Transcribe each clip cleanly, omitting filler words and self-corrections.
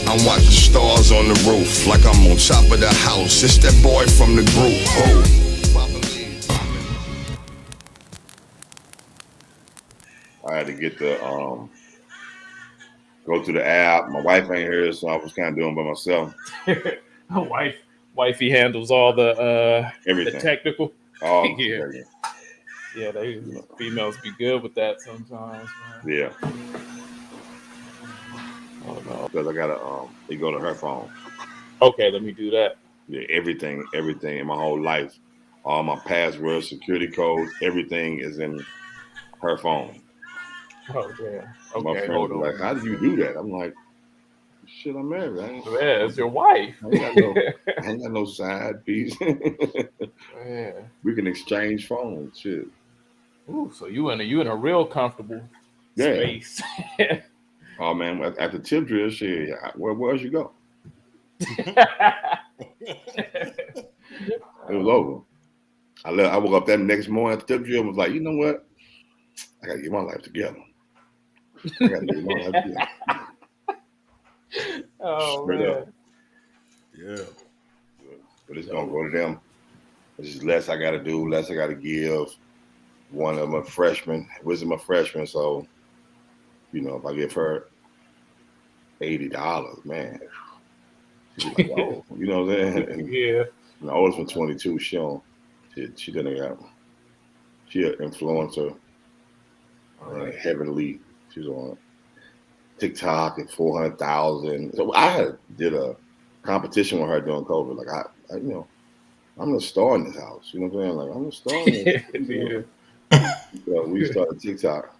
I'm watching stars on the roof, like I'm on top of the house. It's that boy from the group. Oh. I had to get the go to the app. My wife ain't here, so I was kind of doing it by myself. Wifey handles all the Everything, technical. all Yeah, everything. yeah. They You know. females be good with that sometimes, man. Yeah, Oh no. because I gotta it go to her phone. Okay, let me do that. Yeah, everything in my whole life, all my passwords, security codes, everything is in her phone. Oh damn. My Okay, friends hold be like, on. "How do you do that?" I'm like, "Shit, I'm married. Yeah, it's your wife. I ain't got no, I ain't got no side piece. Yeah. We can exchange phones. Shit, Ooh, so you in a real comfortable yeah. space. Oh man, at the tip drill, shit. Where else you go? It was over. I woke up that next morning at the tip drill and was like, you know what? I gotta get my life together. I gotta get my life together. Oh Straight up. man. Yeah. But it's gonna go to them. It's just less I gotta do, less I gotta give. One of my freshmen, Wisdom a freshman, so if I give her $80, man, she's like, oh, you know what I'm saying? And Yeah. the oldest one, 22, she didn't got, she an influencer, All right. heavily. She's on TikTok at 400,000. So did a competition with her during COVID. Like I'm the star in this house. You know what I'm saying? Like I'm the star in this. Yeah. So we started TikTok,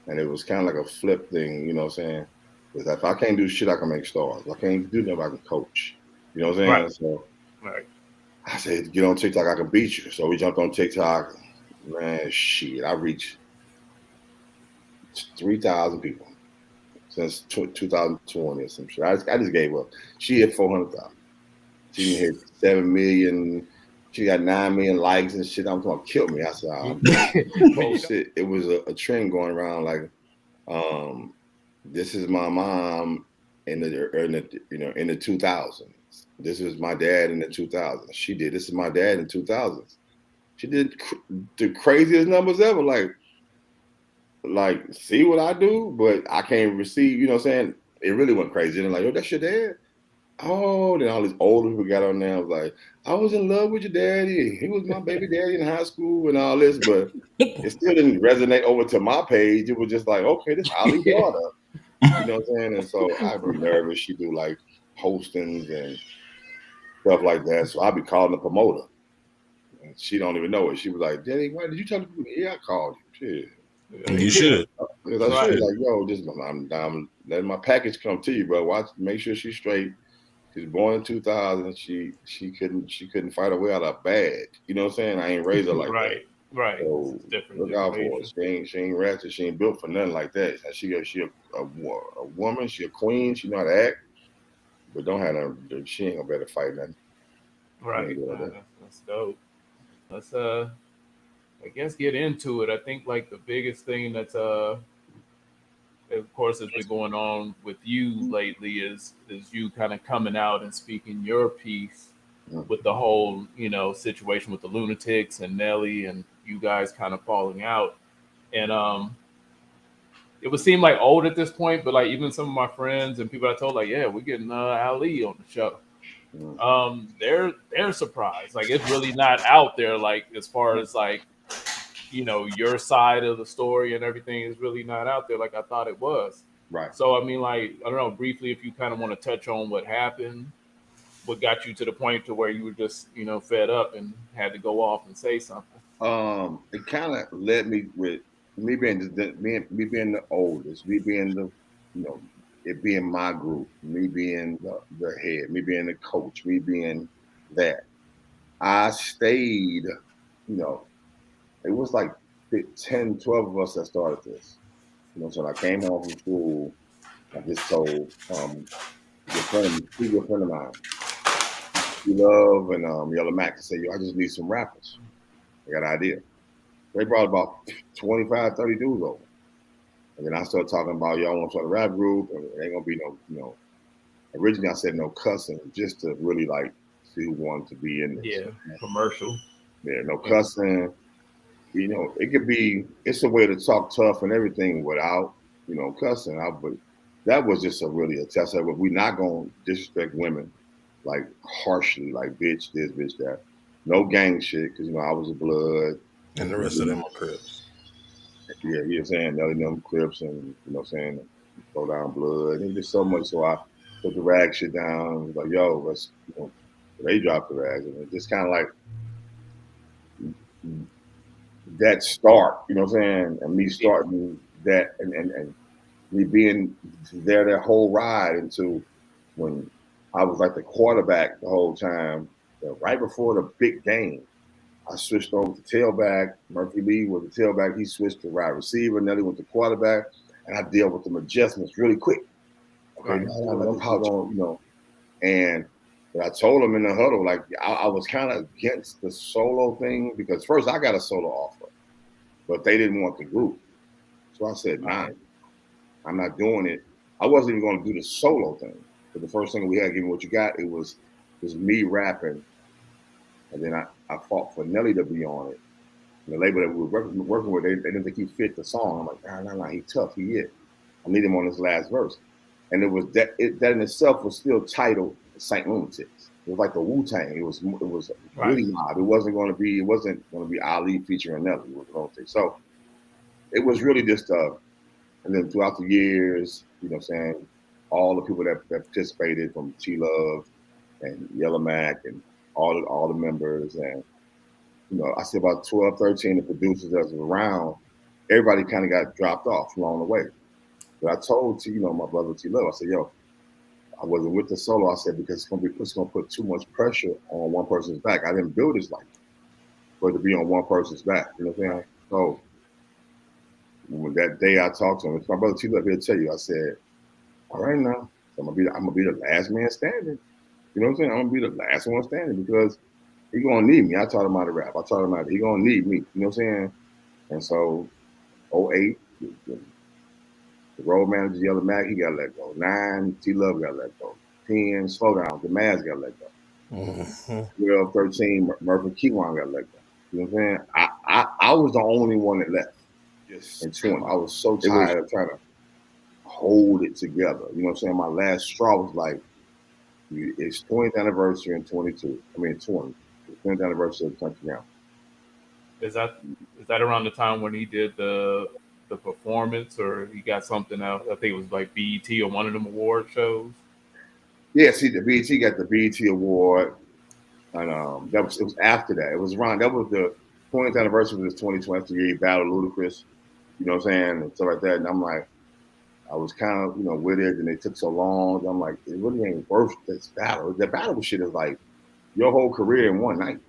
and it was kind of like a flip thing. You know what I'm saying? Because if I can't do shit, I can make stars. If I can't do nothing, I can coach. You know what I'm Right. saying? So Right. I said, get on TikTok, I can beat you. So we jumped on TikTok. Man, shit, I reached 3,000 people since 2020 or some shit. I just gave up. She hit 400,000. She hit 7 million. She got 9 million likes and shit. I'm going to kill me. I said, bullshit. It was a trend going around like, this is my mom in the 2000s. This is my dad in the 2000s. She did. This is my dad in 2000s. She did the craziest numbers ever. Like see what I do, but I can't receive. You know what I'm saying? It really went crazy. And like, oh, that's your dad. Oh, then all these older people got on there. I was like, I was in love with your daddy. He was my baby daddy in high school and all this, but it still didn't resonate over to my page. It was just like, okay, this Ali's daughter. You know what I'm saying? And so I'd be nervous. She do like postings and stuff like that. So I'd be calling the promoter. And she don't even know it. She was like, Daddy, why did you tell me? Yeah, I called you. Shit. You should. Because I should like, yo, I'm letting my package come to you, bro. Watch, make sure she's straight. She's born in 2000. She couldn't fight her way out of bad. You know what I'm saying? I ain't raised her like that. Right. So look out for her. She ain't ratchet. She ain't built for nothing like that. She a woman. She a queen. She know how to act, but don't have no. She ain't gonna better fight nothing. Right. That's dope. Let's I guess get into it. I think like the biggest thing that's of course has been going on with you lately is you kind of coming out and speaking your piece with the whole situation with the lunatics and Nelly and you guys kind of falling out. And it would seem like old at this point, but like even some of my friends and people I told, like, yeah, we're getting Ali on the show. They're surprised. Like it's really not out there. Like as far as like your side of the story and everything is really not out there like I thought it was. Right. So I mean, like I don't know, briefly, if you kind of want to touch on what happened, what got you to the point to where you were just fed up and had to go off and say something. It kind of led me with me being me being the oldest, me being it being my group, me being the head, me being the coach, me being that. I stayed, it was like 10, 12 of us that started this. So I came home from school, I just told good friend of mine, you love and Yellow Mac, said, yo, I just need some rappers. I got an idea. They brought about 25, 30 dudes over. And then I started talking about, y'all want to start a rap group, and it ain't gonna be no, Originally, I said no cussing, just to really like see who wanted to be in this. Yeah, commercial. Yeah, no cussing. You know, it could be. It's a way to talk tough and everything without, you know, cussing out. But that was just a test of it. We're not gonna disrespect women like harshly, like bitch this, bitch that. No gang shit, because you know I was a blood. And the rest of them are Crips. Yeah, you know saying Nelly them Crips and you know saying throw down blood. And just so much so I put the rag shit down. Like, yo, let's you know, they dropped the rags. And it just kinda like that start, you know what I'm saying? And me starting that and me being there that whole ride into when I was like the quarterback the whole time, right before the big game. I switched over to tailback. Murphy Lee was the tailback. He switched to wide receiver. Nelly went to quarterback. And I dealt with them adjustments really quick. Okay, Right. I'm probably going, you know. And I told him in the huddle, like, I was kind of against the solo thing because first I got a solo offer, but they didn't want the group. So I said, nah, I'm not doing it. I wasn't even going to do the solo thing. But the first thing we had, Give Me What You Got, it was me rapping. And then I fought for Nelly to be on it. And the label that we were working with, they didn't think he fit the song. I'm like, nah, he tough, he is. I need him on his last verse. And it was that in itself was still titled Saint Lunatics. It was like the Wu-Tang. It was really loud. It wasn't going to be Ali featuring Nelly. It was Lunatics. So it was really just and then throughout the years, you know what I'm saying, all the people that participated from T Love and Yellow Mac and all the members and you know, I see about 12, 13 the producers that was around, everybody kind of got dropped off along the way. But I told you know, my brother T Love, I said, yo, I wasn't with the solo. I said, because it's gonna put too much pressure on one person's back. I didn't build this like for it to be on one person's back. You know what I'm saying? So when that day I talked to him, it's my brother T Love, he'll tell you, I said, all right now, so I'm gonna be the last man standing. You know what I'm saying? I'm gonna be the last one standing because he gonna need me. I taught him how to rap. I taught him how to, he gonna need me. You know what I'm saying? And so, '08, the road manager Yellow Mac, he got let go. 9, T Love got let go. 10, Slow Down, the Maz got let go. Mm-hmm. 12, 13, Murphy Keywan got let go. You know what I'm saying? I was the only one that left. Yes. In 20. I was so tired of trying to hold it together. You know what I'm saying? My last straw was like, it's 20th anniversary in 22. I mean 20. The 20th anniversary of the country now. Is that around the time when he did the performance, or he got something else? I think it was like BET or one of them award shows. Yeah, see, the BET got the BET award, and it was after that. It was around that was the 20th anniversary of this 2020 year. He battled Ludacris, you know what I'm saying, and stuff like that. And I'm like, I was kind of with it, and it took so long. I'm like, it really ain't worth this battle. The battle shit is like your whole career in one night.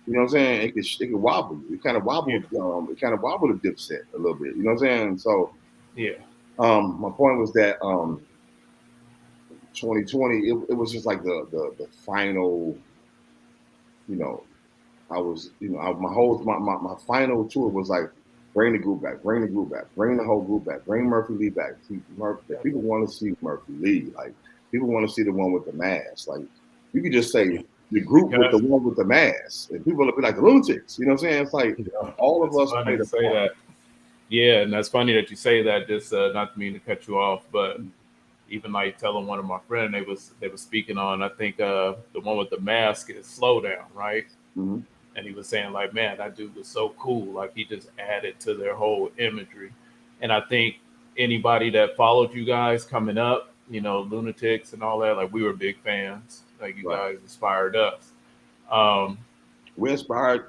You know what I'm saying? It could wobble you. It kind of wobbled. It kind of wobbled the Dipset a little bit. You know what I'm saying? So, yeah. My point was that 2020, it was just like the final. You know, I was my final tour was like bring the group back, bring the group back, bring the whole group back, bring Murphy Lee back. People want to see Murphy Lee. Like people want to see the one with the mask. Like you could just say the group with the one with the mask, and people will be like the Lunatics. You know what I'm saying? It's like all of us played a part. That. Yeah, and that's funny that you say that. Just not to mean to cut you off, but even like telling one of my friends, they was speaking on. I think the one with the mask is Slow Down, right? Mm-hmm. And he was saying like, man, that dude was so cool. Like he just added to their whole imagery. And I think anybody that followed you guys coming up, Lunatics and all that, like we were big fans. Like you guys inspired us. We inspired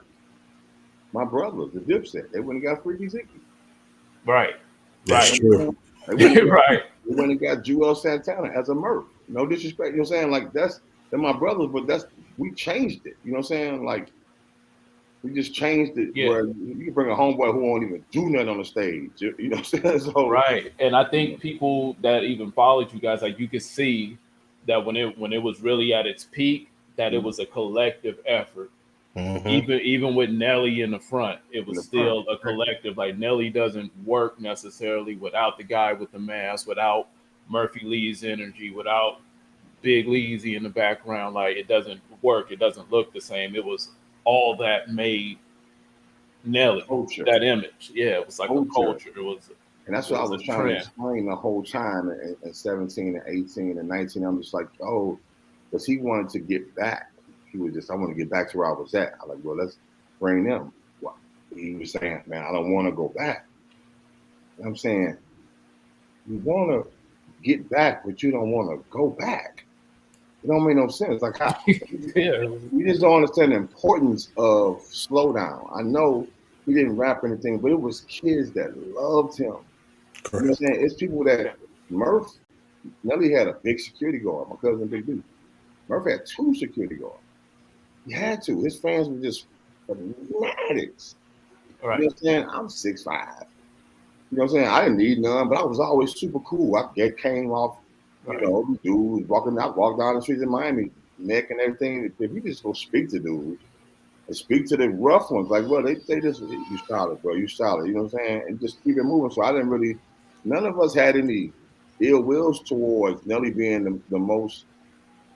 my brothers, the Dipset. They went and got Freaky Zicky. Right. That's true. Right. They went and got Jewel Santana as a Murph. No disrespect, you know what I'm saying? Like they're my brothers, but we changed it. You know what I'm saying? Like we just changed it where you can bring a homeboy who won't even do nothing on the stage. You know what I'm saying? So, right. And I think people that even followed you guys, like you could see that when it was really at its peak, that it was a collective effort. Mm-hmm. Even with Nelly in the front, it was still a collective. Like Nelly doesn't work necessarily without the guy with the mask, without Murphy Lee's energy, without Big Leezy in the background. Like it doesn't work. It doesn't look the same. It was all that made Nelly Culture. that image. Yeah, it was like a culture. And that's what I was trying to explain the whole time in 17 and 18 and 19. I'm just like, oh, because he wanted to get back. He was just, I want to get back to where I was at. I'm like, well, let's bring them. Well, he was saying, man, I don't want to go back. And I'm saying, you want to get back, but you don't want to go back. It don't make no sense. Like, you just don't understand the importance of slow down. I know he didn't rap anything, but it was kids that loved him. Correct. You know what I'm saying? It's people that Murph, Nelly had a big security guard. My cousin Big D. Murph had 2 security guards. He had to. His fans were just fanatics. Right. You know what I'm saying? I'm 6'5". You know what I'm saying? I didn't need none, but I was always super cool. I came off, you know, dudes walking out, walk down the streets in Miami, neck and everything. If you just go speak to dudes and speak to the rough ones, like, well, they just, you solid, bro, you solid. You know what I'm saying? And just keep it moving. So I didn't really, none of us had any ill wills towards Nelly being the most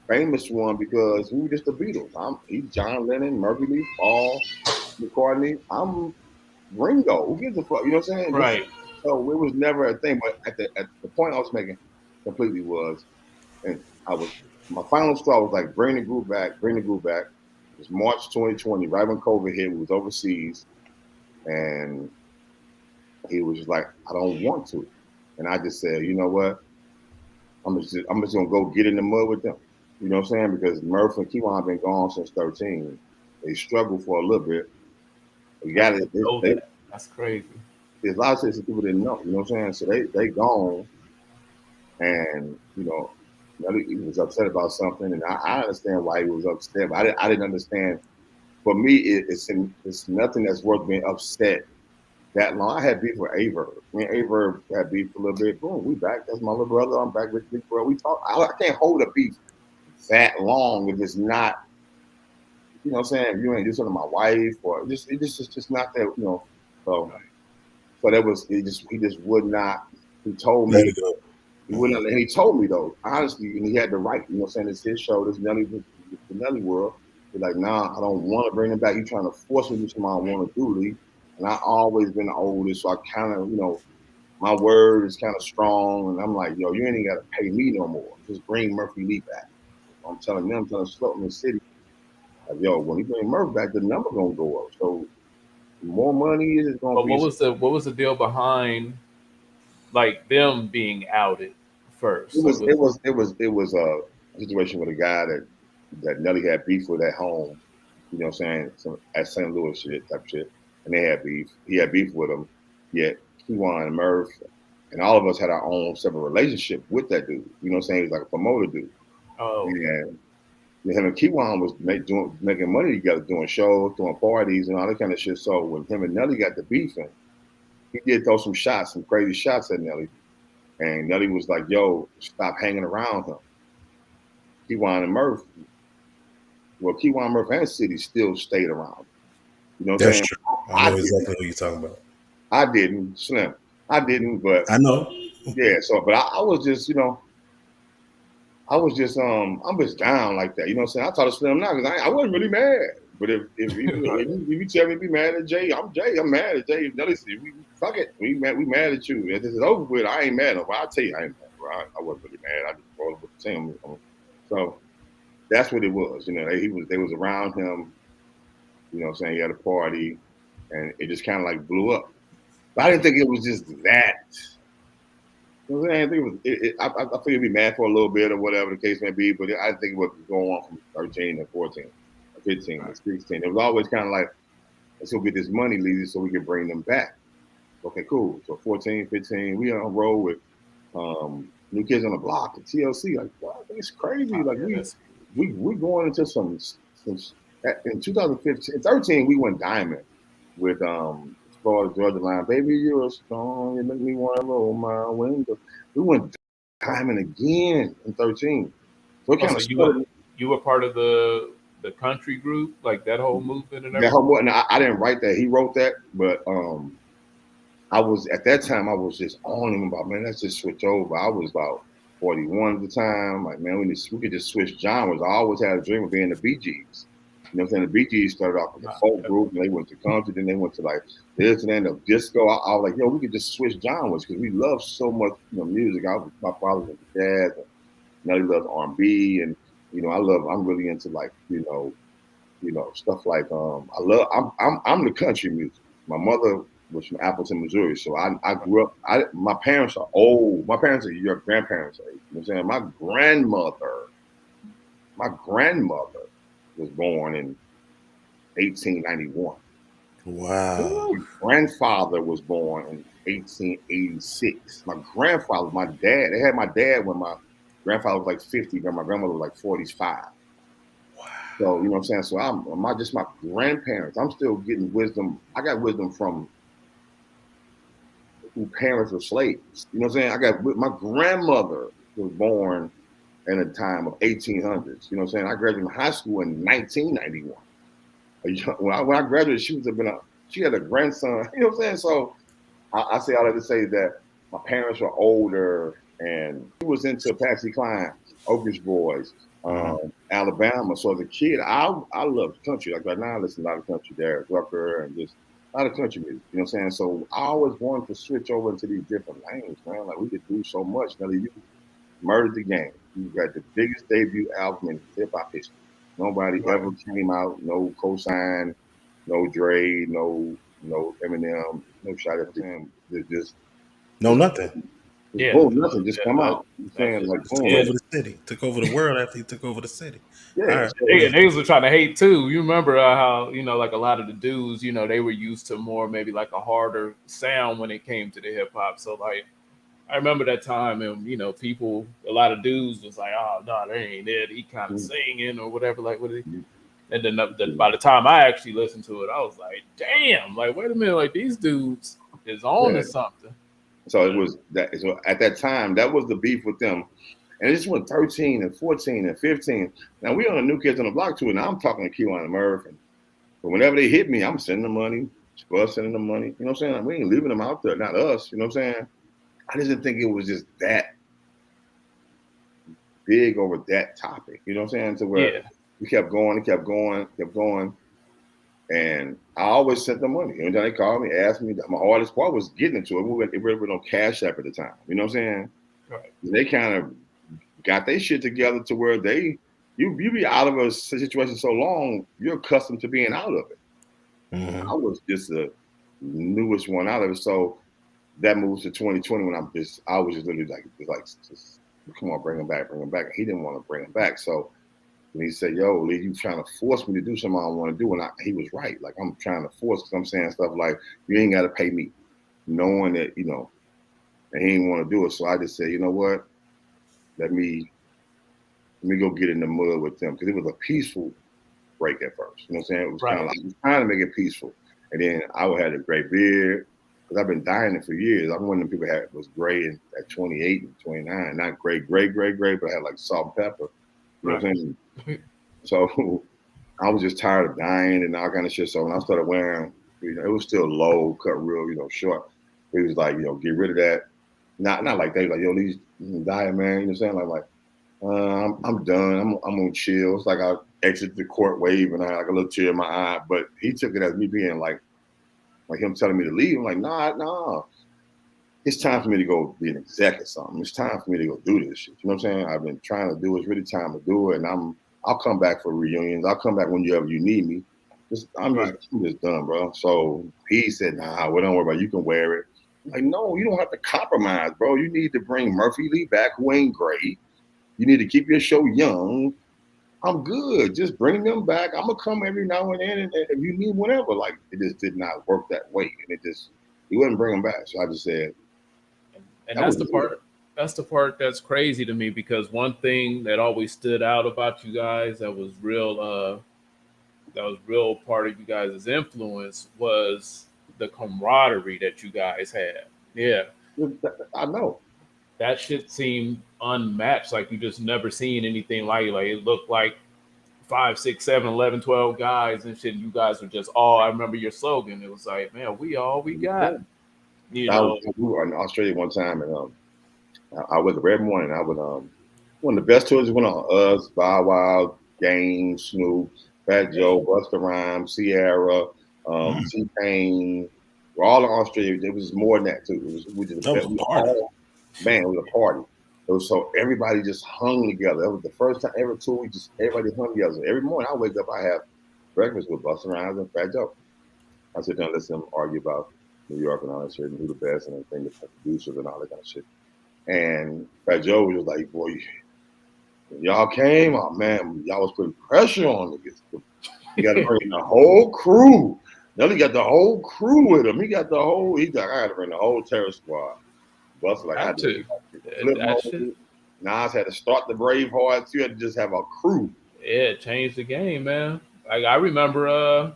famous one because we were just the Beatles. He's John Lennon, Murphy Lee, Paul McCartney. I'm Ringo. Who gives a fuck? You know what I'm saying? Right. So it was never a thing. But at the point I was making completely was, and my final straw was like, bring the group back. It was March 2020, right when COVID hit. We was overseas, and he was just like, I don't want to. And I just said, you know what? I'm just gonna go get in the mud with them. You know what I'm saying? Because Murph and Keywan have been gone since 13. They struggled for a little bit. We got it. That's crazy. There's a lot of things that people didn't know. You know what I'm saying? So they gone, and you know, he was upset about something, and I understand why he was upset, but I didn't understand. For me, it's nothing that's worth being upset that long. I had beef with Averb. Me and Averb had beef a little bit. Boom, we back. That's my little brother. I'm back with Big Bro. We talk. I can't hold a beef that long if it's not, you know what I'm saying, if you ain't do something to my wife or it's just not that, you know. So that was he just would not. He told me he wouldn't, and he told me though, honestly, and he had the right, you know what I'm saying, it's his show, this Nelly, the Nelly world. He's like, nah, I don't want to bring him back. You trying to force me to do something I don't want to do, Lee. And I always been the oldest, so I kind of, you know, my word is kind of strong, and I'm like, yo, you ain't even got to pay me no more. Just bring Murphy Lee back. I'm telling Slocum City, like, yo, when he bring Murph back, the number gonna go up. So more money is gonna But be. What was the deal behind like them being outed first? It was a situation with a guy that Nelly had beef with at home. You know what I'm saying? At St. Louis shit type shit, and they had beef. He had beef with him. Yet Keywan and Murph and all of us had our own separate relationship with that dude. You know what I'm saying? He's like a promoter dude. Oh. And him and Keywan was making money together, doing shows, doing parties, and all that kind of shit. So when him and Nelly got the beefing, he did throw some crazy shots at Nelly. And Nelly was like, yo, stop hanging around him. Keywan and Murph, Murph and City still stayed around. You know what I'm saying? True. I know exactly what you're talking about. I didn't, Slim. I didn't, but I know. Yeah, so but I was just, you know, I'm just down like that. You know what I'm saying? I talk to Slim now because I wasn't really mad. But if you tell me to be mad at Jay, I'm Jay. I'm mad at Jay. Nelly said, fuck it. We mad at you. If this is over with, I ain't mad. I'll tell you I ain't mad, bro. I wasn't really mad. I just rolled with the team. So that's what it was. You know, they was around him. You know what I'm saying? He had a party, and it just kind of like blew up. But I didn't think it was just that. You know what I'm saying? I think it was. I figured he'd be mad for a little bit or whatever the case may be, but I think it was going on from 13 to 14, or 15 to 16. It was always kind of like, let's go get this money, Lizzie, so we can bring them back. Okay, cool. So 14, 15, we on a roll with New Kids on the Block, the TLC. Like, wow, it's crazy. Like we going into some in 2015, 13, we went diamond with Florida Georgia Line. Baby, you're a song, you make me want to roll my window. We went diamond again in 13. So it kind of you were part of the country group, like that whole movement and everything. That whole, and I didn't write that. He wrote that, but I was at that time. I was just on him about, man, let's just switch over. I was about 41 at the time. Like, man, we could just switch genres. I always had a dream of being the Bee Gees. You know what I'm saying? The Bee Gees started off as a folk group, and they went to country, then they went to like this and then the disco. I was like, yo, we could just switch genres because we love so much, music. My father was into jazz, and now he loves R&B, and I'm really into like stuff like I'm the country music. My mother was from Appleton, Missouri, so I grew up. My parents are old. My parents are your grandparents' age. You know what I'm saying? My grandmother was born in 1891. Wow. My grandfather was born in 1886. My grandfather, my dad, they had my dad when my grandfather was like 50, and my grandmother was like 45. So, you know what I'm saying? So just my grandparents. I'm still getting wisdom. I got wisdom from who parents were slaves. You know what I'm saying? My grandmother was born in a time of 1800s. You know what I'm saying? I graduated high school in 1991. When I graduated, she had a grandson. You know what I'm saying? So I say all that to say that my parents were older, and he was into Patsy Cline, Oakridge Boys, Alabama. So as a kid, I loved country. Like right now, I listen to a lot of country, Derek Rucker, and just a lot of country music. You know what I'm saying? So I always wanted to switch over into these different lanes, man. Like we could do so much. Now you murdered the game. You got the biggest debut album in hip hop history. Nobody ever came out. No cosign, no Dre, no Eminem, no shot at him. Just nothing. Boom, nothing. Just come out. You're saying like boom. Took over the city. Took over the world after he took over the city. Yeah. They were trying to hate too. You remember how like a lot of the dudes, they were used to more maybe like a harder sound when it came to the hip hop. So like I remember that time, and people, a lot of dudes was like, "Oh no, that ain't it." He kind of singing or whatever, like what is he? And then by the time I actually listened to it, I was like, "Damn!" Like, wait a minute, like these dudes is on to something. So it was that. So at that time, that was the beef with them, and it just went 13 and 14 and 15. Now we on the New Kids on the Block tour, and I'm talking to Q on Murph, but whenever they hit me, I'm sending them money. Spud sending them money. You know what I'm saying? We ain't leaving them out there, not us. You know what I'm saying? I just didn't think it was just that big over that topic. You know what I'm saying? To where we kept going. And I always sent them money. Every time they called me, asked me, my hardest part was getting into it. It really was on Cash App at the time. You know what I'm saying? Right. They kind of got their shit together to where you be out of a situation so long, you're accustomed to being out of it. Mm-hmm. I was just the newest one out of it. So that moves to 2020 when I was just literally like, come on, bring him back. And he didn't want to bring him back. So when he said, yo, Lee, you trying to force me to do something I don't want to do. And he was right. Like, I'm trying to force, because I'm saying stuff like, you ain't got to pay me, knowing that, and he didn't want to do it. So I just said, you know what? Let me go get in the mud with them. Because it was a peaceful break at first. You know what I'm saying? It was kind of like, I was trying to make it peaceful. And then I had a great beard. Because I've been dying it for years. I'm one of the people that was gray at 28 and 29. Not gray, but I had like salt and pepper. You know what I'm saying? So I was just tired of dying and all kind of shit. So when I started wearing, it was still low, cut real, short. He was like, get rid of that. Not like that. Like, yo, these dying, man. You know what I'm saying? Like, I'm done. I'm gonna chill. It's like I exit the court wave and I had like a little tear in my eye. But he took it as me being like him telling me to leave. I'm like, nah. It's time for me to go be an exec or something. It's time for me to go do this shit. You know what I'm saying? I've been trying to do it. It's really time to do it. And I'll come back for reunions. I'll come back whenever you need me. I'm just done, bro. So he said, nah, well, don't worry about it. You can wear it. I'm like, no, you don't have to compromise, bro. You need to bring Murphy Lee back, who ain't great. You need to keep your show young. I'm good. Just bring them back. I'm gonna come every now and then, and if you need whatever. Like, it just did not work that way, and he wouldn't bring them back. So I just said, and that's the part. That's the part that's crazy to me, because one thing that always stood out about you guys that was real part of you guys' influence was the camaraderie that you guys had. Yeah, I know. That shit seemed unmatched. Like, you just never seen anything like it. Like, it looked like 5, 6, 7, 11, 12 guys and shit. And you guys were just all, I remember your slogan. It was like, man, we all we got. I was in Australia one time, and I wake up every morning. I would one of the best tours went on us, Bow Wow, Game, Snoop, Fat Joe, Busta Rhymes, Sierra, T Pain. We're all in Australia. It was more than that too. We did That was a we party. all man, it was a party. It was so everybody just hung together. That was the first time ever tour. We just everybody hung together. So every morning I wake up, I have breakfast with Busta Rhymes and Fat Joe. I sit down and listen to them argue about New York and all that shit and who the best and everything, the producers and all that kind of shit. And Fat Joe was just like, boy, y'all came, oh man, y'all was putting pressure on niggas. You got to bring the whole crew. Nelly got the whole crew with him. He got I got to bring the whole terror squad. Buster like, I had to flip mode. Nas had to start the Bravehearts. You had to just have a crew. Yeah, it changed the game, man. Like I remember,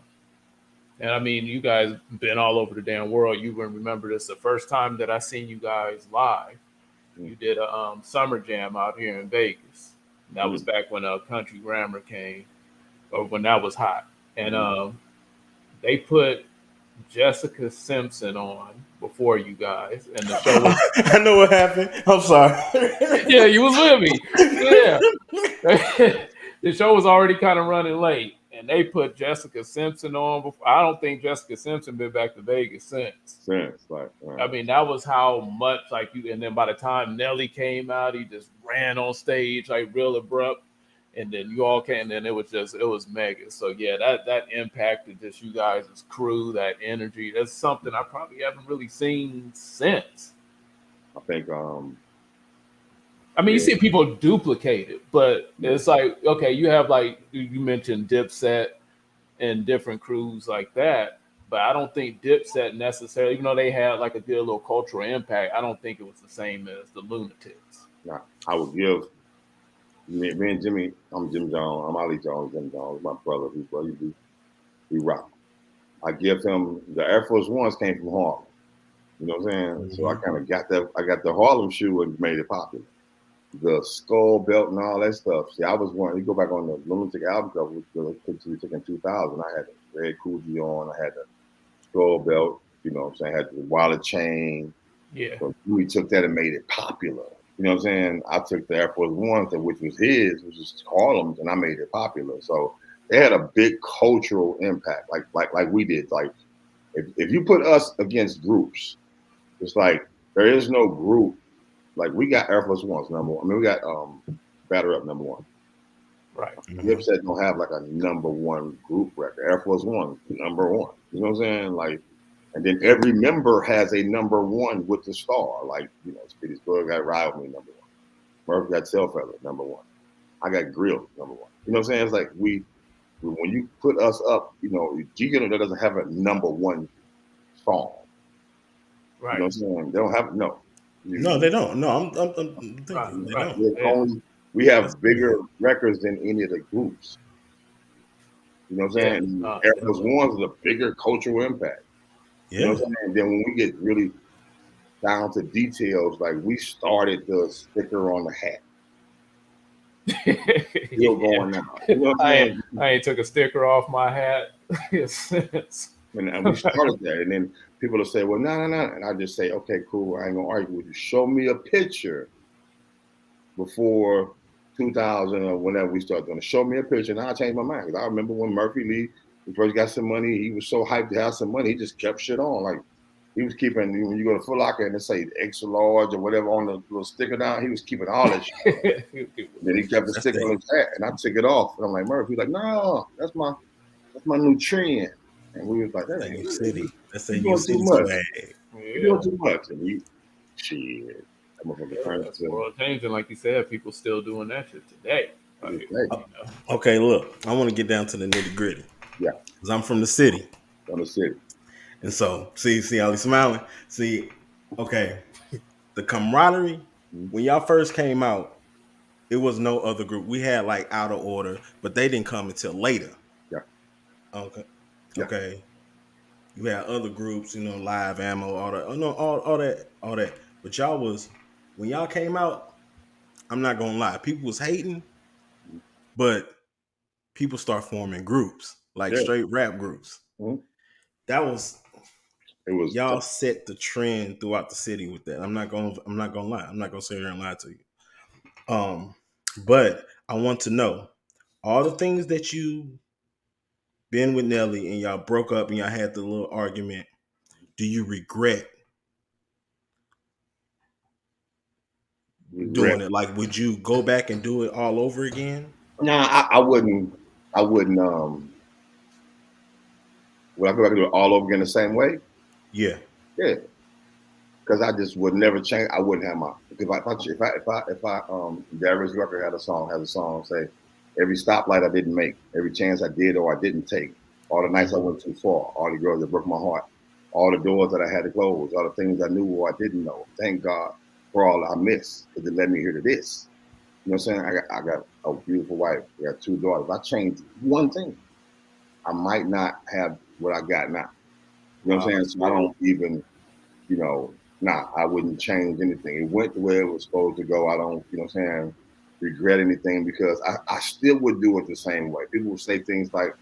and I mean, you guys been all over the damn world. You will remember this. The first time that I seen you guys live, you did a summer jam out here in Vegas. That was back when Country Grammar came, or when that was hot. And they put Jessica Simpson on before you guys, and the show was. I know what happened. I'm sorry. Yeah, you was with me. Yeah, the show was already kind of running late, and they put Jessica Simpson on. Before. I don't think Jessica Simpson been back to Vegas since. I mean, that was how much like you. And then by the time Nelly came out, he just ran on stage like real abrupt. And then you all came, and it was mega. So yeah, that impacted just you guys' crew, that energy. That's something I probably haven't really seen since. I think I mean, you see people duplicate it, but it's like, okay, you have like you mentioned Dipset and different crews like that, but I don't think Dipset necessarily, even though they had like a good little cultural impact, I don't think it was the same as the Lunatics. Nah, I would give me and Jimmy. I'm Jim Jones. I'm Ali Jones. Jim Jones, my brother. We rock. I give him the Air Force Ones came from Harlem. You know what I'm saying? Mm-hmm. So I kind of got that. I got the Harlem shoe and made it popular. The skull belt and all that stuff. See, I was one. You go back on the Lunatic album cover, which we took in 2000. I had the red Coogee on. I had the skull belt. You know what I'm saying? I had the wallet chain. Yeah. So we took that and made it popular. You know what I'm saying? I took the Air Force Ones, which was his, which was Harlem's, and I made it popular. So they had a big cultural impact, like we did. Like if you put us against groups, it's like there is no group. Like we got Air Force Ones number one. I mean, we got Batter Up number one. Right. Dipset don't have like a number one group record. Air Force One number one. You know what I'm saying? Like, and then every member has a number one with the star. Like, you know, Speedy Spurrier got Ride With Me number one. Murphy got Self-Feather number one. I got Grill number one. You know what I'm saying? It's like when you put us up, you know, G-Unit doesn't have a number one song. Right. You know what I'm saying? They don't have no. No, they don't. No, I'm thinking they don't. We have bigger records than any of the groups. You know what I'm saying? Air Force One's is a bigger cultural impact. Yeah. You know what I'm saying? Then when we get really down to details, like we started the sticker on the hat. Still going now. You know what I'm I ain't took a sticker off my hat. And we started that. And then people will say, well, no. And I just say, okay, cool. I ain't going to argue with you. Show me a picture before 2000 or whenever we started doing it. Show me a picture. And I'll change my mind. Because I remember when Murphy Lee, he first got some money, he was so hyped to have some money, he just kept shit on. Like, he was keeping, when you go to Foot Locker and they say extra large or whatever on the little sticker down, he was keeping all that shit. Then he kept the sticker on his hat, and I took it off. And I'm like, Murphy, he's like, no, that's my new trend. And we was like, that ain't city. That's a doing city too much. You're doing too much. And he, shit. That's world changing, like you said. People still doing that shit today. Like, you know. Okay, look, I want to get down to the nitty gritty. Yeah, because I'm from the city. From the city. And so, see, Ali smiling. See, okay, the camaraderie when y'all first came out, it was no other group. We had like Out of Order, but they didn't come until later. Yeah. Okay. Yeah. Okay. You had other groups, you know, Live Ammo, all that. Oh no, all that. But y'all was when y'all came out. I'm not gonna lie, people was hating, but people start forming groups, like straight rap groups. Mm-hmm. That was It was y'all set the trend throughout the city with that. I'm not gonna lie. I'm not gonna sit here and lie to you. But I want to know all the things that you been with Nelly and y'all broke up and y'all had the little argument. Do you regret doing it? Like, would you go back and do it all over again? Nah, I wouldn't. I wouldn't. Would I go back and do it all over again the same way? Yeah. Yeah, because I just would never change. I wouldn't have my. If I Darius Rucker has a song say, every stoplight I didn't make, every chance I did or I didn't take, all the nights I went too far, all the girls that broke my heart, all the doors that I had to close, all the things I knew or I didn't know. Thank God for all I missed because it led me here to this. You know what I'm saying? I got a beautiful wife. I got 2 daughters. If I changed one thing, I might not have what I got now. You know what I'm saying? So I don't even, I wouldn't change anything. It went the way it was supposed to go. I don't, regret anything because I still would do it the same way. People will say things like,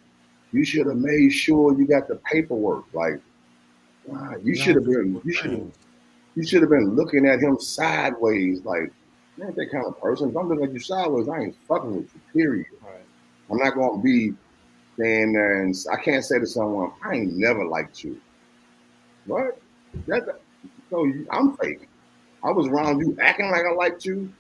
you should have made sure you got the paperwork. Like, you should have been looking at him sideways. Like, man, that kind of person. If I'm looking at you sideways, I ain't fucking with you, period. Right. I'm not going to be standing there and I can't say to someone, I ain't never liked you. What? So I'm fake. I was around you acting like I liked you,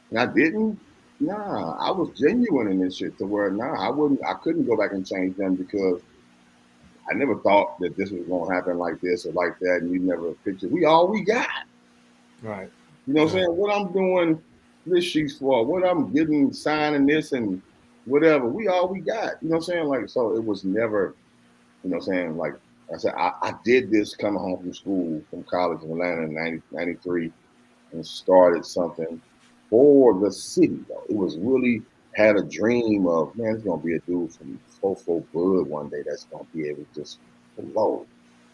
and I didn't. Nah, I was genuine in this shit to where I couldn't go back and change them because I never thought that this was gonna happen like this or like that, and you never pictured we all we got. Right. You know what I'm saying? What I'm doing this sheets for, what I'm getting signing this and whatever, we all we got. You know what I'm saying? Like, so it was never, you know what I'm saying? Like I said, I did this coming home from school, from college in Atlanta in 93 and started something for the city, though. It was really had a dream of, man, it's going to be a dude from Fofo Bud one day that's going to be able to just flow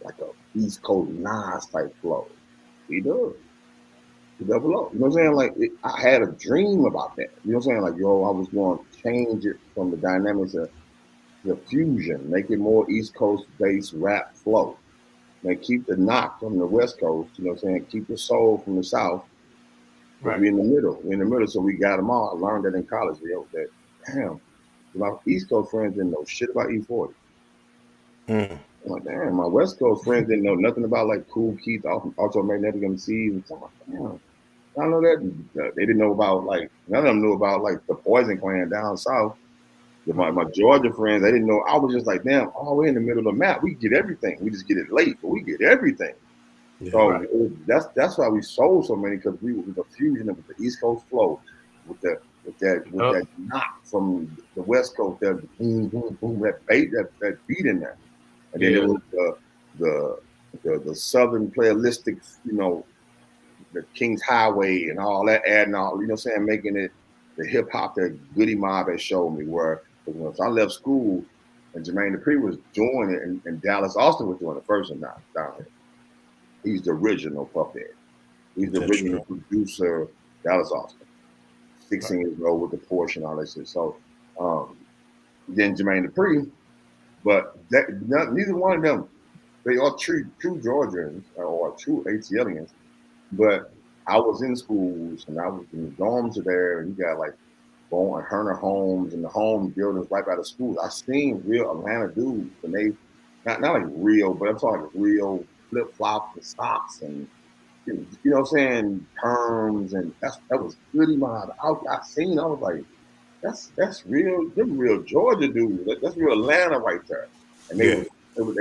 like a East Coast Nas type flow. He does. He double up. You know what I'm saying? Like, I had a dream about that. You know what I'm saying? Like, I was going to change it from the dynamics of the fusion, make it more East Coast based rap flow. Like, keep the knock from the West Coast, you know what I'm saying? Keep the soul from the South. Right. We're in the middle. We're in the middle, so we got them all. I learned that in college. That, damn, my East Coast friends didn't know shit about E40. I'm like, damn, my West Coast friends didn't know nothing about like Cool Keith, Magnetic MCs, and stuff. Damn, I know that they didn't know about like none of them knew about like the Poison Clan down south. My Georgia friends, they didn't know. I was just like, damn, we're in the middle of the map. We get everything. We just get it late, but we get everything. Yeah, so right. That's why we sold so many, because we was a fusion with the East Coast flow, with that knock from the West Coast, that boom boom boom, that beat in there, and then it was the Southern playalistic, the King's Highway and all that, adding all, you know what I'm saying, making it the hip hop that Goody Mob had showed me. Where once I left school and Jermaine Dupri was doing it, and Dallas Austin was doing it first, and down here. He's the original Puff Daddy. He's the original producer, Dallas Austin. 16 years old with the Porsche and all that shit. So then Jermaine Dupri, but neither one of them, they are true Georgians or true ATLians. But I was in schools and I was in the dorms there, and you got like Herner homes and the home buildings right by the schools. I seen real Atlanta dudes, and they not like real, but I'm talking like real flip flops and socks and you know what I'm saying, perms, and that was Goody Mob. I seen, I was like, that's real. Them real Georgia dudes. That's real Atlanta right there. And they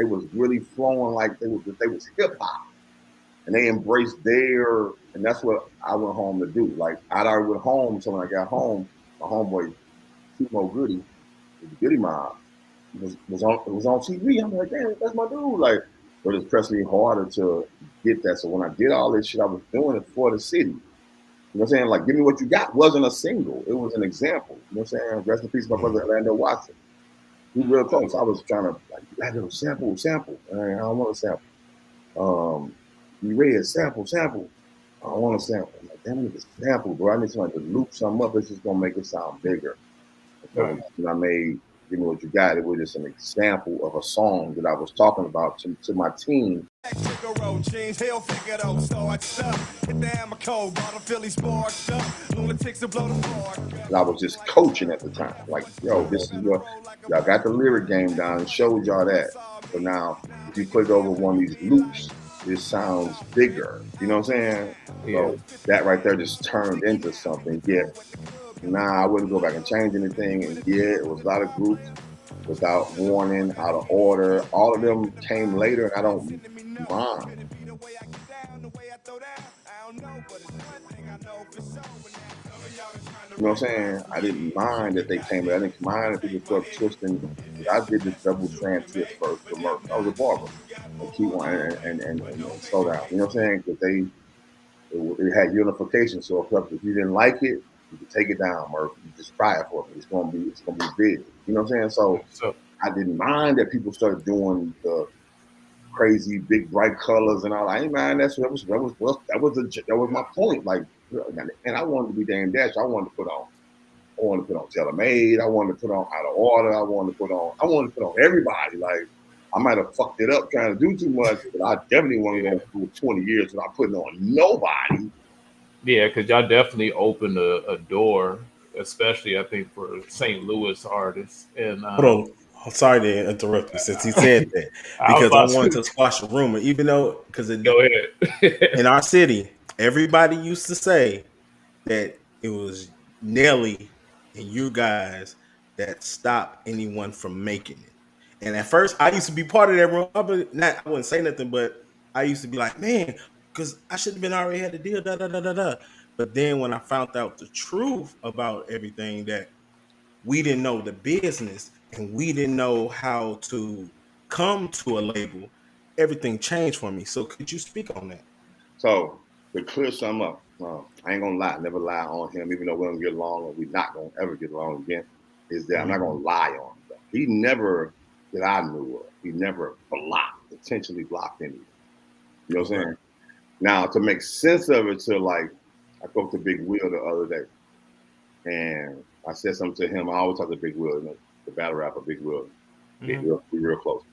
was really flowing like they was hip hop. And they embraced and that's what I went home to do. Like I'd already went home, so when I got home, my homeboy Timo Goody, the Goody Mob, was on TV. I'm like, damn, that's my dude. Like, but it's pressing me harder to get that. So when I did all this shit, I was doing it for the city. You know what I'm saying? Like, Give Me What You Got wasn't a single. It was an example. You know what I'm saying? Rest in peace, my brother Orlando Watson. We were real close. I was trying to like, sample. I don't want to sample. You read sample. I don't want to sample. I'm like, damn, I need to sample, bro. I need somebody to loop something up. It's just gonna make it sound bigger. So when I made Give Me What You Got, it was just an example of a song that I was talking about to my team I was just coaching at the time. Like, yo, this is what y'all got the lyric game down and showed y'all that. So now, if you put it over one of these loops, it sounds bigger. You know what I'm saying? Yeah. So that right there just turned into something. Yeah. Nah, I wouldn't go back and change anything. And yeah, it was a lot of groups without warning, out of order. All of them came later, and I don't mind. You know what I'm saying? I didn't mind that they came. I didn't mind that people started twisting. I did the double strand twist first for Murph. I was a barber. And keep on and slow down. You know what I'm saying? Because it had unification. So if you didn't like it, you could take it down, Murph. You just try it for me. It's gonna be big. You know what I'm saying? So I didn't mind that people started doing the crazy big bright colors and all. I ain't mind that was my point. Like, and I wanted to be damn dash. I wanted to put on TaylorMade. I wanted to put on Out of Order. I wanted to put on everybody. Like, I might have fucked it up trying to do too much, but I definitely want to go through 20 years without putting on nobody. Yeah, because y'all definitely opened a door, especially I think for St. Louis artists. And Hold on. I'm sorry to interrupt you since he said that, because I wanted to squash a rumor, even though go ahead. In our city, everybody used to say that it was Nelly and you guys that stopped anyone from making it. And at first, I used to be part of that room. I wouldn't say nothing, but I used to be like, man, because I should have been already had the deal. Da da da da da. But then when I found out the truth about everything, that we didn't know the business and we didn't know how to come to a label, everything changed for me. So could you speak on that? So to clear some up, I ain't gonna lie, never lie on him, even though we don't get along or we're not gonna ever get along again, is that I'm not gonna lie on him. He never, that I knew of, he never intentionally blocked anything. You know what I'm saying? Now, to make sense of it, I spoke to Big Will the other day, and I said something to him. I always talk to Big Will, the battle rapper, Big Will. We're real close.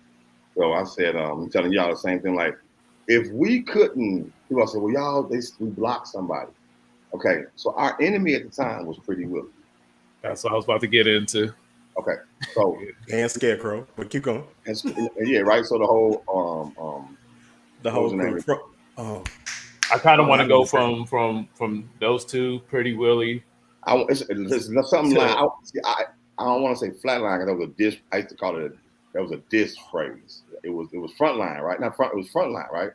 So I said, I'm telling y'all the same thing. Like, if we couldn't, people said, well, y'all, we blocked somebody. Okay, so our enemy at the time was Pretty Willie. That's what I was about to get into. Okay, so and Scarecrow, but keep going. And yeah, right. So the whole crew. I kind of want to go from those two, Pretty Willie. It's something like I don't want to say flatline because that was a diss. I used to call it that was a diss phrase. It was frontline, right? Not front. It was frontline, right?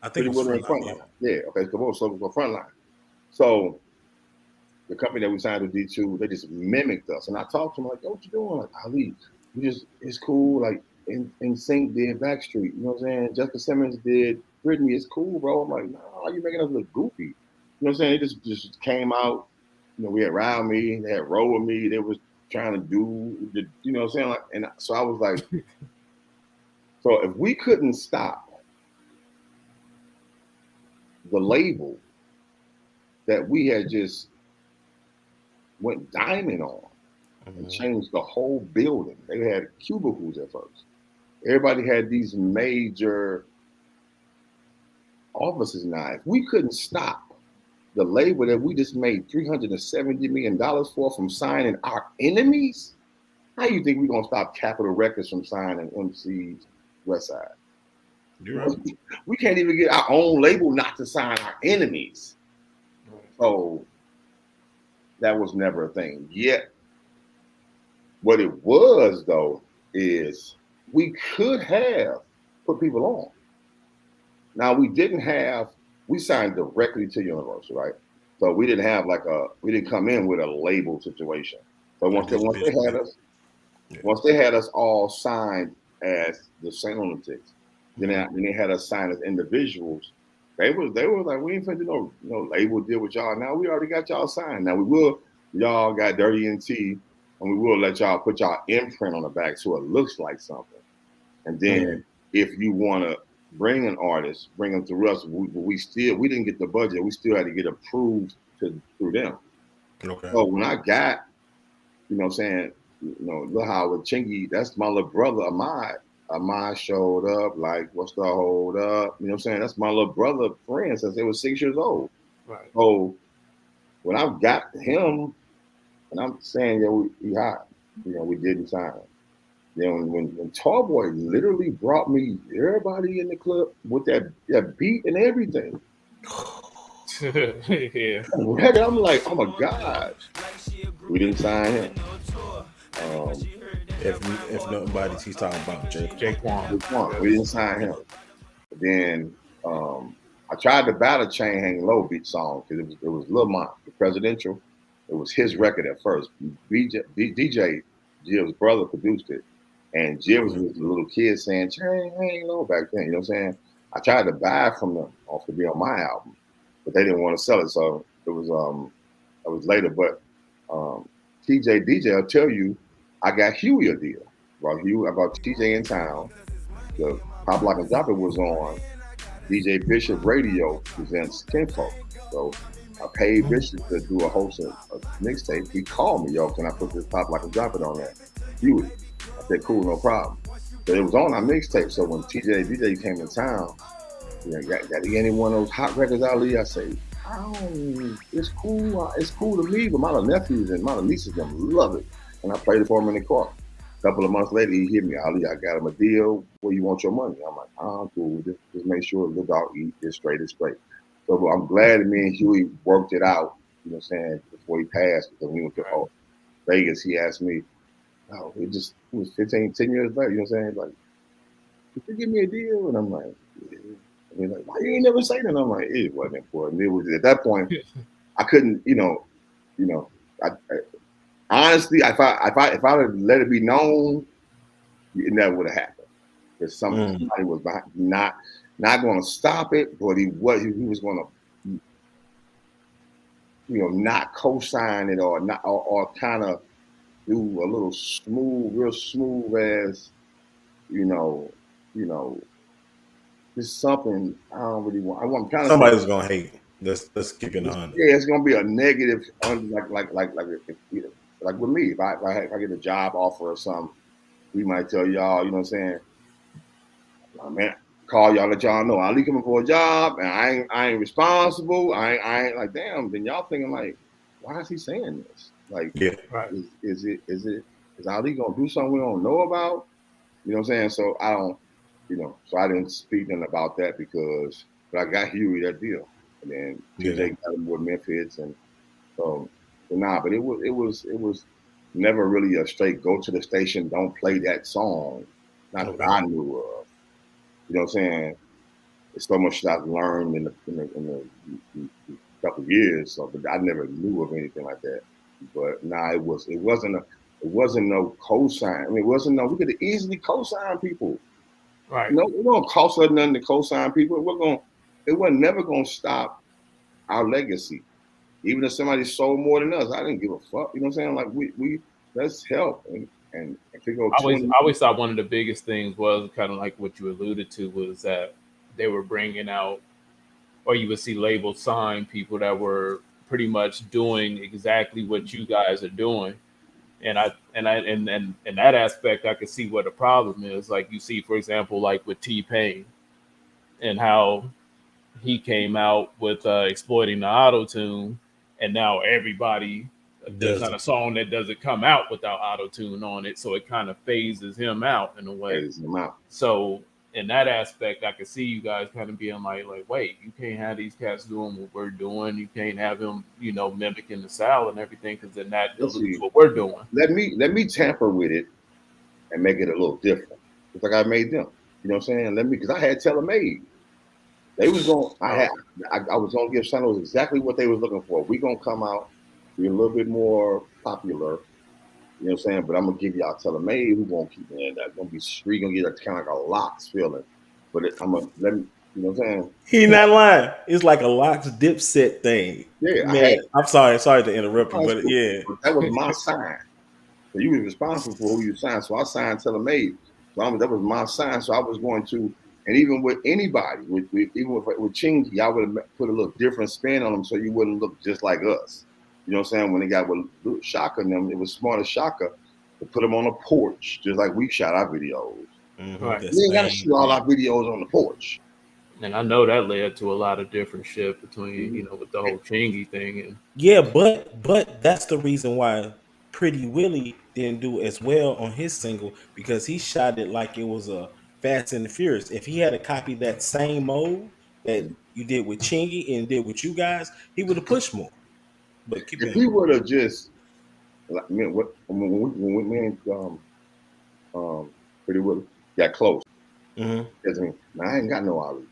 I think it was frontline. Yeah. Okay. So frontline. So the company that we signed with D2, they just mimicked us, and I talked to them like, "Yo, what you doing?" Like, Ali, it's cool. Like, NSYNC did Backstreet. You know what I'm saying? Jessica Simmons did Britney. It's cool, bro. I'm like, nah, you making us look goofy. You know what I'm saying? It just came out. You know, we had Round Me, they had Roll With Me, they was trying to do, you know what I'm saying? Like, and so I was like, so if we couldn't stop the label that we had just went diamond on and changed the whole building. They had cubicles at first. Everybody had these major offices now. If we couldn't stop the label that we just made $370 million for from signing our enemies, how you think we're gonna stop Capitol Records from signing MC's West Side? Right. We can't even get our own label not to sign our enemies. So that was never a thing. Yet, what it was though is we could have put people on. Now we signed directly to Universal, right? So we didn't have we didn't come in with a label situation. So once they had us all signed as the St. Lunatics, then they had us signed as individuals. They were like, we ain't finna do no label deal with y'all. Now we already got y'all signed. Now y'all got Dirty NT, and we will let y'all put y'all imprint on the back so it looks like something. And then if you wanna bring an artist, bring them through us. We didn't get the budget. We still had to get approved through them. Okay. So when I got, you know what I'm saying, Lil Howard Chingy, that's my little brother Ahmad. Ahmad showed up, like, what's the hold up? You know what I'm saying? That's my little brother friend since they was 6 years old. Right. So when I got him, and I'm saying, yo, he hot. You know, we didn't sign him. Then when Tall Boy literally brought me everybody in the club with that beat and everything. Yeah. I'm like, oh my God. We didn't sign him. If nobody, he's talking about Jaquan. We didn't sign him. But then I tried the Battle Chain Hang Low beat song because it was Lil Mont, the presidential. It was his record at first. DJ Jill's brother produced it. And Jill was a little kid saying, Chain Hang Low back then, you know what I'm saying? I tried to buy it from them off to be on my album, but they didn't want to sell it. So it was later. But TJ DJ, I'll tell you, I got Huey a deal. I brought TJ in town. The Pop Lock and Drop It was on. DJ Bishop Radio presents Kinfolk. So I paid Bishop to do a host of a mixtape. He called me, yo, can I put this Pop Lock and Drop It on there? Huey. I said, cool, no problem. So it was on our mixtape. So when TJ DJ came to town, you know, got to get any one of those hot records, Ali? I say, it's cool. It's cool to me, but my little nephews and my little nieces them love it. And I played it for him in the car. A couple of months later, he hit me, Ali, I got him a deal. Where you want your money? I'm like, I'm cool. Just make sure the dog eat is straight is straight. So I'm glad that me and Huey worked it out, you know what I'm saying, before he passed. Because when we went to Vegas, he asked me, it was 10 years later, you know what I'm saying? Like, could you give me a deal? And I'm like, yeah. And he's like, why you ain't never say that? And I'm like, it wasn't important. It was at that point, I couldn't, I honestly, if I had let it be known, it never would have happened. Because somebody was not going to stop it, but he was going to, not co-sign it or kind of do a little real smooth as, just something I don't really want. I want kind of somebody's gonna hate. Let's keep it on. Yeah, it's gonna be a negative, like with me. If I get a job offer or something, we might tell y'all, you know what I'm saying? Oh, man, call y'all, let y'all know Ali coming for a job, and I ain't responsible. I ain't like, damn. Then y'all thinking like, why is he saying this? Like, yeah, right. Is Ali gonna do something we don't know about? You know what I'm saying? So I don't, so I didn't speak nothing about that but I got Huey that deal, and then TJ got him with Memphis, and but it was never really a straight go to the station, don't play that song, not that I knew of. You know what I'm saying? It's so much that I've learned in the couple of years, so but I never knew of anything like that. But it wasn't no cosign. I mean, we could have easily co-signed people. Right. It don't cost us nothing to co-sign people. It wasn't never gonna stop our legacy. Even if somebody sold more than us, I didn't give a fuck. You know what I'm saying? Like we let's help and figure out. I always thought one of the biggest things was kind of like what you alluded to was that they were bringing out, or you would see labels sign people that were pretty much doing exactly what you guys are doing. And in that aspect, I could see what the problem is. Like you see, for example, like with T-Pain and how he came out with exploiting the auto-tune, and now everybody, there's not a song that doesn't come out without auto-tune on it. So it kind of phases him out in a way. So in that aspect, I could see you guys kind of being like, wait, you can't have these cats doing what we're doing. You can't have him, mimicking the style and everything, because then that is what we're doing. Let me tamper with it and make it a little different. It's like I made them. You know what I'm saying? Because I had tailor-made. They was going. I was going to give Sonos exactly what they was looking for. We gonna come out, be a little bit more popular. You know what I'm saying? But I'm gonna give y'all tailor-made. Who gonna keep it in that? Gonna be street. Gonna get a kind of like a Locks feeling. But I'm gonna let me. You know what I'm saying? He not lying. It's like a Locks Dipset thing. Yeah, man. I'm sorry to interrupt you, but yeah, but that was my sign. So you was responsible for who you signed. So I signed tailor-made. So that was my sign. So I was going to. And even with anybody, even with Chingy, I would have put a little different spin on them so you wouldn't look just like us. You know what I'm saying? When they got with Shaka and them, it was smart as Shaka to put them on a porch, just like we shot our videos. Right. The We ain't gotta same shoot all thing. our videos on the porch. And I know that led to a lot of different shit between, Mhm. with the whole Chingy thing and Yeah, but that's the reason why Pretty Willie didn't do as well on his single because he shot it like it was a Fast and the Furious. If he had to copy that same mode that you did with Chingy and did with you guys, he would have pushed more. But keep If going. he would have just like man, when me and Pretty Willie got close, Mm-hmm. he said to me, "Man, I ain't got no Ali."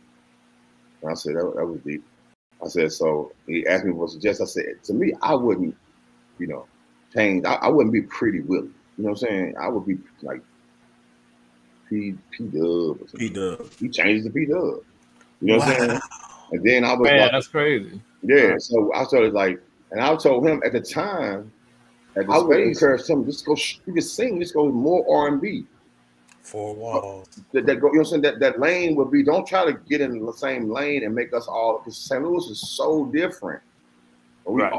And I said that was deep. I said so. He asked me for suggestions. I said to me, I wouldn't, you know, change. I wouldn't be Pretty Willie. You know what I'm saying? I would be like P Dub or P something. Dub. He changed to P Dub. You know what I'm Wow. saying? And then I was man, like, that's crazy. yeah. Right. So I started like, and I told him at the time, At the I would space, encourage him just go. You can sing. Just go more R&B. four walls. That go. You know what I'm saying? That lane would be. Don't try to get in the same lane and make us all. Because St. Louis is so different. Right.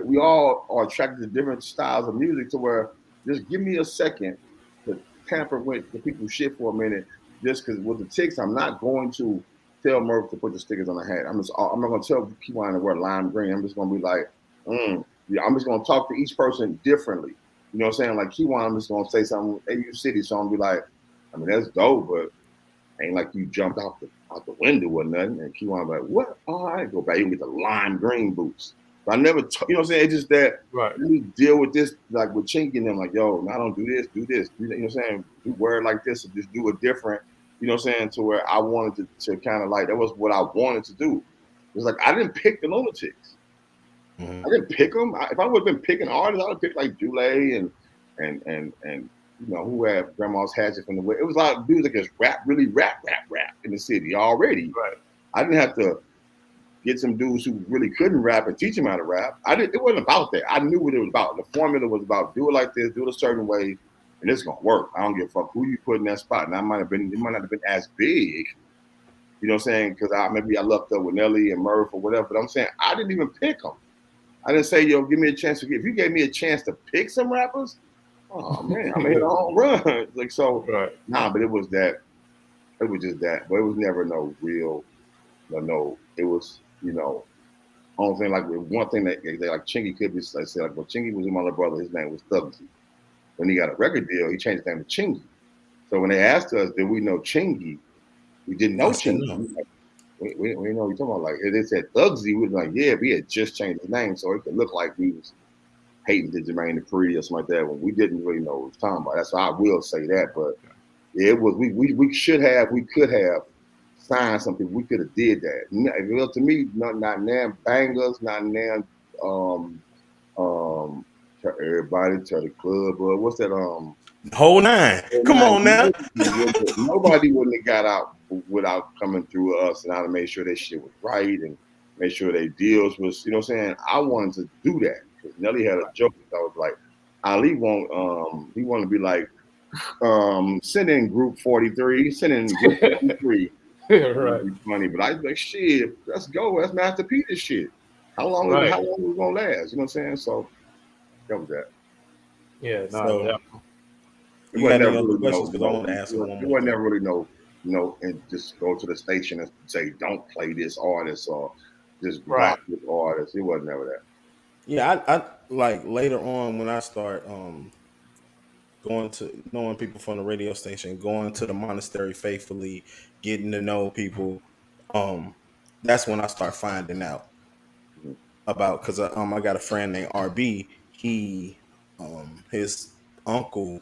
We all are attracted to different styles of music. To where just give me a second to tamper with the people's shit for a minute. Just because with the ticks, I'm not going to tell Murph to put the stickers on the hat. I'm not going to tell people to wear lime green. I'm just going to be like, yeah, I'm just going to talk to each person differently. You know what I'm saying? Like Kiwan, I'm just going to say something, AU City, so I'm going to be like, I mean, that's dope, but ain't like you jumped out the window or nothing. And Kiwan be like, what? All right, go back. You can get the lime green boots. But I never, you know what I'm saying? It's just that Right. let me deal with this, like with Chinky and them, like, yo, now don't do this, do this. You know what I'm saying? We wear it like this and just do it different. You know what I'm saying? To where I wanted to kind of like, that was what I wanted to do. It was like, I didn't pick the lunatics. Mm-hmm. I didn't pick them. If I would have been picking artists, I would have picked like Dule and you know who had Grandma's Hatchet from the way. It was a lot of dudes that just really rap in the city already. Right. I didn't have to get some dudes who really couldn't rap and teach them how to rap. It wasn't about that. I knew what it was about. The formula was about do it like this, do it a certain way, and it's gonna work. I don't give a fuck who you put in that spot. And it might not have been as big. You know what I'm saying? Because maybe I left up with Nelly and Murph or whatever. But I'm saying I didn't even pick them. I didn't say, yo, give me a chance to get. If you gave me a chance to pick some rappers, oh man, I made a home run. Like so, Right. nah. But it was that. It was just that. But it was never no real. No. It was only thing like one thing that like Chingy could be. I said like, well, Chingy was with my little brother. His name was Thugsy. When he got a record deal, he changed his name to Chingy. So when they asked us, did we know Chingy? We didn't know Chingy. No. We know what you're talking about. Like they said Thugsy, we was like, yeah, we had just changed his name, so it could look like we was hating to Jermaine Dupri or something like that when we didn't really know what we was talking about. That's why I will say that. But yeah, it was we could have signed something. We could have did that. Well, to me, not now bangers, not now everybody to the club, but what's that Whole nine. Come on now. Nobody wouldn't have got out without coming through us, and I'd make sure that shit was right and make sure their deals was, you know what I'm saying? I wanted to do that because Nelly had a joke that I was like, Ali won't, he wanted to be like, send in group 43, send in group 43. Right. Be funny, but I was like, shit, let's go. Let's Master P this shit. How long Right. is it gonna last? You know what I'm saying? So that was that. Yeah. No. So, Definitely. you got any other questions? Because I want to ask one more. It wasn't never really and just go to the station and say, don't play this artist or just block this artist. It wasn't never that. Yeah, I like later on when I start going to knowing people from the radio station, going to the monastery faithfully, getting to know people. That's when I start finding out about because I got a friend named RB. He his uncle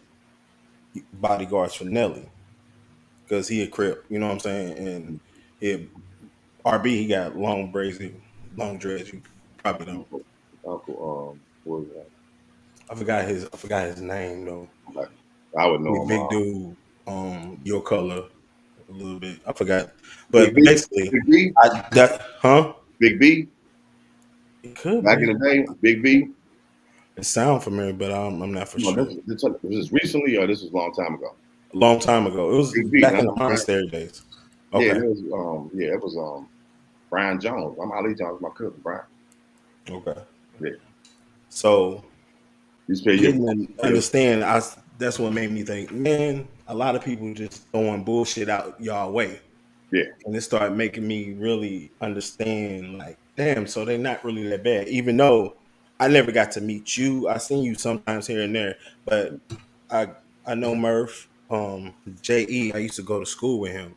bodyguards for Nelly because he a Crip, you know what I'm saying? And RB he got long dreads. You probably don't. Uncle, what was that? I forgot his name though. I would know him. Big dude, your color a little bit. I forgot, Big but B? basically, Big B? Big B? It could Back be. in the day, Big B? It sound familiar, but I'm not for sure. This recently or this was a long time ago? A long time ago. It was Big B, back in the monastery days. Okay. Yeah, it was Brian Jones. I'm Ali Jones, my cousin Brian. Okay. Yeah. So you didn't understand. That's what made me think, man, a lot of people just throwing bullshit out y'all way. Yeah. And it started making me really understand, like, damn, so they're not really that bad. Even though I never got to meet you, I seen you sometimes here and there, but I I know Murph, JE. I used to go to school with him.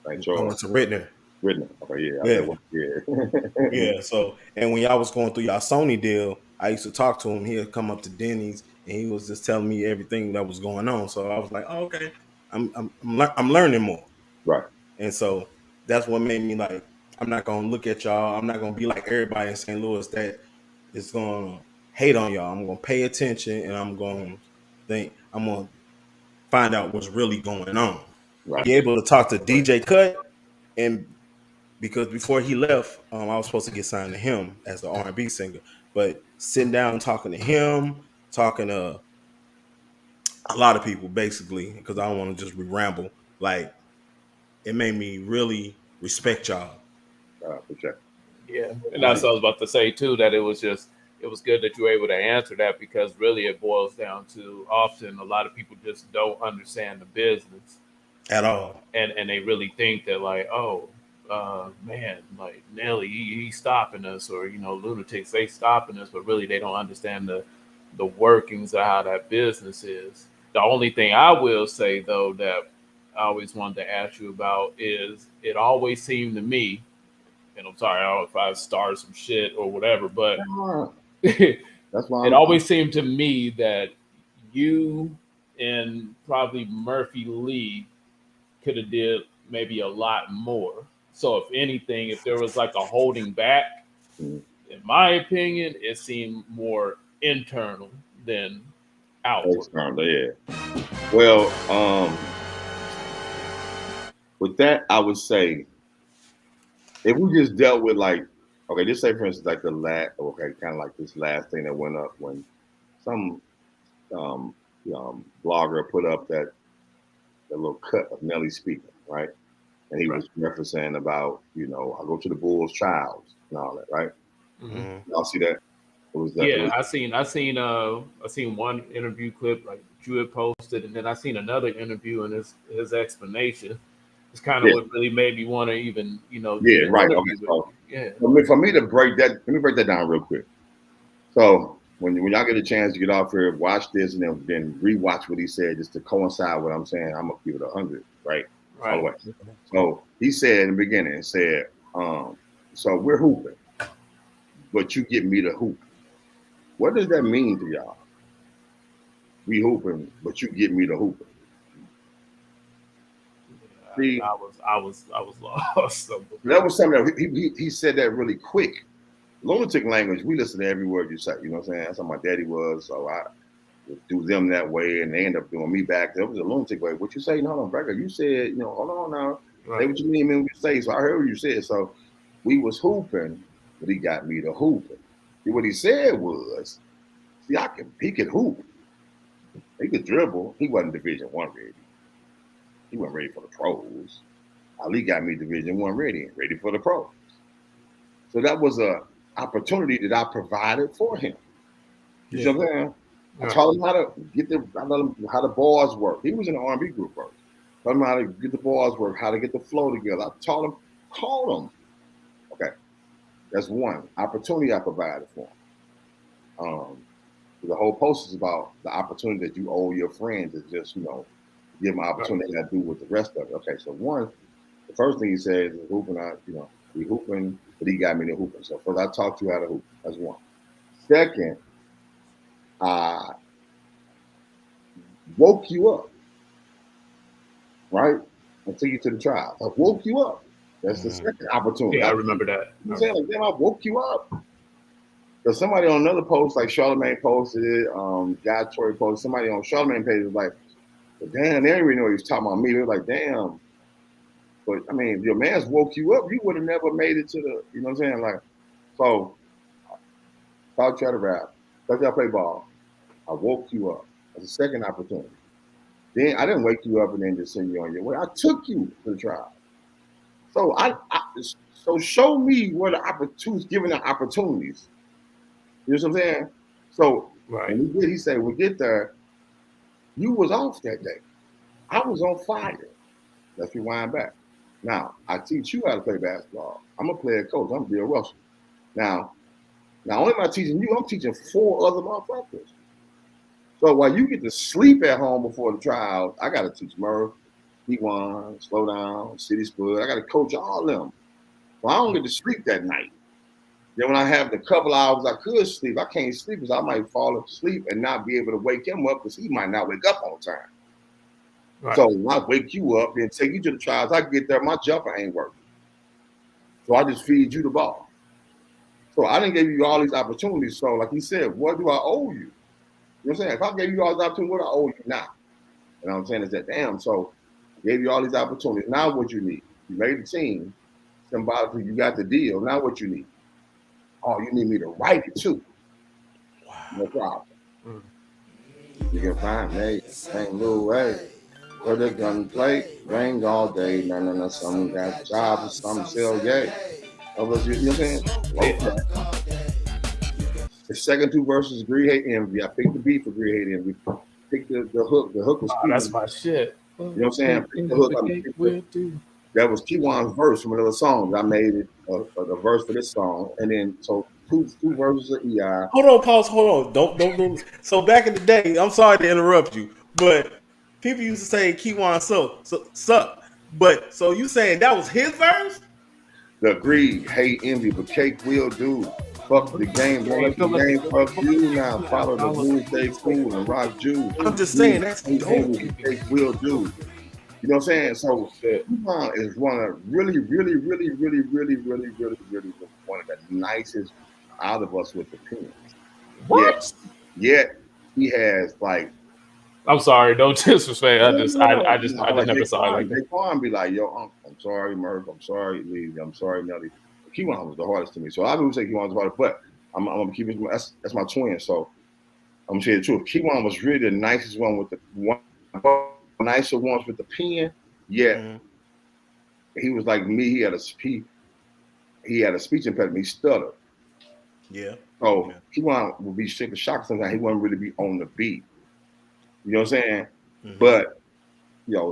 Like I Charles. went to Rittner. Whitney. Okay, yeah. I said, Yeah, well, yeah. yeah. So, and when y'all was going through y'all Sony deal, I used to talk to him. He'd come up to Denny's and he was just telling me everything that was going on. So I was like, oh, okay, I'm learning more. Right. And so that's what made me like, I'm not gonna look at y'all. I'm not gonna be like everybody in St. Louis that is gonna hate on y'all. I'm gonna pay attention and I'm gonna find out what's really going on. Right. Be able to talk to DJ Cut, and because before he left, I was supposed to get signed to him as an R&B singer. But sitting down and talking to him, talking to a lot of people, basically, because I don't want to just ramble. Like, it made me really respect y'all. For sure. Yeah, and that's Like, what I was about to say too. That it was good that you were able to answer that because really it boils down to often a lot of people just don't understand the business at all. and they really think that like, oh, man, like Nelly, he's stopping us, or lunatics, they stopping us, but really they don't understand the workings of how that business is. The only thing I will say though that I always wanted to ask you about is it always seemed to me, and I'm sorry, I don't know if I started some shit or whatever, but it That's why always seemed to me that you and probably Murphy Lee could have did maybe a lot more. So if anything, if there was like a holding back, Mhm. in my opinion, it seemed more internal than outward. Yeah. Well, with that, I would say if we just dealt with like, okay, just say for instance, like kind of like this last thing that went up when some um, blogger put up that little cut of Nelly speaking, right? And he Right. was referencing about, I go to the Bulls trials and all that, right? Mhm. Y'all see that? It was that. It Yeah, was, I seen one interview clip like you had posted, and then I seen another interview and his explanation. It's kind of yeah, what really made me want to even do yeah, the right. Okay, interview with so you. Yeah, for me to break that, let me break that down real quick. So when y'all get a chance to get off here, watch this and then rewatch what he said just to coincide with what I'm saying. I'm gonna give it 100, right? All the right. way. So he said in the beginning, so we're hooping, but you get me to hoop. What does that mean to y'all? We hooping, but you get me to hooping. See, I was lost. that was something that he said that really quick. Lunatic language, we listen to every word you say. You know what I'm saying? That's how my daddy was. So I would do them that way, and they end up doing me back. That was a lunatic way. What you say? No, no, Brecker. You said, hold on now. Say Right. what you mean when you say. So I heard what you said. So we was hooping, but he got me to hooping. See, what he said was, see, he could hoop. He could dribble. He wasn't Division One ready. He wasn't ready for the pros. Ali got me Division One ready for the pros. So that was a opportunity that I provided for him. You see what I'm saying? I Right. taught him I taught him how the bars work. He was in the R&B group first. Taught him how to get the bars work, how to get the flow together. I called him. Okay, that's one opportunity I provided for him. The whole post is about the opportunity that you owe your friends is just, give my Right. opportunity to do with the rest of it. Okay, so one, the first thing he says is hooping out, we hooping, but he got me to hooping. So first I taught you how to hoop. That's one. Second, I woke you up, right? And took you to the trial. I woke you up. That's the second opportunity. Yeah, I remember that. I'm saying, like, damn, I woke you up. Because somebody on another post, like Charlamagne posted it, Guy Tori posted, somebody on Charlamagne page was like, well, damn, they didn't even know he was talking about me. They were like, damn. But I mean, if your man's woke you up, you would have never made it to the, you know what I'm saying? Like, so taught you how to rap, taught you how to play ball. I woke you up. That's the second opportunity. Then I didn't wake you up and then just send you on your way. I took you to the trial. So so show me where the opportunities, given the opportunities. You know what I'm saying? So Right. when he said, we'll get there, you was off that day. I was on fire. Let's rewind back. Now, I teach you how to play basketball. I'm a player coach. I'm Bill Russell. Now, not only am I teaching you, I'm teaching 4 other motherfuckers. So while you get to sleep at home before the trials, I got to teach Murph, P1, Slow Down, City Spud. I got to coach all of them. So I don't get to sleep that night. Then when I have the couple hours I could sleep, I can't sleep because I might fall asleep and not be able to wake him up because he might not wake up on time. Right. So when I wake you up and take you to the trials, I get there, my jumper ain't working. So I just feed you the ball. So I didn't give you all these opportunities. So like he said, what do I owe you? You know what I'm saying? If I gave you all these opportunities, what do I owe you now? You know what I'm saying? Is that damn? So I gave you all these opportunities. Now what you need? You made the team. Symbolically, you got the deal. Now what you need? Oh, you need me to write it too. Wow. No problem. You can find me, St. Louis, where they gonna play, rain all day. No, some got jobs, some sell gay. You know what I'm saying? Okay. The second 2 verses, Greed, Hate, Envy. I picked the beat for Greed, Hate, Envy. Picked the hook. The hook was that's my shit. You know what I'm saying? Picked the hook. That was Keywan's verse from another song. I made it a verse for this song, and then so two verses of EI. Hold on, pause. Hold on. Don't. So back in the day, I'm sorry to interrupt you, but people used to say Keywan suck. But so you saying that was his verse? The Greed, Hate, Envy, but Cake will do. Fuck the game, don't let the game fuck you now. Follow the rules, stay cool, and rock Jews. I'm just saying that's dope. Cake will do. You know what I'm saying? So Keywan is one of really one of the nicest out of us with the pens. What? Yet he has like. I'm sorry, don't disrespect. I just never saw it like that. Daquan be like, yo, I'm sorry, Murph. I'm sorry, Lee. I'm sorry, Nelly. Keywan was the hardest to me. So I would say Keywan was the hardest, but I'm gonna keep it. That's my twin. So I'm gonna say the truth. Keywan was really the nicest one with the one. Nicer ones with the pen, yet he was like me. He had a speech impediment. He stuttered. Yeah. So Keywan would be sick of shock sometimes. He wouldn't really be on the beat. You know what I'm saying? But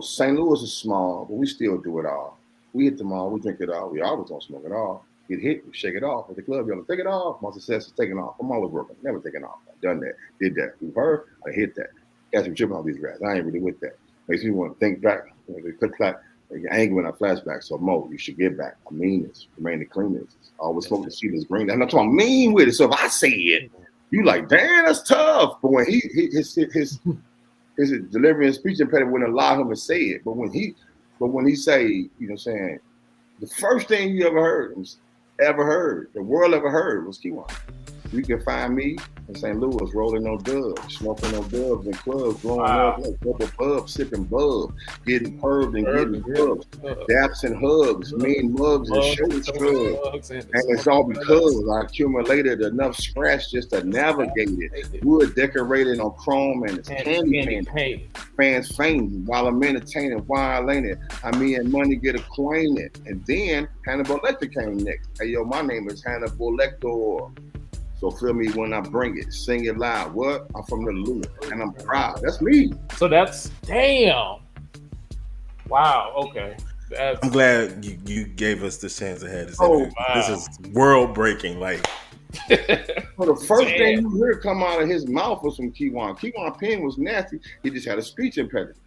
St. Louis is small, but we still do it all. We hit them all. We drink it all. We always don't smoke it all. Get hit, we shake it off. At the club, y'all take it off. My success is taking off. I'm always working. Never taking off. I've done that. Did that. We've heard. I hit that. Guys, we tripping on these rats. I ain't really with that. Makes me want to think back. Click, clack. You're angry when I flashback. So, Mo, you should get back. I mean this. Remain the cleanest. Always smoke the seed is green. I'm not talking mean with it. So if I say it, you like, damn, that's tough. But when his delivery and speech impediment wouldn't allow him to say it. But when he say, you know what I'm saying, the first thing you ever heard, the world ever heard was Keywan. You can find me in St. Louis rolling no dubs, smoking no dubs in clubs, blowing up like double pubs, sipping bub, getting perved and getting bubbs, daps and hugs, mean mugs and shoulder shrugs. And it's all because I accumulated enough scratch just to navigate it. Wood decorated on chrome and it's candy paint. Fans fainting while I'm entertaining, while ain't it? I mean, and money get acquainted. And then Hannibal Lecter came next. Hey, yo, my name is Hannibal Lecter. So feel me when I bring it, sing it loud. What? I'm from the loop, and I'm proud. That's me. So that's damn. Wow. Okay. I'm glad you gave us the chance to have this. This is world breaking. Like, well, the first thing you heard come out of his mouth was from Keywan. Keywan pen was nasty. He just had a speech impediment,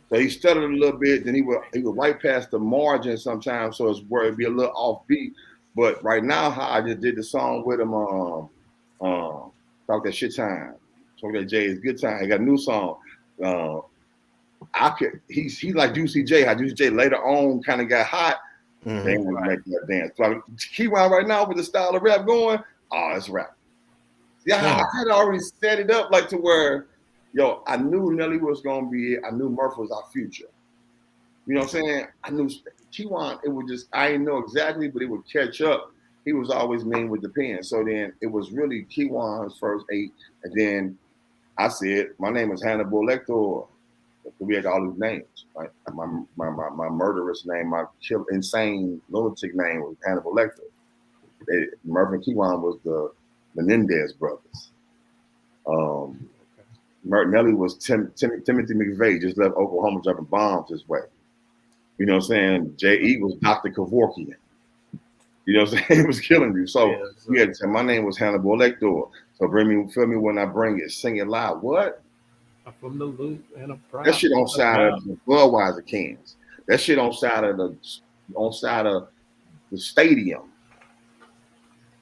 so he stuttered a little bit. Then he would right past the margin sometimes, so it's where it'd be a little offbeat. But right now, how I just did the song with him, Talk That Shit Time. Talk That J is Good Time. He got a new song. He like Juicy J. How Juicy J later on kind of got hot. They ain't make that dance. So Keywan right now with the style of rap going, it's rap. Yeah, I had already set it up like to where, I knew Nelly was gonna be it. I knew Murph was our future. You know what I'm saying? I knew Keywan, it would just, I didn't know exactly, but it would catch up. He was always mean with the pen. So then it was really Keywan's first 8. And then I said, my name is Hannibal Lecter. We had all these names. Right? My murderous name, my insane lunatic name was Hannibal Lecter. Murph and Keywan was the Menendez brothers. Nelly was Timothy McVeigh, just left Oklahoma dropping bombs this way. You know what I'm saying? J.E. was Dr. Kevorkian. You know what I'm saying? It was killing you. So you had to say, my name was Hannibal Lecter. So bring me, feel me when I bring it. Sing it loud. What? I'm from the loop and I'm proud. That shit on side of the Budweiser cans. That shit on side of the stadium.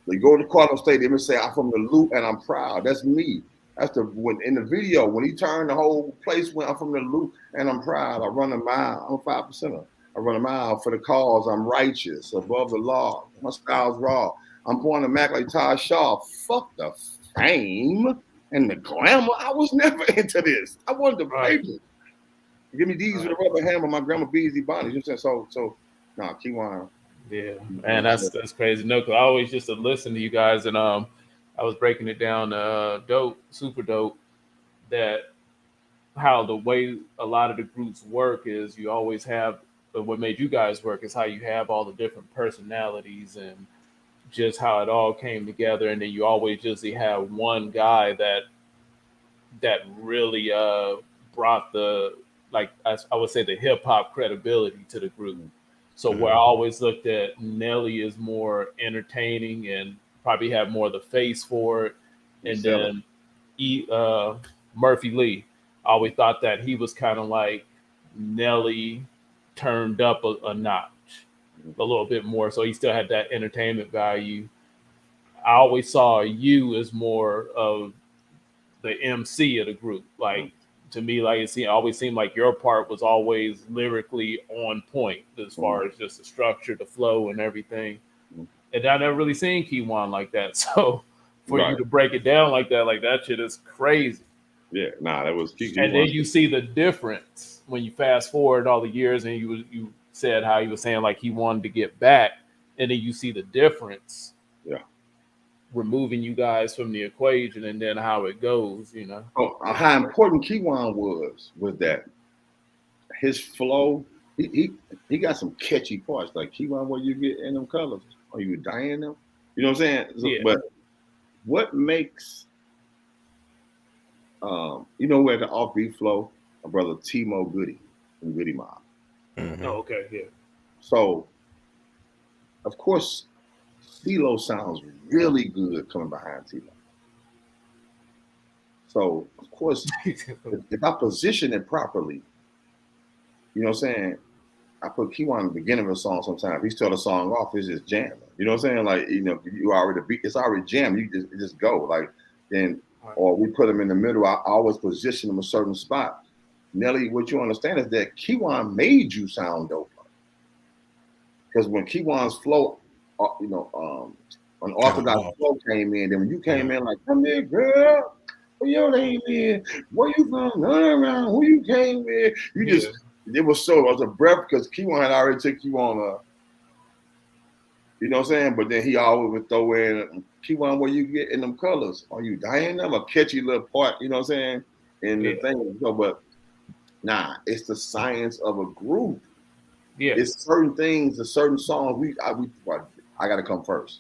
They go to Cardinal Stadium and say, I'm from the loop and I'm proud. That's me. That's when in the video, when he turned, the whole place went, I'm from the loop and I'm proud. I run a mile. I'm a 5%er. I run a mile for the cause. I'm righteous, above the law. My style's raw. I'm born to Mac like Ty Shaw. Fuck the fame and the glamour. I was never into this. I wanted the paper. Give me these with a rubber hammer. My grandma Beasley Bonnie. You know what I'm saying? So nah, Kiwan. Yeah, man, that's crazy. No, because I always used to listen to you guys, and I was breaking it down, dope, super dope. That how the way a lot of the groups work is you always have what made you guys work is how you have all the different personalities and just how it all came together, and then you always just have one guy that really brought the I would say the hip hop credibility to the group. So where I always looked at Nelly is more entertaining and probably have more of the face for it, and then Murphy Lee, I always thought that he was kind of like Nelly turned up a notch, a little bit more. So he still had that entertainment value. I always saw you as more of the MC of the group. Like to me, like it always seemed like your part was always lyrically on point as far as just the structure, the flow, and everything. And I never really seen Kiwan like that. So for you to break it down like that shit is crazy. Yeah, nah, that was. And then you see the difference when you fast forward all the years, and you said how he was saying like he wanted to get back, and then you see the difference. Yeah. Removing you guys from the equation, and then how it goes, you know. Oh, how important Kiwan was that his flow. He got some catchy parts like Kiwan. Where you get in them colors, are you dying them? You know what I'm saying? So, yeah. But what makes you know where the offbeat flow? My brother Timo Goody from Goody Mob. Mm-hmm. Oh, okay, yeah. So, of course, CeeLo sounds really good coming behind Timo. So, of course, if I position it properly, you know what I'm saying? I put Kiwan in the beginning of a song sometimes. If he start a song off, it's just jamming. You know what I'm saying? Like, you know, you already beat, it's already jammed. You just go. Like, then, or we put him in the middle. I always position him a certain spot. Nelly, what you understand is that Kiwan made you sound dope. Because when Kiwan's flow, you know, unorthodox flow came in, then when you came in like, come here, girl, where your name is? Where you from? Run around. Who you came with? You just, it was a breath because Kiwan had already took you on a, you know what I'm saying? But then he always would throw in, Kiwan, where you get in them colors? Are you dying them? A catchy little part, you know what I'm saying? And the thing, so, but nah, it's the science of a group. Yeah, it's certain things, the certain songs I gotta come first.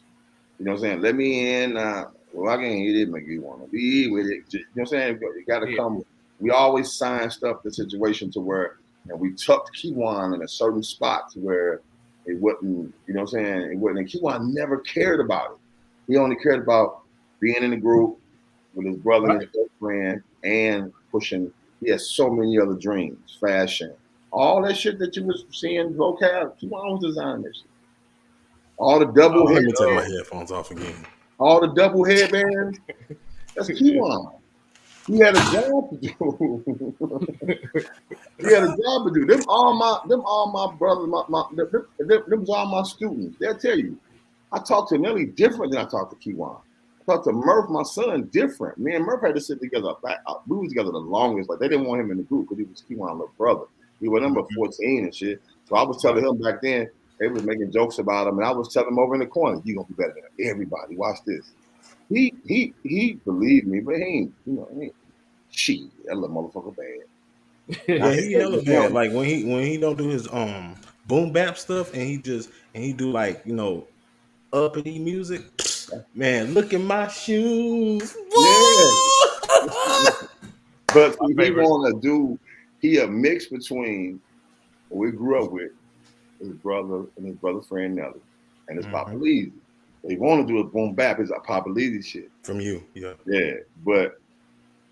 You know what I'm saying? Let me in. Well, I can't hit it, make you want to be with it. You know what I'm saying? You gotta come. We always sign stuff the situation to where, and we tucked Kiwan in a certain spot to where it wouldn't. You know what I'm saying? It wouldn't. And Kiwan never cared about it. He only cared about being in the group with his brother and his best friend and pushing. He has so many other dreams, fashion. All that shit that you was seeing, vocab, Kiwan was designing this shit. All the double let me take my headphones off again. All the double headbands, that's Kiwan. He had a job to do. Them all my brothers, them was all my students. They'll tell you. I talk to Nelly different than I talk to Kiwan. I talk to Murph, my son, different. Me and Murph had to sit together. We was together the longest. Like they didn't want him in the group because he was Kiwan's little brother. He was number 14 and shit. So I was telling him back then, they was making jokes about him, and I was telling him over in the corner, "You gonna be better than everybody. Watch this." He believed me, but he ain't, you know, shit, that little motherfucker bad. Yeah, he hella bad. Like when he don't do his boom bap stuff, and he do like, you know, uppity music. Man, look at my shoes. Yeah. But My he favorite. want to do. He a mix between what we grew up with, his brother and his brother friend Nelly, and his Papa Leezy. He want to do a boom bap. It's a Papa Leezy shit. From you, yeah. Yeah, but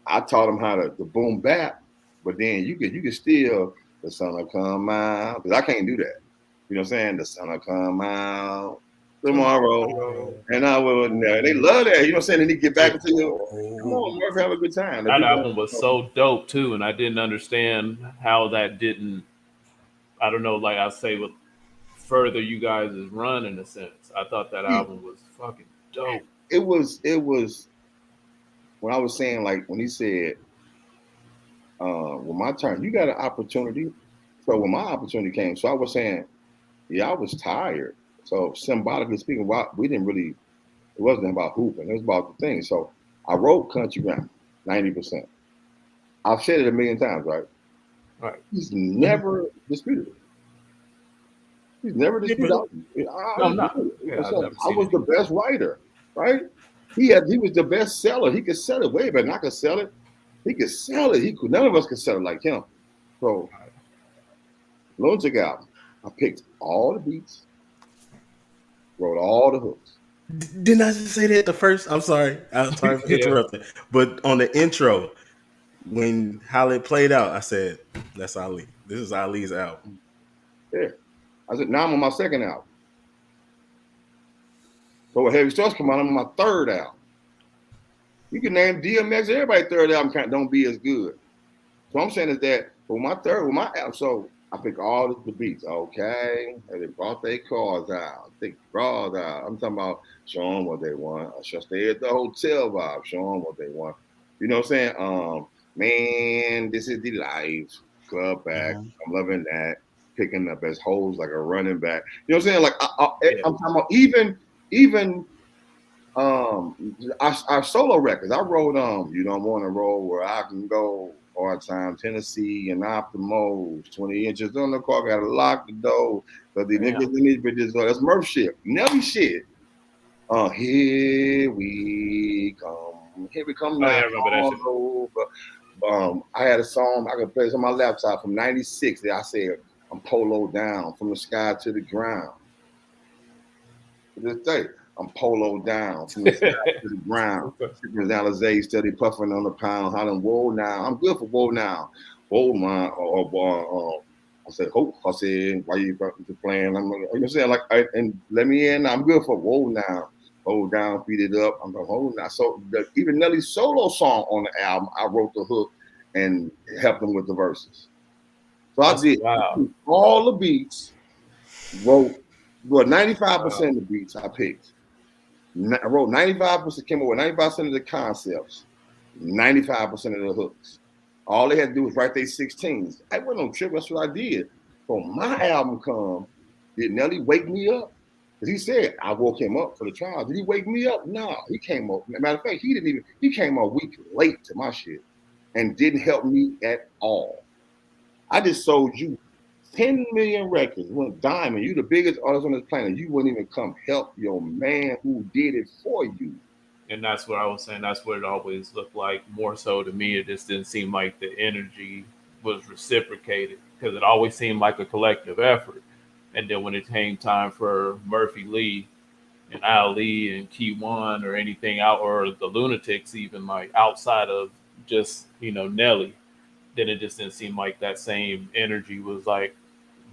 I taught him how to boom bap. But then you can still the sun will come out because I can't do that. You know what I'm saying? The sun will come out tomorrow, and I will. They love that. You know what I'm saying? And he get back into you. Come on, Murphy, have a good time. That album was so dope too, and I didn't understand how that didn't. I don't know, like I say, with further you guys' run in a sense. I thought that album was fucking dope. It was when I was saying like when he said, "When my turn, you got an opportunity." So when my opportunity came, so I was saying, yeah, I was tired. So symbolically speaking, we didn't really. It wasn't about hooping. It was about the thing. So I wrote Country Grammar, 90%. I've said it a million times, right? Right. He's never disputed it. He's never disputed it. No, I'm not. Yeah, I've never I seen was it. the best writer, right? He was the best seller. He could sell it way better than I could sell it. He could sell it. None of us could sell it like him. So, Lunatic album. I picked all the beats, wrote all the hooks. Didn't I just say that the first? I'm sorry for interrupting. But on the intro, when how it played out, I said, "That's Ali. This is Ali's album." Yeah. I said, now I'm on my second album. So when Heavy Starts come out, I'm on my third album. You can name DMX, everybody's third album don't be as good. So I'm saying is that with my album, so I pick all the beats, okay? And they brought their cars out, they brought out. I'm talking about show them what they want. I should stay at the hotel vibe, show them what they want. You know what I'm saying? Man, this is the life. Club back. I'm loving that. Picking up as holes like a running back. You know what I'm saying? Like I'm talking about even our solo records. I wrote You Don't Want to Roll Where I Can Go, Hard Time, Tennessee, and Optimos, 20 inches on the car, gotta lock the door. But the niggas in these bitches, that's Murph shit. Nelly shit. Here we come. Here we come now. I remember that shit. I had a song I could play on my laptop from '96 that I said, I'm polo down from the sky to the ground. To this day, I'm polo down from the sky to the ground. Alizé steady puffing on the pound, hollering, whoa now. I'm good for whoa now. Whoa, my, I said, hope, I said, why you playing? I'm, you know what I'm saying? Like, and let me in. I'm good for whoa now. Hold down, beat it up. I'm going, hold now. So even Nelly's solo song on the album, I wrote the hook and helped him with the verses. So I did all the beats, wrote 95% of the beats I picked. I wrote 95%, came up with 95% of the concepts, 95% of the hooks. All they had to do was write their 16s. I wasn't on trip, that's what I did. So my album come, did Nelly wake me up? Because he said, I woke him up for the trial. Did he wake me up? No, he came up. Matter of fact, he came a week late to my shit and didn't help me at all. I just sold you 10 million records, went diamond. You the biggest artist on this planet. You wouldn't even come help your man who did it for you. And that's what I was saying. That's what it always looked like. More so to me, it just didn't seem like the energy was reciprocated because it always seemed like a collective effort. And then when it came time for Murphy Lee and Ali and Key-One or anything out, or the Lunatics even, like outside of just, Nelly, then it just didn't seem like that same energy was like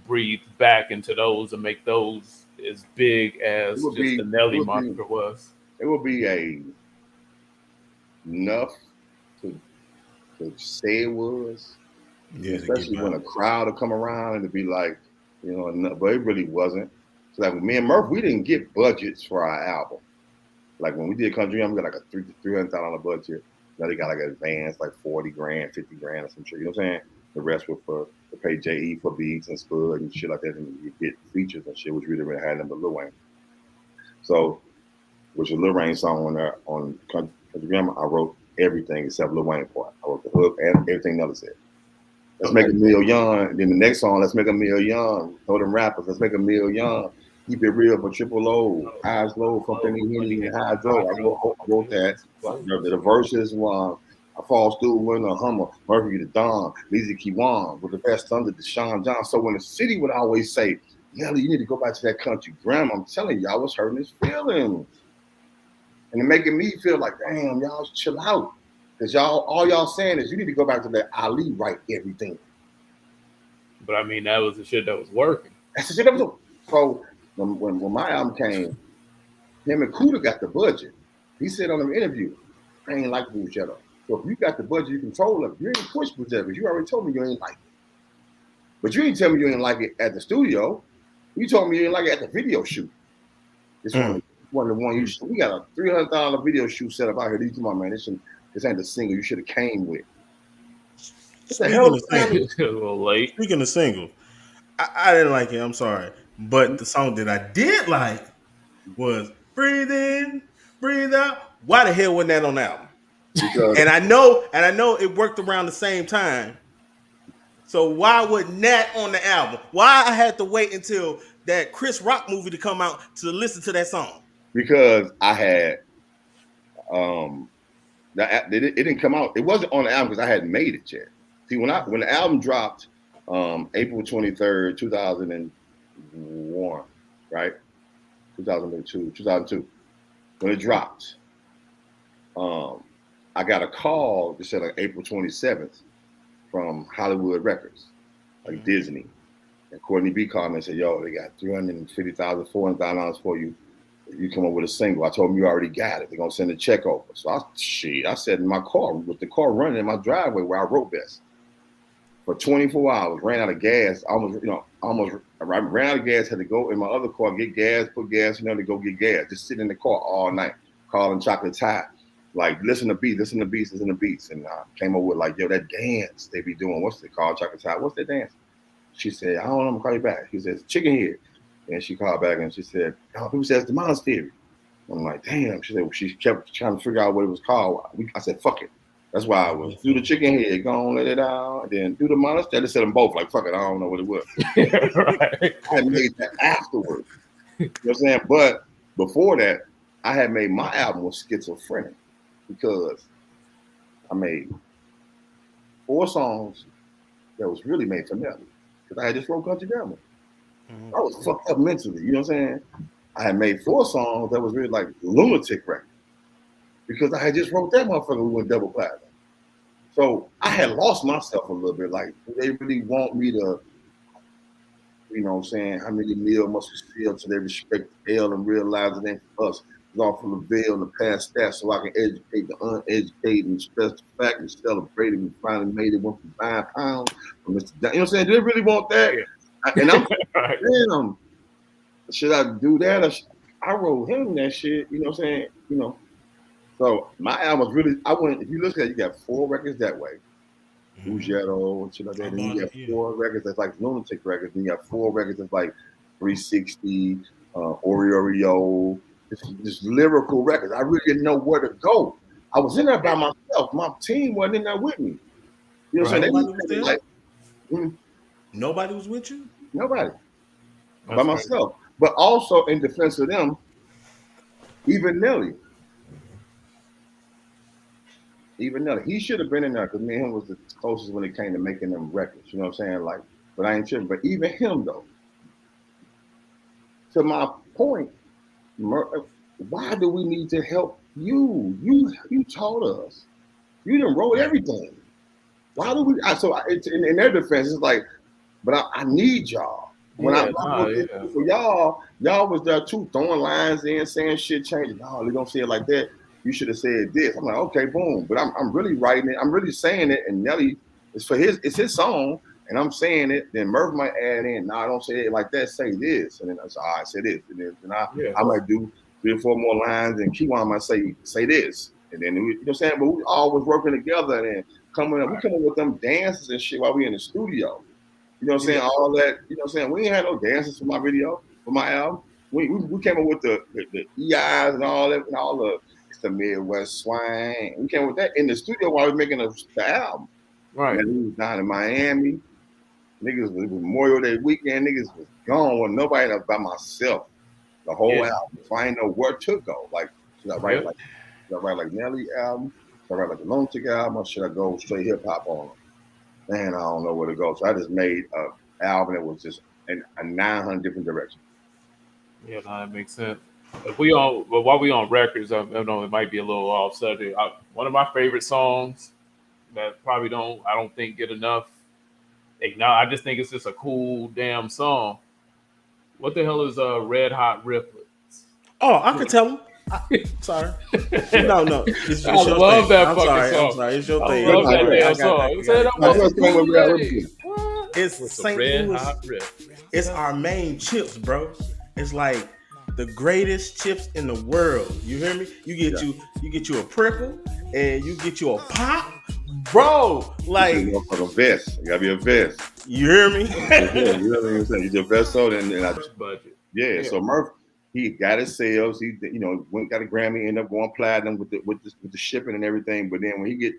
breathed back into those and make those as big as the Nelly moniker was. It would be enough to say it was, especially when a crowd would come around and to be like, but it really wasn't. So like me and Murph, we didn't get budgets for our album. Like when we did Country, we got like a $300,000 budget. Now they got like an advance, like 40 grand, 50 grand or some shit. You know what I'm saying? The rest were to pay J.E. for beats and Spud and shit like that. And you get features and shit, which we didn't really have them but Lil Wayne. So, which is Lil Wayne's song on there on Country Grammar, I wrote everything except Lil Wayne part. I wrote the hook and everything else said. Let's make a meal young. And then the next song, let's make a meal young. Throw them rappers, let's make a meal young. Keep it real for Triple O. Highs low from Penny Henny and Highs low. I wrote that. The verses were, I falls through in a Hummer, Murphy to Don, Lizzie Kiwan, with the best thunder to Sean John. So when the city would always say, Nelly, you need to go back to that country grandma, I'm telling you, I was hurting his feelings. And it making me feel like, damn, y'all chill out. Because all y'all saying is you need to go back to that Ali write everything. But I mean, that was the shit that was working. That's the shit that was doing. So when my album came, him and Kuda got the budget. He said on an interview, I ain't like Bullshit. So if you got the budget, you control it. You ain't push Bullshit because you already told me you ain't like it. But you ain't tell me you ain't like it at the studio. You told me you ain't like it at the video shoot. It's one of the ones we got a $300 video shoot set up out here. These my man, this ain't the single you should have came with. What the hell? A little late. Speaking of singles, I didn't like it. I'm sorry, but the song that I did like was "Breathe In, Breathe Out." Why the hell wasn't that on the album? Because and I know it worked around the same time. So why wasn't that on the album? Why I had to wait until that Chris Rock movie to come out to listen to that song? Because I had it didn't come out. It wasn't on the album because I hadn't made it yet. See, when the album dropped April 23rd, 2001, right? 2002. When it dropped, I got a call that said like April 27th from Hollywood Records, like Disney. And Courtney B called me and said, yo, they got $350,000, $400,000 for you. You come up with a single. I told them you already got it. They're gonna send a check over. So I said in my car, with the car running in my driveway where I wrote best. For 24 hours, ran out of gas. Almost ran out of gas, had to go in my other car, get gas, put gas, to go get gas. Just sit in the car all night, calling Chocolate Tie. Like, listen to beats. And I came up with like, yo, that dance they be doing. What's it called, Chocolate Tie? What's that dance? She said, I don't know, I'm gonna call you back. He says, Chicken Head. And she called back and she said, oh, people say it's the monastery. I'm like, damn. She said, well, she kept trying to figure out what it was called. I said, fuck it. That's why I was do the Chicken Head, go on, let it out, and then do the monastery. I just said them both, like, fuck it, I don't know what it was. Right. I had made that afterwards. You know what I'm saying? But before that, I had made my album with Schizophrenic because I made 4 songs that was really made for Nelly. Because I had just wrote Country Grammar. I was fucked up mentally, you know what I'm saying? I had made 4 songs that was really like lunatic record. Because I had just wrote that motherfucker, we went double platinum. So I had lost myself a little bit. Like, they really want me to, you know what I'm saying, how many meals must we steal till they respect the L and realize it ain't for us. It's all from the veil and the past stats so I can educate the uneducated and stress the fact and celebrate it. We finally made it, went from £5 from Mr. You know what I'm saying? Do they really want that? And I'm damn, should I do that? I wrote him that shit, you know what I'm saying? You know. So my album was really, if you look at it, you got 4 records that way. Bugetto and shit like that. And then you got 4 records that's like lunatic records. And you got 4 records that's like 360, Oreo, just lyrical records. I really didn't know where to go. I was in there by myself. My team wasn't in there with me. You know what I'm saying? Like, nobody was with you? Nobody. By myself. But also in defense of them, even Nelly. He should have been in there because me and him was the closest when it came to making them records. You know what I'm saying? Like, but I ain't tripping. But even him though, to my point, why do we need to help you? You taught us. You done wrote everything. Why do we? In their defense, it's like, but I need y'all. When for y'all was there too, throwing lines in, saying shit changing. No, they don't say it like that. You should have said this. I'm like, okay, boom. But I'm really writing it. I'm really saying it. And Nelly, it's his song, and I'm saying it. Then Murph might add in, no, I don't say it like that. Say this. And then I say, all right, say this. And then I might do 3 or 4 more lines, and Kiwan might say this. And then you know what I'm saying? But we all was working together and we come up with them dances and shit while we in the studio. You know what I'm saying? All that. You know what I'm saying? We ain't had no dances for my video, for my album. We came up with the EIs and all that and all the. The Midwest swang. We came with that in the studio while we were making the album. Right. And we was down in Miami. Niggas was Memorial Day weekend. Niggas was gone with nobody else by myself. The whole album. So I didn't know where to go. Like, should I write like Nelly album? Should I write like a lunatic album or should I go straight hip hop on them? Man, I don't know where to go. So I just made an album that was just in a 900 different directions. Yeah, no, that makes sense. If we on, but while we on records, I know it might be a little off subject. One of my favorite songs that probably I don't think get enough. I just think it's just a cool damn song. What the hell is Red Hot Riplets? Oh, I could tell him. Sorry. No. It's I your love thing. that I'm fucking sorry. song. I'm sorry. It's your I thing. love that that damn I song. got Said I My was first thing cool was Red with it. Ripley. What? It's With some St. Red Louis. Hot Riplets. It's our main chips, bro. It's like the greatest chips in the world. You hear me? You get you a prickle and you get you a pop, bro. Like You know, for the vest, you gotta be a vest. you hear me? You know what I'm saying? You your vest so and I Budget. yeah. So Murph, he got his sales. He went got a Grammy, ended up going platinum with the shipping and everything. But then when he get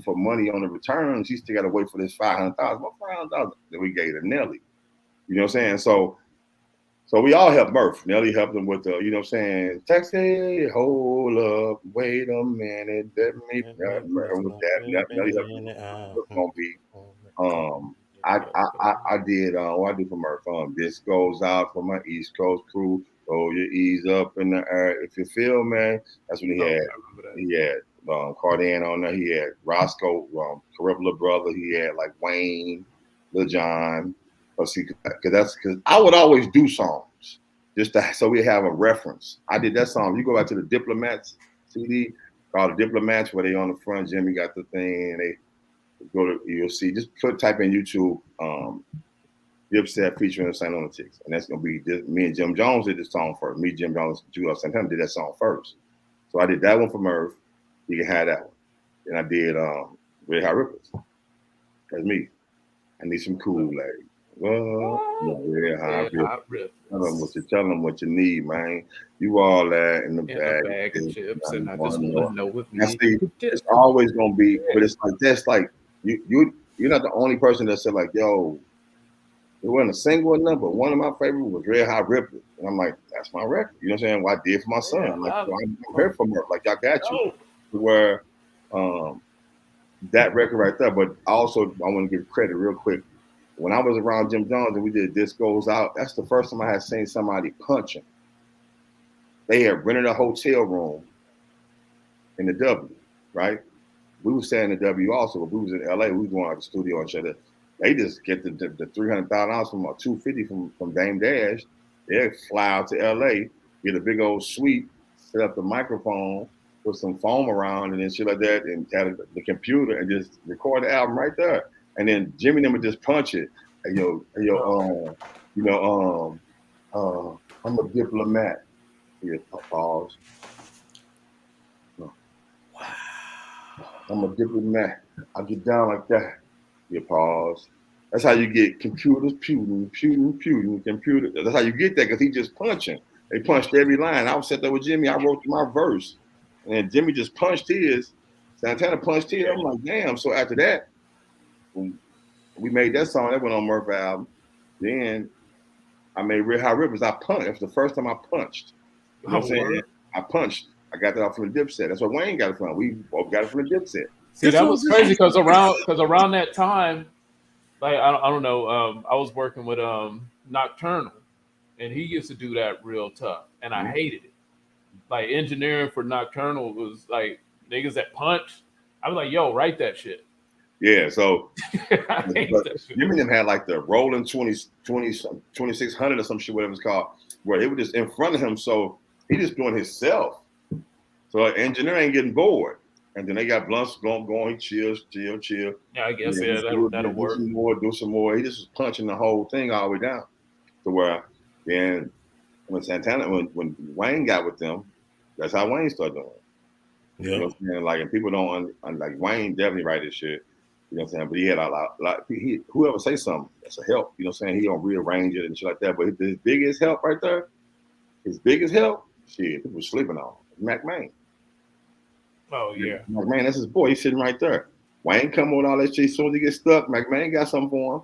for money on the returns, he still got to wait for this $500,000. What $500,000 that we gave to Nelly? You know what I'm saying? So we all helped Murph. Nelly helped him with the, you know what I'm saying, Taxi, hold up, wait a minute, let me with that. Nelly helped him with what's gonna be. I did what I do for Murph. This goes out for my East Coast crew. Throw your ease up in the air. If you feel, man, that's what he had. He had Cardan on there. He had Roscoe, Caribbean brother. He had like Wayne, Lil John. Because I would always do songs so we have a reference. I did that song. You go back to the Diplomats CD called the Diplomats, where they on the front. Jimmy got the thing, and they go to you'll see. Just type in YouTube, Dipset featuring the St. Lunatics, and that's gonna be me and Jim Jones did this song first. Me, Jim Jones, Juelz Santana did that song first. So I did that one for Murph. You can have that one. And I did Red Hot Rippers. That's me. I need some Kool-Aid. Well, Red Hot Rippers. Tell them what you need, man. You all that in the bag of chips, and I just want to know what we need. It's always gonna be, but it's like that's like you're not the only person that said like, yo, it wasn't a single number. One of my favorite was Red Hot Rippers. And I'm like, that's my record. You know what I'm saying? What I did for my son. I'm like, I'm here for Murph. Like, y'all got you. Where that record right there, but also I want to give credit real quick. When I was around Jim Jones and we did This Goes Out, that's the first time I had seen somebody punching. They had rented a hotel room in the W, right? We were staying in the W also, but we was in LA. We was going out to the studio and shit. They just get the $300,000 from $250 from Dame Dash. They fly out to LA, get a big old suite, set up the microphone, put some foam around and then shit like that, and had the computer and just record the album right there. And then Jimmy and them would just punch it. And, I'm a diplomat. Here, pause. Wow. I'm a diplomat. I get down like that. Here, pause. That's how you get computers computer. That's how you get that, because he just punching. They punched every line. I was sat there with Jimmy. I wrote my verse. And Jimmy just punched his. Santana punched his. I'm like, damn. So after that, we made that song. That went on Murph album. Then I made Red Hot Rippers. I punched. It was the first time I punched. You know what I'm saying? I punched. I got that off from the Dipset. That's what Wayne got it from. We both got it from the Dipset. See, that was crazy because around that time, like I don't know, I was working with Nocturnal, and he used to do that real tough, and I hated it. Like engineering for Nocturnal was like niggas that punch. I was like, yo, write that shit. Yeah, so Jimmy and them had like the rolling 2600 or some shit, whatever it's called, where they were just in front of him, so he just doing himself. So an engineer ain't getting bored. And then they got blunts going, chill. Yeah, I guess that'll work. Do some more. He just was punching the whole thing all the way down. To where then when Santana, when Wayne got with them, that's how Wayne started doing it. Yeah. You know what I'm saying? Like, and people don't like Wayne definitely write this shit. You know what I'm saying? But he had a lot whoever say something, that's a help. You know what I'm saying? He don't rearrange it and shit like that. But his biggest help right there, shit, people sleeping on Mac Main. Oh yeah. Mac Main, that's his boy. He's sitting right there. Wayne come on all that shit. As soon as he gets stuck, Mac Main got something for him.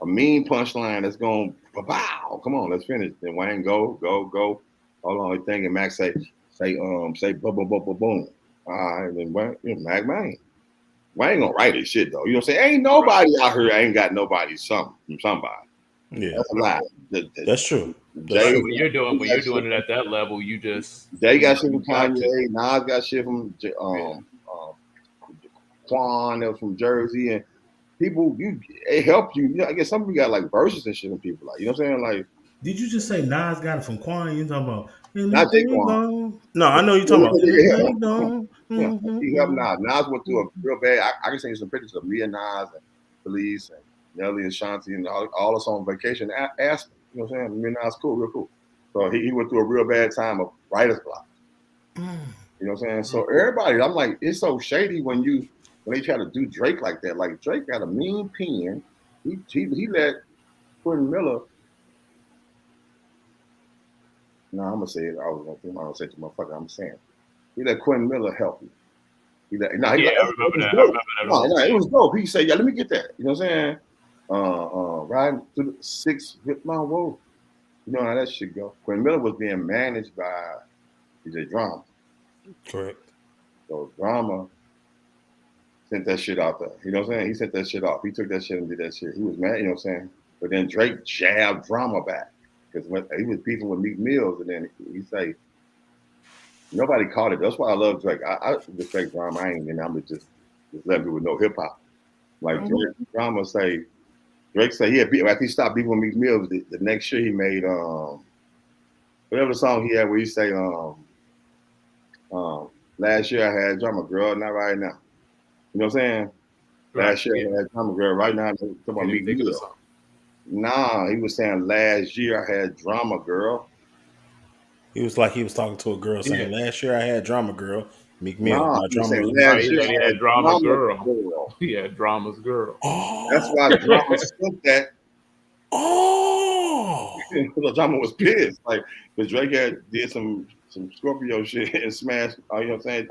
A mean punchline that's going, pow. Come on, let's finish. Then Wayne go. Hold on, thing, and Mac say boom, boom, boom, boom. And then Mac Man. Wayne gonna write his shit though. You know what I'm saying? Ain't nobody out here ain't got nobody something from somebody. Yeah, that's a lie. That's true. Jay, when you're doing it at that level, you just Jay got shit from got Kanye. Nas got shit from Quan. That was from Jersey, and people, it helped you. You know, I guess some people got like verses and shit, and people like, you know what I'm saying? Like, did you just say Nas got it from Quan? You talking about not Jay anything Quan. gone? No, I know you're talking about anything gone. Yeah, he helped Nas. Nas went through a real bad. I can send you some pictures of me and Nas and Police and Nelly and Shanti and all us on vacation. Ask him, you know what I'm saying? Me and Nas cool, real cool. So he went through a real bad time of writer's block. You know what I'm saying? So everybody, I'm like, it's so shady when they try to do Drake like that. Like Drake got a mean pen. He let Quentin Miller. No, I'm gonna say it. I'm gonna say it to motherfucker. I'm saying he let Quentin Miller help him. I remember that. It was dope. He said, "Yeah, let me get that." You know what I'm saying? Riding through the 6 mile road. You know how that shit go. Quentin Miller was being managed by DJ Drama. Correct. So Drama sent that shit out there. You know what I'm saying? He sent that shit off. He took that shit and did that shit. He was mad, you know what I'm saying? But then Drake jabbed Drama back. Because when he was beefing with Meek Mills, and then he say, nobody caught it. That's why I love Drake. I respect Drama. I'm just letting people know hip hop. Like Drama say, Drake say after he stopped beefing with Meek Mills, the next year he made whatever the song he had where he say last year I had Drama Girl, not right now. You know what I'm saying? Last year I had Drama Girl, right now I'm talking about Meek Mills. Nah, he was saying last year I had Drama Girl. He was talking to a girl saying, "Last year I had Drama Girl, Meek Mill. Nah, My drama was last year he had Drama Girl. He had Drama's Girl. Oh, that's why Drama sent that. Oh, Drama was pissed, like, because Drake did some Scorpio shit and smashed. You know what I'm saying?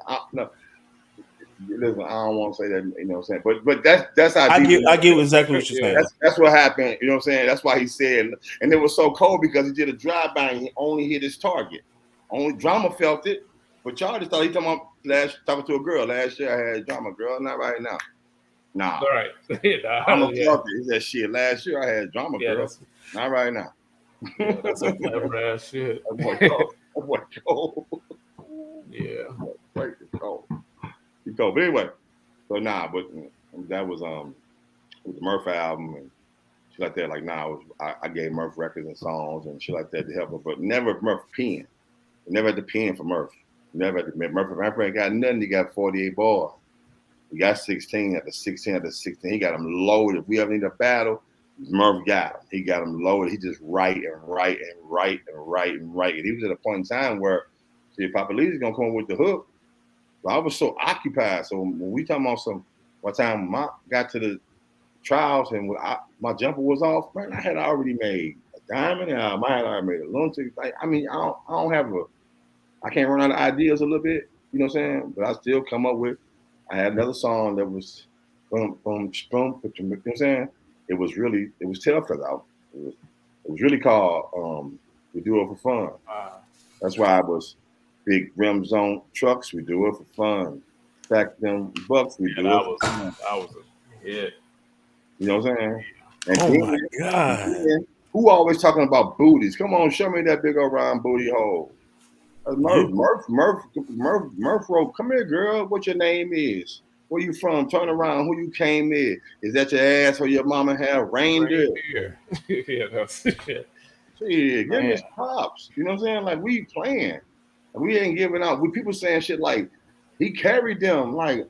Listen, I don't want to say that. You know what I'm saying? But that's how I get exactly what you're saying. That's what happened. You know what I'm saying? That's why he said, and it was so cold because he did a drive-by and he only hit his target. Only Drama felt it, but y'all just thought he talking to a girl. Last year I had Drama Girl, not right now. Nah. All right. Drama felt it. He said, shit, last year I had Drama Girl, not right now. Yeah, that's a clever ass shit. That boy cold. Yeah. Right, it's cold. He's cold. But anyway, so but that was with the Murph album and shit like that. Like I gave Murph records and songs and shit like that to help him, but never Murph pen. Never had to pen for Murph. Never had to Murph ain't got nothing. He got 48 bars. He got 16 after 16 after 16. He got them loaded. If we ever need a battle, Murph got him. He got them loaded. He just write. And he was at a point in time where, Papa Lee's gonna come with the hook. But I was so occupied. So when we talking about one time I got to the trials and my jumper was off, man, I had already made a diamond album. I had already made a lunatic. I mean, I can't run out of ideas a little bit, you know what I'm saying? But I still come up with. I had another song that was boom, boom, boom, you know what I'm saying? It was tough because it was really called We Do It for Fun. That's why I was big rims on trucks, we do it for fun. Stack them bucks, we do it for fun. That was a hit. You know what I'm saying? And my God. Who always talking about booties? Come on, show me that big old round booty hole. Murph wrote, come here, girl. What your name is? Where you from? Turn around. Who you came in? Is that your ass or your mama have reindeer? Yeah, that's shit. Shit, give me props. You know what I'm saying? Like, we playing. We ain't giving out. People saying shit like, he carried them. Like,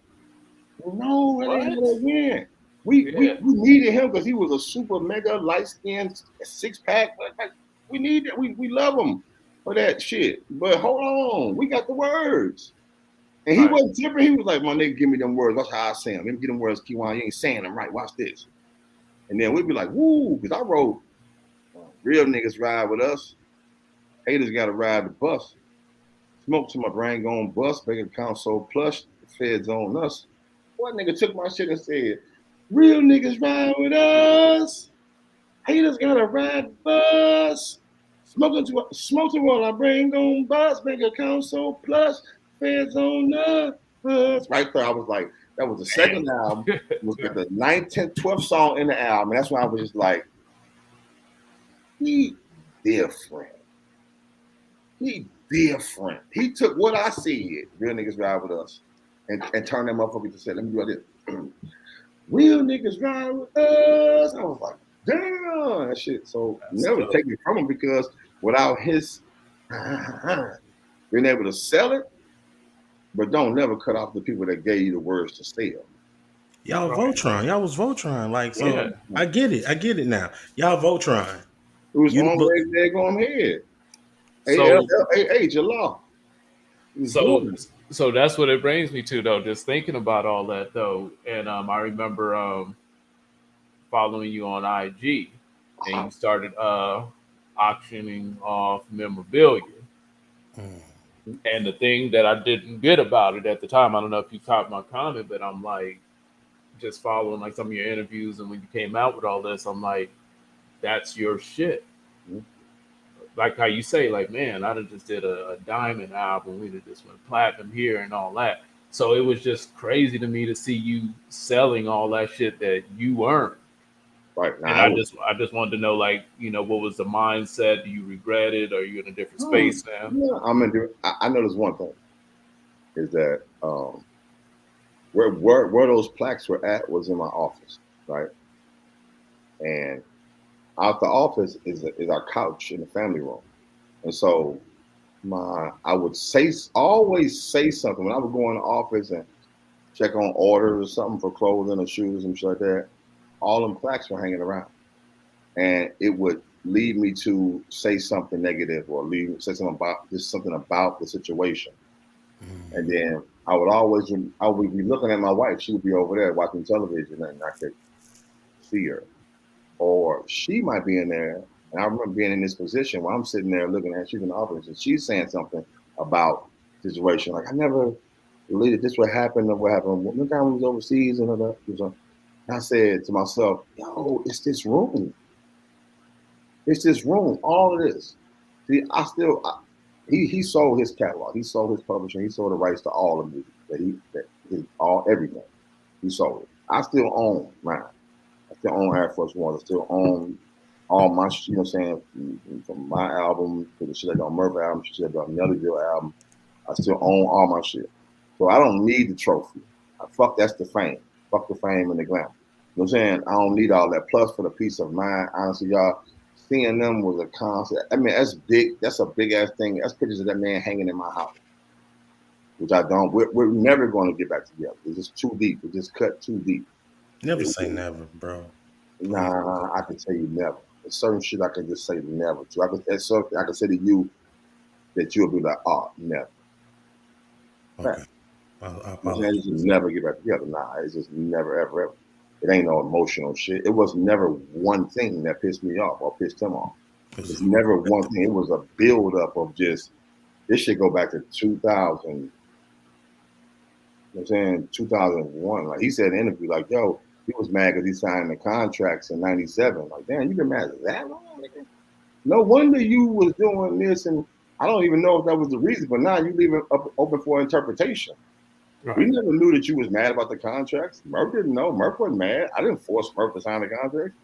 no, that ain't gonna win. We needed him because he was a super mega light-skinned 6-pack. Like, we need it. We love him for that shit. But hold on, we got the words. And he wasn't different. He was like, my nigga, give me them words. That's how I say them. Let me get them words, Kiwan. You ain't saying them right. Watch this. And then we'd be like, woo, because I wrote, real niggas ride with us. Haters got to ride the bus. Smoke to my brain gon' bust. Bank account so plush. The feds on us. What nigga took my shit and said, real niggas ride with us. Haters got to ride the bus. Smoke to while our brain gon' bust. Bank account so plush. Feds on us. right there. I was like, that was the second album. It was like the 9th, 10th, 12th song in the album. And that's when I was just like, he different. He different. He took what I see, real niggas ride with us, and turned that motherfucker to say, let me do this. Real niggas ride with us. I was like, damn, that shit. So That's never dope. take it from him, because without his being able to sell it, but don't never cut off the people that gave you the words to sell. Y'all Right. Voltron. Y'all was Voltron. Like, so Yeah. I get it. I get it now. Y'all Voltron. It was You on but way there going head. So Jalal. He was so doing it. so that's what it brings me to, though, just thinking about all that, though. And I remember following you on IG, and you started auctioning off memorabilia. And the thing that I didn't get about it at the time, I don't know if you caught my comment, but I'm like, just following like some of your interviews, and when you came out with all this, I'm like, that's your shit. Like how you say, like, man, I just did a diamond album, we did just went platinum here and all that. So it was just crazy to me to see you selling all that shit that you earned. Right And now, I just wanted to know, like, what was the mindset? Do you regret it? Are you in a different hmm, space now? yeah, I know there's one thing, is that where those plaques were at was in my office, right? And out the office is our couch in the family room. And so I would always say something when I would go in the office and check on orders or something for clothing or shoes and shit like that. All them plaques were hanging around, and it would lead me to say something negative, or say something about the situation. And then I would be looking at my wife. She would be over there watching television, and I could see her, or she might be in there. And I remember being in this position where I'm sitting there looking at, she's in the office, and she's saying something about the situation. Like, I never believed that this would happen, or what happened. One time we was overseas, and I said to myself, yo, it's this room. It's this room, all of this. See, he sold his catalog, he sold his publishing, he sold the rights to all the music everything. He sold it. I still own mine. I still own Air Force One. I still own all my, what I'm saying, from my album to the shit I got on Murphy album, shit I got on Nellyville album. I still own all my shit. So I don't need the trophy. That's the fame. Fuck the fame and the glamour. You know what I'm saying? I don't need all that. Plus, for the peace of mind, honestly, y'all, seeing them was a concept. I mean, that's big. That's a big ass thing. That's pictures of that man hanging in my house, which I don't. We're never going to get back together. It's just too deep. It just cut too deep. never say never, bro. Nah, I can tell you never. There's certain shit I can just say never to. I can say to you that you'll be like, oh, never. Okay. I just never get back together. Nah, it's just never, ever, ever. It ain't no emotional shit. It was never one thing that pissed me off or pissed him off. It's never one thing. It was a build up of just, this shit go back to 2000. You know what I'm saying? 2001. Like, he said in the interview, like, yo, he was mad because he signed the contracts in 97. Like, damn, you been mad that long, nigga? No wonder you was doing this, and I don't even know if that was the reason, but now you leave it open for interpretation. Right. We never knew that you was mad about the contracts. Murph didn't know. Murph wasn't mad. I didn't force Murph to sign the contract.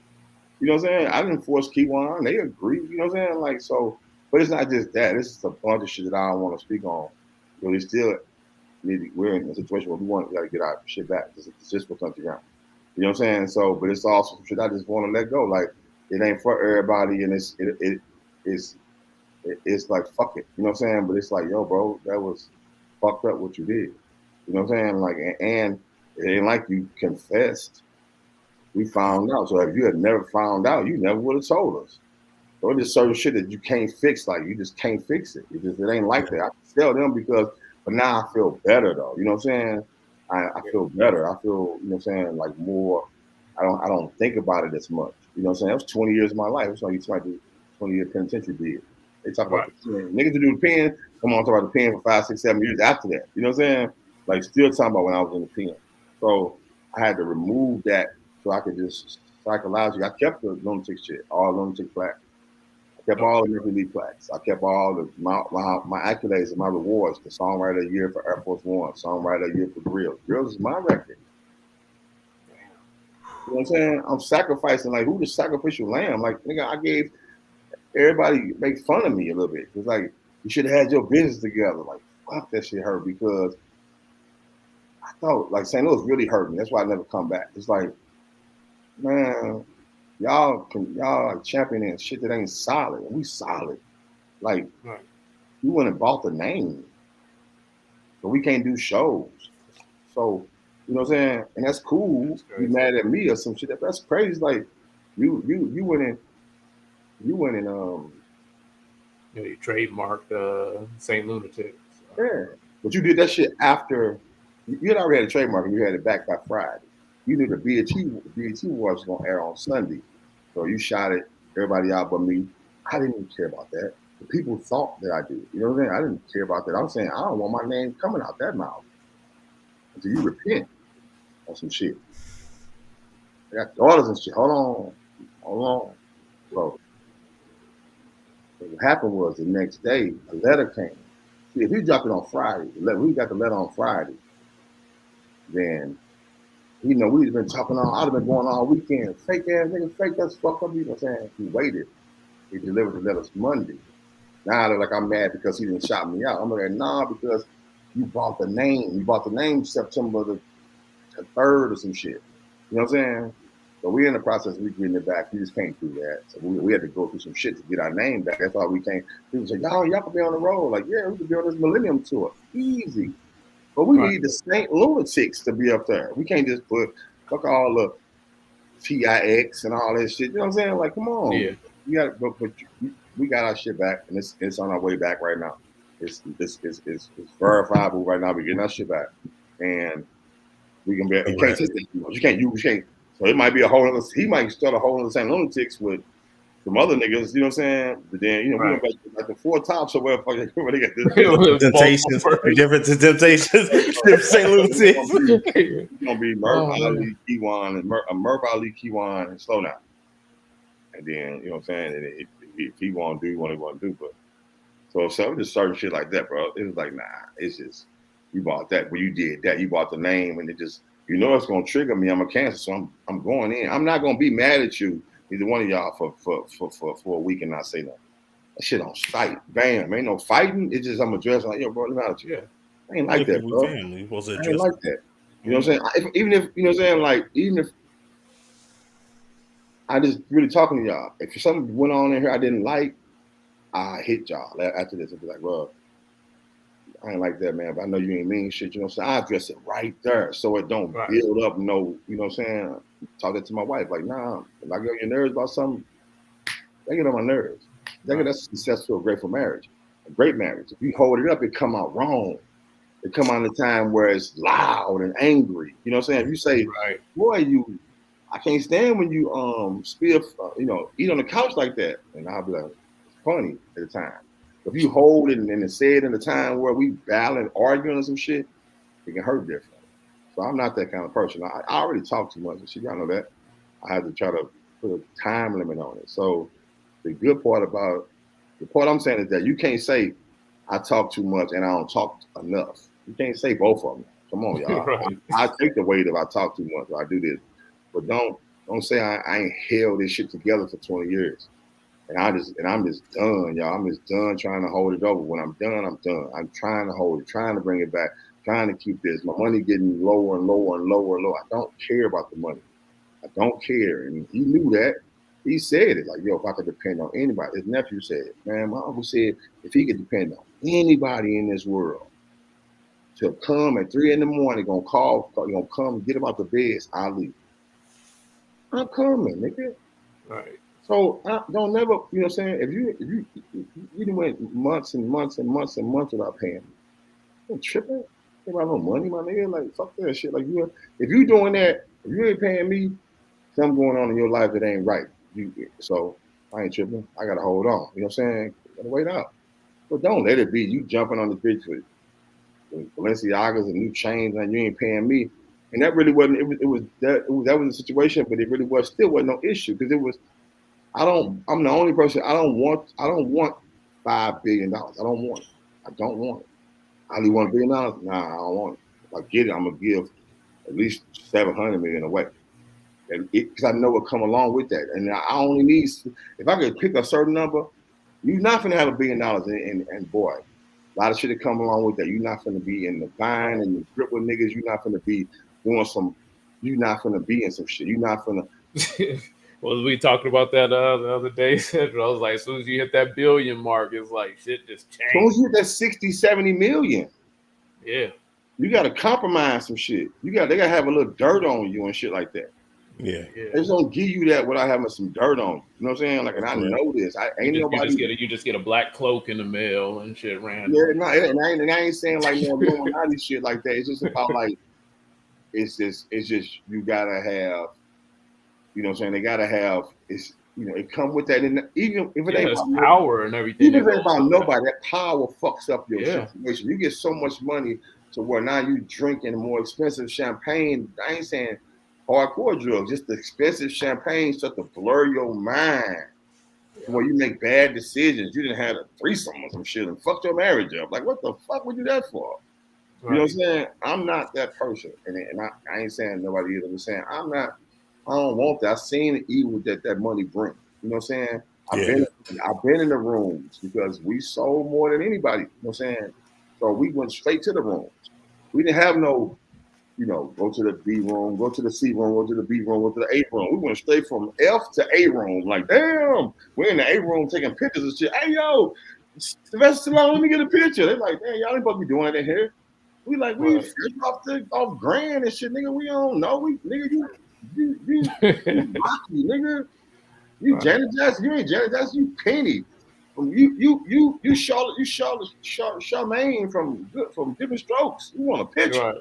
You know what I'm saying? I didn't force Keywan. They agreed. You know what I'm saying? Like, so, but it's not just that. This is a bunch of shit that I don't want to speak on. But we still we're in a situation where we got to get our shit back. It's just for country ground. You know what I'm saying? So, but it's also some shit I just want to let go. Like, it ain't for everybody, and it's like, fuck it. You know what I'm saying? But it's like, yo, bro, that was fucked up what you did. You know what I'm saying? Like, and it ain't like you confessed. We found out. So if you had never found out, you never would have told us. So there's certain shit that you can't fix. Like, you just can't fix it. It ain't like that. I can tell them but now I feel better though. You know what I'm saying? I feel better. I feel, you know what I'm saying, like more. I don't think about it as much. You know what I'm saying? That was 20 years of my life. It's like you talk about 20-year penitentiary bid. They talk about the pen. Niggas to do the pen. Come on, talk about the pen for 5, 6, 7 years after that. You know what I'm saying? Like, still talking about when I was in the pen. So I had to remove that so I could just psychologically. I kept the lunatic shit, all lunatic black. I kept all the Major League plaques. I kept all the my accolades and my rewards. The Songwriter of the Year for Air Force One, Songwriter of the Year for Grills. Grills is my record. You know what I'm saying? I'm sacrificing. Like, who the sacrificial lamb? Like, nigga, I gave everybody make fun of me a little bit. It's like, you should have had your business together. Like, fuck, that shit hurt because I thought, like, St. Louis really hurt me. That's why I never come back. It's like, man, y'all like championing shit that ain't solid. We solid. Like, you went and bought the name. So we can't do shows. So, you know what I'm saying? And that's cool. You mad at me or some shit. That's crazy. Like, you went in. You trademarked St. Lunatics. Yeah. But you did that shit after you had already had a trademark and you had it back by Friday. You knew the BET Awards was gonna air on Sunday. So you shot it, everybody out but me. I didn't even care about that. The people thought that I did. You know what I'm saying? I didn't care about that. I'm saying I don't want my name coming out that mouth until you repent on some shit. I got daughters and shit. Hold on. So what happened was the next day, a letter came. See, if we dropped it on Friday, we got the letter on Friday, then, you know, we'd have been talking on, I'd have been going all weekend. Fake ass nigga, fake, that's fucked up. You know what I'm saying? He waited. He delivered the letters Monday. Now they're like, I'm mad because he didn't shout me out. I'm like, nah, because you bought the name. You bought the name September the 3rd or some shit. You know what I'm saying? So we're in the process of getting it back. We just can't do that. So we had to go through some shit to get our name back. That's why we can't. People say, y'all can be on the road. Like, yeah, we can be on this Millennium Tour. Easy. But we need the St. Lunatics to be up there. We can't just put, fuck all the TIX and all that shit. You know what I'm saying? Like, come on. Yeah. We got our shit back, and it's on our way back right now. It's verifiable right now. We're getting our shit back. And we can be, you can't take that. You can't. So it might be a whole other, he might start a whole other St. Lunatics with some other niggas, you know what I'm saying? But then, you know, we went back to like the Four Tops or wherever they got this. Temptations, different Temptations, St. Lunatics. It's gonna be Murph Ali, Kiwan, and Murph Ali, Kiwan, and Slow Down. And then, you know what I'm saying? And if he want to do what he want to do, but so just certain shit like that, bro. It was like, nah, it's just you bought that, but you did that. You bought the name, and it just, you know, it's gonna trigger me. I'm a Cancer, so I'm going in. I'm not gonna be mad at you, either one of y'all, for a week and not say nothing. That shit on sight, bam, ain't no fighting. It's just I'm addressing like, yo, bro, let me out you. Yeah, I ain't like that, bro. I ain't like that. You know what I'm saying? Even if you know what I'm saying, like even if I just really talking to y'all, if something went on in here I didn't like, I hit y'all after this and be like, well, I ain't like that, man, but I know you ain't mean shit, you know what I'm saying? I address it right there so it don't build up no, you know what I'm saying? Talk that to my wife, like, nah, if I get on your nerves about something, they get on my nerves. That's successful, grateful marriage. A great marriage. If you hold it up, it come out wrong. It come out in a time where it's loud and angry. You know what I'm saying? If you say, boy, I can't stand when you spill, you know, eat on the couch like that. And I'll be like, it's funny at the time. If you hold it and say it in a time where we battling, arguing or some shit, it can hurt different. So I'm not that kind of person. I already talk too much and shit. Y'all know that. I have to try to put a time limit on it. So the part I'm saying is that you can't say I talk too much and I don't talk enough. You can't say both of them. Come on, y'all. I take the weight if I talk too much or I do this. But don't say I ain't held this shit together for 20 years. And I'm just done, y'all. I'm just done trying to hold it over. When I'm done, I'm done. I'm trying to hold it, trying to bring it back, trying to keep this. My money getting lower and lower and lower and lower. I don't care about the money. I don't care. And he knew that. He said it like, yo, if I could depend on anybody. His nephew said it. Man, my uncle said if he could depend on anybody in this world to come at 3 a.m, gonna come get him out the bed, it's Ali. I'm coming, nigga. Right. So I don't never, you know what I'm saying? If you went months and months and months and months without paying me, I'm tripping. Ain't about no money, my nigga. Like fuck that shit. Like if you doing that, if you ain't paying me, something going on in your life that ain't right. So I ain't tripping. I gotta hold on. You know what I'm saying? Gotta wait out. But don't let it be you jumping on the bitch with Balenciagas and new chains and you ain't paying me. And that really wasn't. That was a situation, but it really wasn't no issue because I'm the only person. I don't want $5 billion. I don't want it. I don't want it. I only want $1 billion. Nah, I don't want it. If I get it, I'm gonna give at least 700 million away. Because I know what come along with that. And I only need, if I could pick a certain number, you're not gonna have $1 billion. And boy, a lot of shit that come along with that. You're not gonna be in the vine and the grip with niggas. You're not gonna be doing some. You're not gonna be in some shit. You're not gonna. Well, we talked about that the other day. I was like, as soon as you hit that billion mark, it's like shit just changed. As soon as you hit that 60, 70 million, yeah, you got to compromise some shit. They got to have a little dirt on you and shit like that. Yeah. They just don't give you that without having some dirt on you. You know what I'm saying? Like, and I know this. You just get a black cloak in the mail and shit random. Yeah, no, and I ain't saying like no Illuminati shit like that. It's just about like, it's just you gotta have, you know what I'm saying? They gotta have, it's, you know, it come with that. And even if it ain't about power and everything. Even if it ain't about nobody, that power fucks up your situation. You get so much money to where now you drinking more expensive champagne. I ain't saying hardcore drugs, just the expensive champagne start to blur your mind. Where you make bad decisions. You didn't have a threesome or some shit and fucked your marriage up. Like, what the fuck would you do that for? Right. You know what I'm saying? I'm not that person. And I ain't saying nobody either. I'm saying I don't want that. I've seen the evil that money brings. You know what I'm saying? I've been in the rooms because we sold more than anybody. You know what I'm saying? So we went straight to the rooms. We didn't have no, you know, go to the B room, go to the C room, go to the B room, go to the A room. We went straight from F to A room. Like, damn, we're in the A room taking pictures and shit. Hey, yo, Sylvester Stallone, let me get a picture. They're like, damn, y'all ain't supposed to be doing it in here. We like, we off grand and shit, nigga. We don't know. Nigga, you Rocky, nigga. You Janet Jackson, you ain't Janet Jackson, you Penny. You Charmaine from Different Strokes. You want a picture. Right.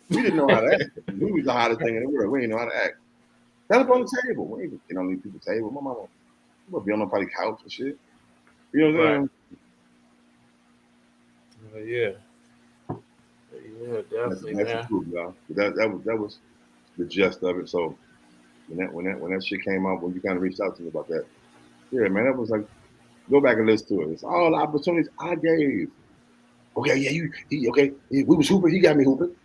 We didn't know how to act. We was the hottest thing in the world. We didn't know how to act. Stand up on the table. We ain't get on these people's table. My mama will be on nobody's couch and shit. You know what I'm saying? Yeah, definitely. That's the truth, y'all. That was the gist of it. So when that shit came out, when you kind of reached out to me about that, yeah, man, that was like, go back and listen to it. It's all the opportunities I gave. Okay, yeah, okay, we was hooping. He got me hooping.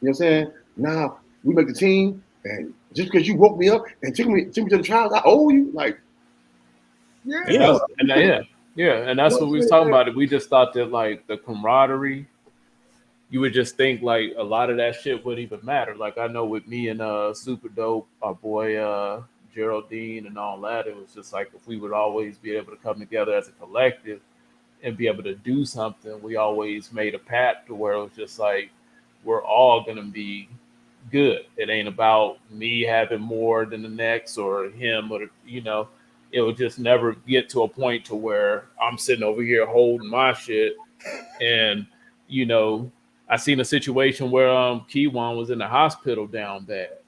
You know what I'm saying? Now we make the team, and just because you woke me up and took me to the trials, I owe you. Like, and that's what we was talking about. We just thought that like the camaraderie, you would just think like a lot of that shit wouldn't even matter. Like I know with me and Super Dope, our boy Geraldine and all that, it was just like if we would always be able to come together as a collective and be able to do something, we always made a pact to where it was just like, we're all going to be good. It ain't about me having more than the next or him or, you know, it would just never get to a point to where I'm sitting over here holding my shit. And, you know, I seen a situation where Keywan was in the hospital down bad.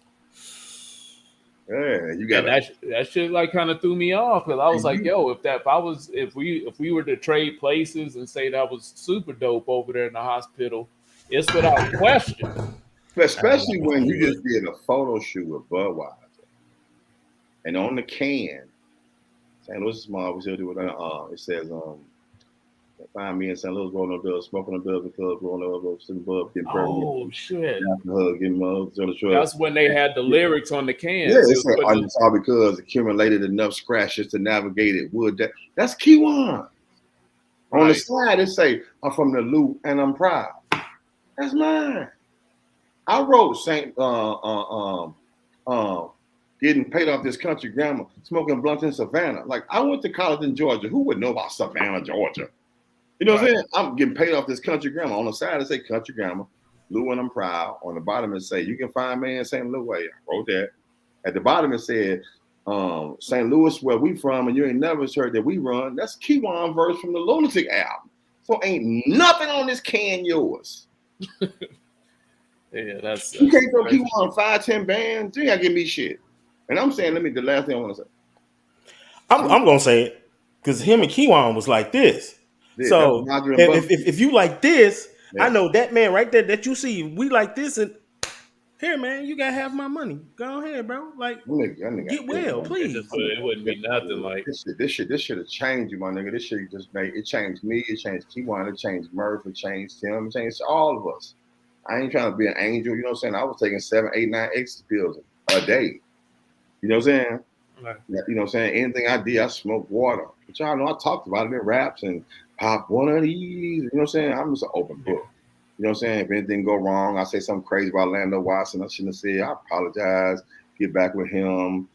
Yeah, you got that shit like kind of threw me off because I was like, yo, if we were to trade places and say that was Super Dope over there in the hospital, it's without question. Especially when you just did a photo shoot with Budweiser. And on the can, St. Louis Small was here with it says, find me in St. Louis rolling up bills, smoking up bills, the club, rolling up, sitting above, getting burned. Oh, shit. Getting mugs on the truck. That's when they had the lyrics on the can. Yeah, it's all because accumulated enough scratches to navigate it. That's Keywan. Right. On the side, it say, I'm from the loot and I'm proud. That's mine. I wrote getting paid off this country grammar, smoking blunts in Savannah. Like, I went to college in Georgia. Who would know about Savannah, Georgia? You know what I'm saying? I'm getting paid off this country grammar. On the side, it say country grammar, Lou and I'm proud. On the bottom, it say, you can find me in St. Louis. I wrote that. At the bottom, it said, St. Louis, where we from, and you ain't never heard that we run. That's Keywan verse from the Lunatic album. So ain't nothing on this can yours. Yeah, that's you can't throw Keywan 5-10 bands. You ain't gotta give me shit. And I'm saying, the last thing I want to say. I'm gonna say it because him and Keywan was like this. Yeah, so if you like this, yeah. I know that man right there that you see, we like this, and Here, man, you got half my money. Go ahead, bro. Like, That get nigga, well, It please. just it wouldn't be nothing like this should have changed you, my nigga. This shit just made it changed me. It changed T1. It changed Murph. It changed Tim. It changed all of us. I ain't trying to be an angel. You know what I'm saying? I was taking 7, 8, 9 ecstasy pills a day. You know what I'm saying? right. You know what I'm saying? Anything I did, I smoked water. But y'all know I talked about it in raps and pop one of these. You know what I'm saying? I'm just an open book. You know what I'm saying? If anything go wrong, I say something crazy about Lando Watson I shouldn't have said. I apologize. Get back with him.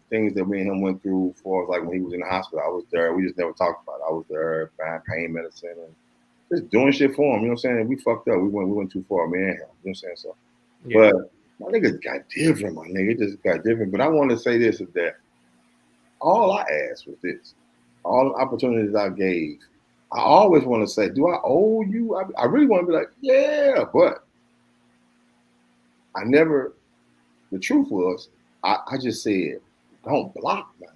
Things that me and him went through for like when he was in the hospital. I was there. We just never talked about it. I was there buying pain medicine and just doing shit for him. You know what I'm saying? We fucked up. We went too far, me and him. You know what I'm saying? So, Yeah. but my nigga got different, my nigga. It just got different. But I want to say this is that all I asked was this. All the opportunities I gave, I always want to say, do I owe you? I really want to be like, yeah, but I never, the truth was, I just said, don't block me.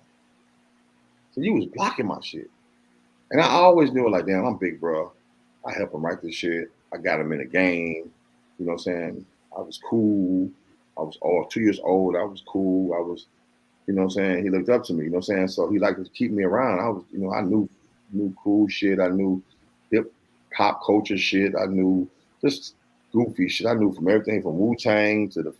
So you was blocking my shit. And I always knew like, damn, I'm big, bro. I help him write this shit. I got him in the game. You know what I'm saying? I was cool. I was 2 years old. I was cool. I was, you know what I'm saying? He looked up to me, you know what I'm saying? So he liked to keep me around. I was, you know, I knew cool shit. I knew hip hop culture shit. I knew just goofy shit. I knew from everything from Wu-Tang to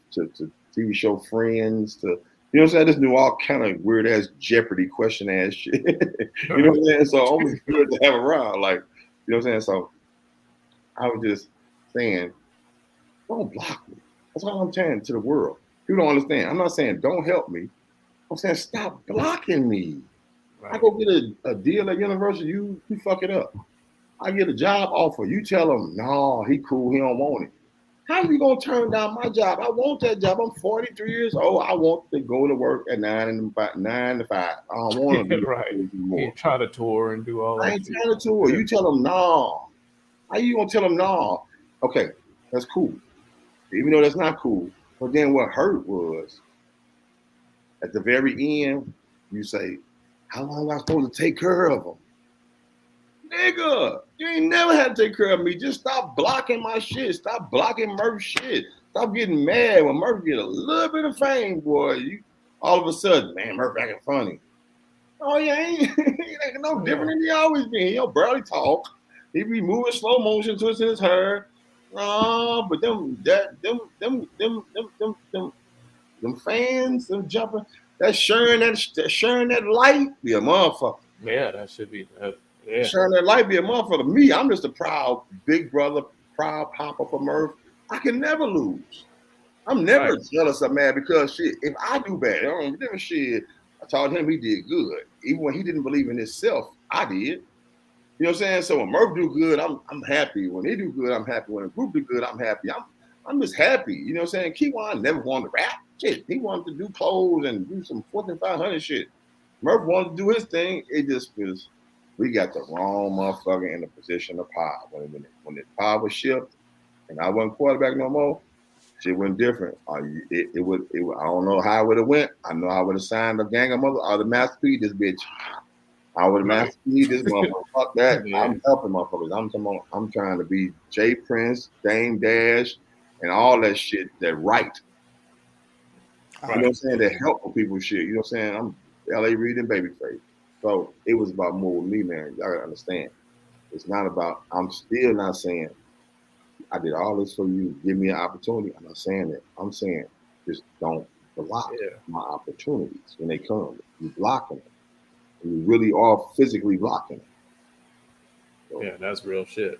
TV show Friends to, you know what I'm saying? I just knew all kind of weird ass Jeopardy question ass shit. You know what I'm saying? So always good to have around. Like, you know what I'm saying? So I was just saying, don't block me. That's all I'm saying to the world. People don't understand. I'm not saying don't help me. I'm saying stop blocking me. Right. I go get a deal at Universal, you fuck it up. I get a job offer, you tell him, no, he cool, he don't want it. How are you gonna turn down my job? I want that job. I'm 43 years old. I want to go to work at 9 to 5. I don't want to do right. anymore. You try to tour and do all that. I ain't trying to tour. You tell him no. How you gonna tell him no? Okay, that's cool. Even though that's not cool. But then what hurt was at the very end, you say, how long am I supposed to take care of him? Nigga, you ain't never had to take care of me. Just stop blocking my shit. Stop blocking Murph's shit. Stop getting mad when Murph get a little bit of fame, boy. You all of a sudden, man, Murph acting funny. Oh, yeah, he ain't no different than he always been. He don't barely talk. He be moving slow motion, twisting his hair. But them fans, them jumping, that sharing that light be a motherfucker. Yeah, that should be yeah. Sharing that light be a motherfucker. Me, I'm just a proud big brother, proud papa for Murph. I can never lose. I'm never jealous of man because shit, if I do bad, I don't give a shit. I told him he did good. Even when he didn't believe in himself, I did. You know what I'm saying? So when Murph do good, I'm happy. When he do good, I'm happy. When the group do good, I'm happy. I'm just happy. You know what I'm saying? Keywan never wanted to rap. Shit, he wanted to do clothes and do some 4,500 shit. Murph wanted to do his thing. It just was, we got the wrong motherfucker in the position of power. When the power was shift and I wasn't quarterback no more, shit went different. It would. I don't know how it would have went. I know I would have signed a gang of mother or the Master P this bitch. I would have Master P this motherfucker. Fuck that. Yeah. I'm helping motherfuckers. I'm trying to be J Prince, Dame Dash, and all that shit that right. You know what I'm saying? That help people shit. You know what I'm saying? I'm L.A. Reid and Babyface. So it was about more with me, man. Y'all gotta understand. It's not about, I'm still not saying, I did all this for you, give me an opportunity. I'm not saying that. I'm saying just don't block my opportunities when they come. You're blocking them. You really are physically blocking them. So, yeah, that's real shit.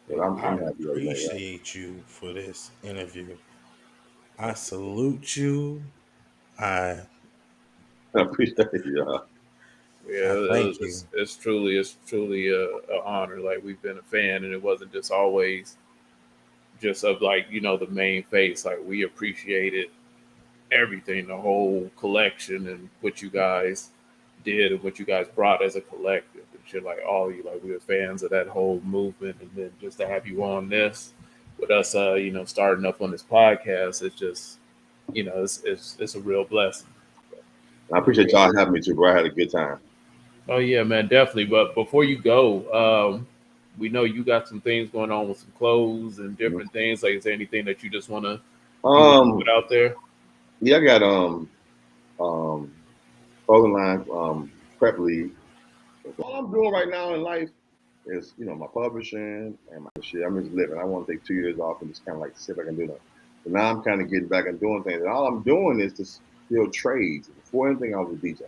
I appreciate you for this interview. I salute you. I appreciate you. Yeah, it's truly an honor. Like, we've been a fan, and it wasn't just always just of like, you know, the main face. Like, we appreciated everything, the whole collection, and what you guys did and what you guys brought as a collective and shit. Like, all of you, like, we were fans of that whole movement, and then just to have you on this with us, you know, starting up on this podcast, it's just, you know, it's a real blessing. I appreciate y'all having me too, bro. I had a good time. Oh yeah, man, definitely. But before you go, we know you got some things going on with some clothes and different things. Like, is there anything that you just want to put out there? Yeah, I got um clothing line prep league. All I'm doing right now in life is, my publishing and my shit. I'm just living. I want to take 2 years off and just kind of like see if I can do that. But now I'm kind of getting back and doing things. And all I'm doing is to still trades. Before anything, I was a DJ.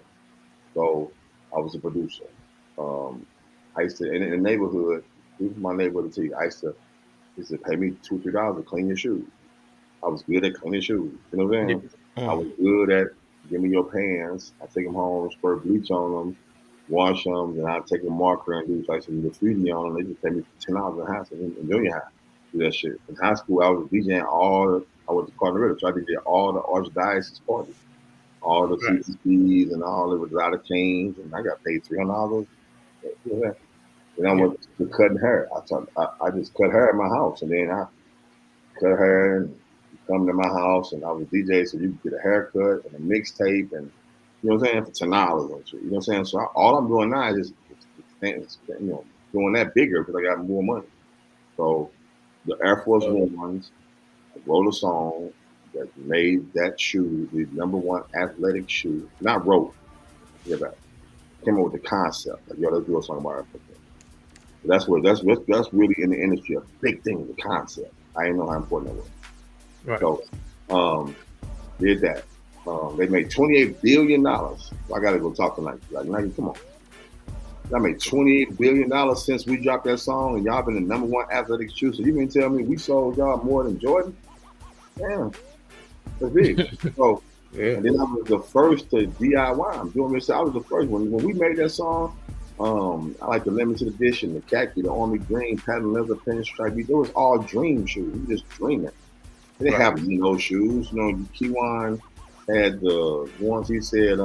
So I was a producer. Um, I used to, in the neighborhood, this is my neighborhood too. I used to pay me $2, $3 to clean your shoes. I was good at cleaning shoes. You know what I'm saying? I was good at give me your pants. I take them home, spray bleach on them, wash them, then I take a marker and do like some graffiti on them. They just pay me $10 in high school, in junior high, do that shit. In high school, I was DJing I was the Cardinal, so I did all the archdiocese parties, all the Right. CCCs and all. It was out of change, and I got paid $300. You know, then I went to cutting hair. I just cut hair at my house, and then I cut hair and come to my house, and I was DJ, so you could get a haircut and a mixtape, and you know what I'm saying, for $10 and shit. You know what I'm saying? So all I'm doing now is just doing that bigger because I got more money. So the Air Force Ones, I wrote a song that made that shoe the #1 athletic shoe. Not wrote, yeah, but came up with the concept. Like, yo, let's do a song about Air Force One. That's really in the industry a big thing, the concept. I didn't know how important that was. Right. So did that. They made $28 billion. So I gotta go talk to Nike. Like, Nike, come on. I made $28 billion since we dropped that song, and y'all been the #1 athletic shoe. So you mean tell me we sold y'all more than Jordan? Damn, that's big. So and then I was the first to DIY. I'm doing this. I was the first when we made that song. I like the limited edition, the khaki, the army green, patent leather, pinstripe. It was all dream shoes. We just dreaming. They didn't have no shoes. Kiwan had the ones he said,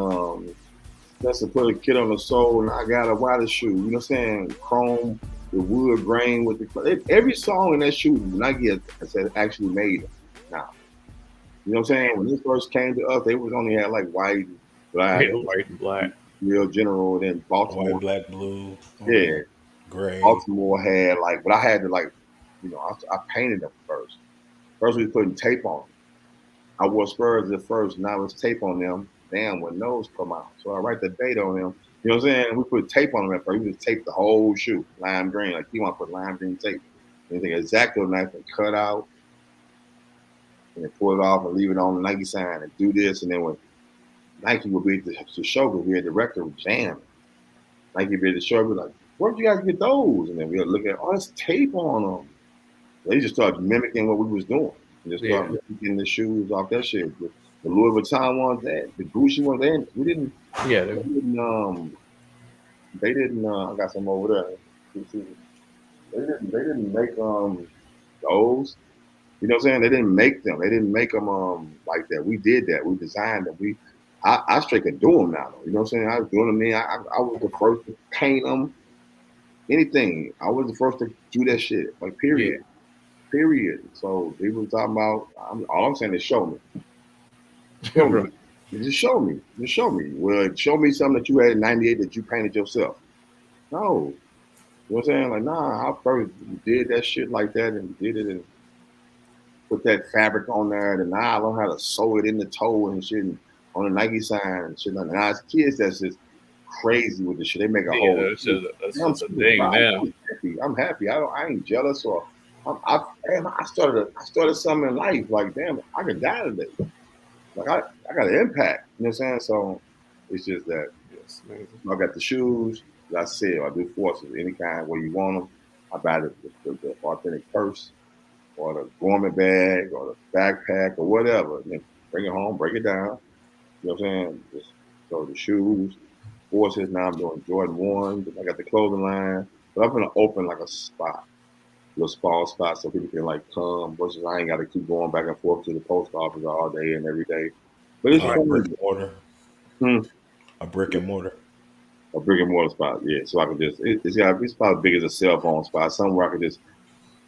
that's to put a kid on the sole, and I got a wider shoe. You know what I'm saying? Chrome, the wood grain with the every song in that shoe, Nike has actually made it now. You know what I'm saying? When this first came to us, they was only had like white, black, white and black. Real General, then Baltimore, white, black, blue, yeah, gray. Baltimore had like, but I had to like, I painted them first. First we putting tape on them. I wore Spurs at first, now it's tape on them. Damn, when those come out, so I write the date on them. You know what I'm saying? We put tape on them at first. We just tape the whole shoe, lime green. Like you want to put lime green tape. And take an X-Acto knife and cut out, and then pull it off and leave it on the Nike sign and do this. And then when Nike would be at the show, because we had the director would jam. Nike would be at the show, be like, "Where'd you guys get those?" And then we would look at, "Oh, there's tape on them." They just started mimicking what we was doing. And just started getting the shoes off that shit. The Louis Vuitton ones, the Gucci ones, we didn't. Yeah, they didn't. I got some over there. They didn't make those. You know what I'm saying? They didn't make them. They didn't make them like that. We did that. We designed them. I straight could do them now. Though. You know what I'm saying? I was doing them then. I was the first to paint them. Anything. I was the first to do that shit. Like period. Yeah. Period. So they was talking about. All I'm saying is show me. Show me. Just show me. Just show me. Well, show me something that you had in '98 that you painted yourself. No. You know what I'm saying? Like, nah, I first did that shit like that and did it and put that fabric on there. And now I learned how to sew it in the toe and shit and on the Nike sign and shit. Like, now as kids, that's just crazy with the shit. They make a whole. That's just a thing now. I'm happy. I ain't jealous or. I started something in life. Like, damn, I could die today. Like I got an impact, you know what I'm saying? So it's just that I got the shoes, as I said, I do forces any kind where you want them. I buy the authentic purse or the garment bag or the backpack or whatever. And then bring it home, break it down. You know what I'm saying? So the shoes, forces, now I'm doing Jordan 1. I got the clothing line. But I'm gonna open like a spot. Little small spot so people can like come versus I ain't got to keep going back and forth to the post office all day and every day. But it's a brick and mortar. A brick and mortar. A brick and mortar spot, yeah. So I can just it's probably big as a cell phone spot, somewhere I can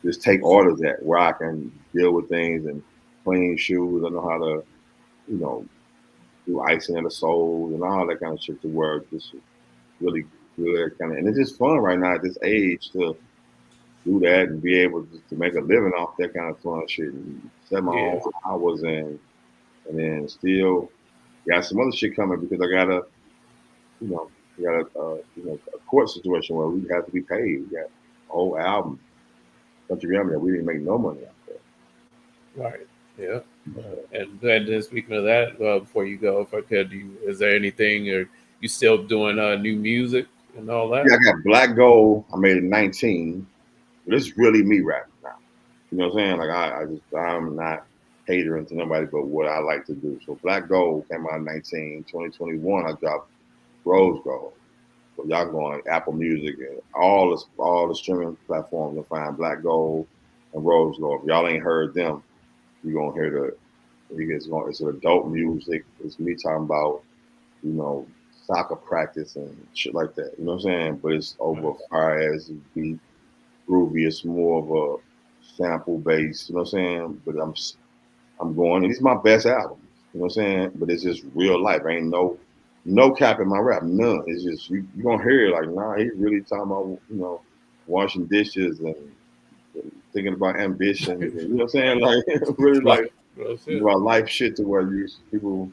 just take orders at where I can deal with things and clean shoes. I know how to, do icing in the soles and all that kind of shit to where it's just really good kind of and it's just fun right now at this age to do that and be able to make a living off that kind of fun shit and set my Yeah. own hours in, and then still got some other shit coming because I got a, you know, we got a court situation where we have to be paid. We got a whole album, country album that we didn't make no money off of. Right. Yeah. And then speaking of that, before you go, if I could, is there anything, or you still doing new music and all that? Yeah, I got Black Gold. I made it 19. But it's really me rapping now. You know what I'm saying? Like I'm not catering to nobody but what I like to do. So Black Gold came out in 19. 2021, I dropped Rose Gold. So y'all go on Apple Music and all the streaming platforms to find Black Gold and Rose Gold. If y'all ain't heard them, you're gonna hear it's adult music. It's me talking about, you know, soccer practice and shit like that. You know what I'm saying? But it's over fire as beat, groovy. It's more of a sample base. You know what I'm saying? But I'm going. And these are my best albums. You know what I'm saying? But it's just real life. Ain't no cap in my rap. None. It's just you gonna hear it like, nah, he's really talking about, you know, washing dishes and thinking about ambition. You know what I'm saying? Like really like That's it. about life shit to where people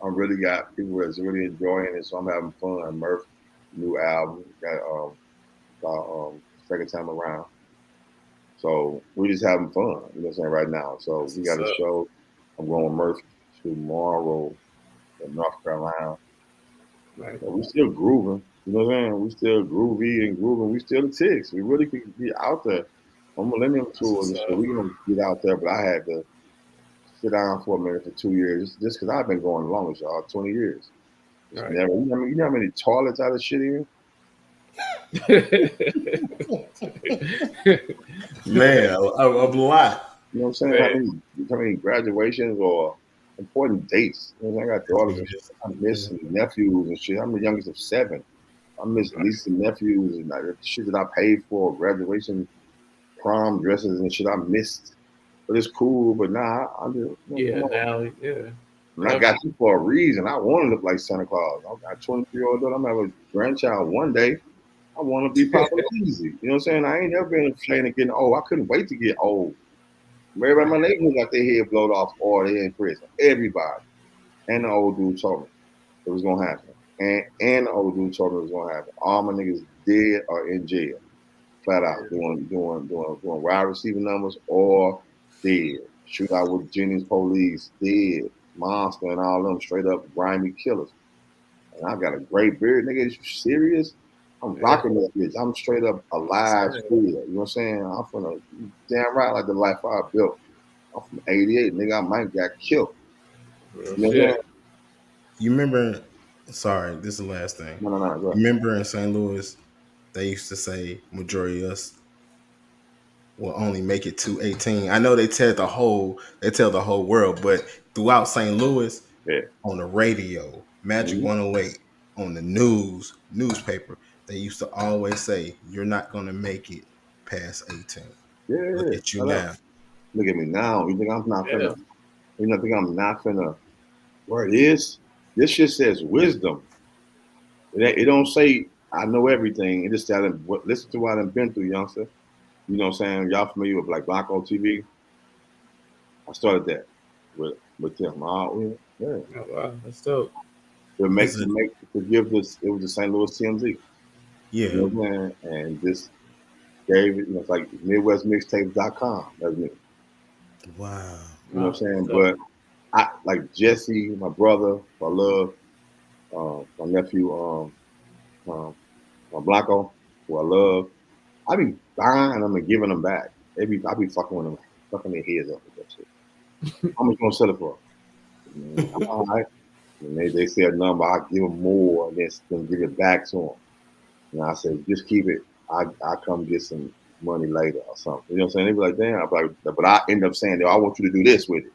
I really got people that's really enjoying it, so I'm having fun. Murph new album got second time around. So we just having fun, you know what I'm saying, right now. So we got a show. I'm going with Murph tomorrow in North Carolina. Right. So we still grooving, you know what I'm saying? We still groovy and grooving. We still the ticks. We really could be out there on Millennium Tour and shit. We gonna get out there, but I had to sit down for a minute for 2 years just because I've been going the longest, y'all, 20 years. Right. Never, you know how many toilets out of shit here? Man, a lot. You know what I'm saying? How many graduations or important dates? You know what I'm saying? I got daughters and shit. I miss nephews and shit. I'm the youngest of 7. I miss nieces and nephews and like, the shit that I paid for, graduation, prom dresses and shit I missed. But it's cool. But nah, I'm just, Yeah. Now, yeah. and I got you for a reason. I want to look like Santa Claus. I got a 23-year-old daughter. I'm gonna have a grandchild one day. I want to be Papa Easy. You know what I'm saying? I ain't never been ashamed of getting old. I couldn't wait to get old. Everybody in my neighborhood got their head blowed off or they in prison. Everybody. And the old dude told me it was gonna happen. And the old dude told me it was gonna happen. All my niggas dead or in jail. Flat out. Doing wide receiver numbers or dead. Shootout with Jennings police, dead. Monster and all them straight up grimy killers. And I got a great beard, nigga. Is you serious? I'm rocking this bitch. I'm straight up alive still. You know what I'm saying? I'm from a damn right like the life I built. I'm from '88, nigga. I might got killed. You know what I'm saying? You remember? Sorry, this is the last thing. No. Go ahead. Remember in St. Louis, they used to say majority of us will only make it to 18. I know they tell the whole world, but throughout St. Louis, Yeah. on the radio, Magic 108, on the newspaper, they used to always say, "You're not gonna make it past 18." Yeah. Look at you now. Look at me now. You think I'm not finna? You know, think I'm not finna? Where it is? This shit says wisdom. It don't say I know everything. It just said listen to what I've been through, youngster. You know what I'm saying? Y'all familiar with like Black on TV? I started that with them. Yeah. Oh, wow, that's dope. To give this, it was the St. Louis TMZ. Yeah. You know what I'm saying? And this gave it, it's like MidwestMixtapes.com. That's me. Wow. You know what I'm saying? But I like Jesse, my brother, I love my nephew, my Blacko, who I love. I be buying them and giving them back. I be fucking with them, fucking their heads up with that shit. How much gonna sell it for? All right. And they say a number, I give them more, and then give it back to them. And I said, just keep it. I come get some money later or something. You know what I'm saying? They be like, damn. I'm like, but I end up saying, I want you to do this with it.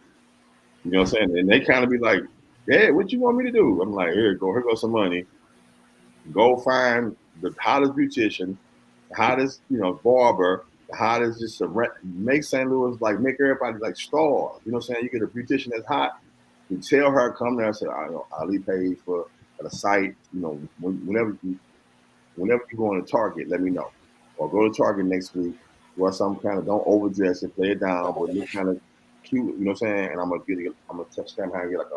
You know what I'm saying? And they kind of be like, yeah, what you want me to do? I'm like, here goes some money. Go find the hottest beautician, the hottest, barber, the hottest, just make St. Louis, like, make everybody like stars. You know what I'm saying? You get a beautician that's hot, you tell her, come there and say, Ali paid for the site. You know, whenever you go on to Target, let me know. Or go to Target next week wear some kind of, don't overdress it, play it down, but look kind of cute. You know what I'm saying? And I'm gonna touch them and get like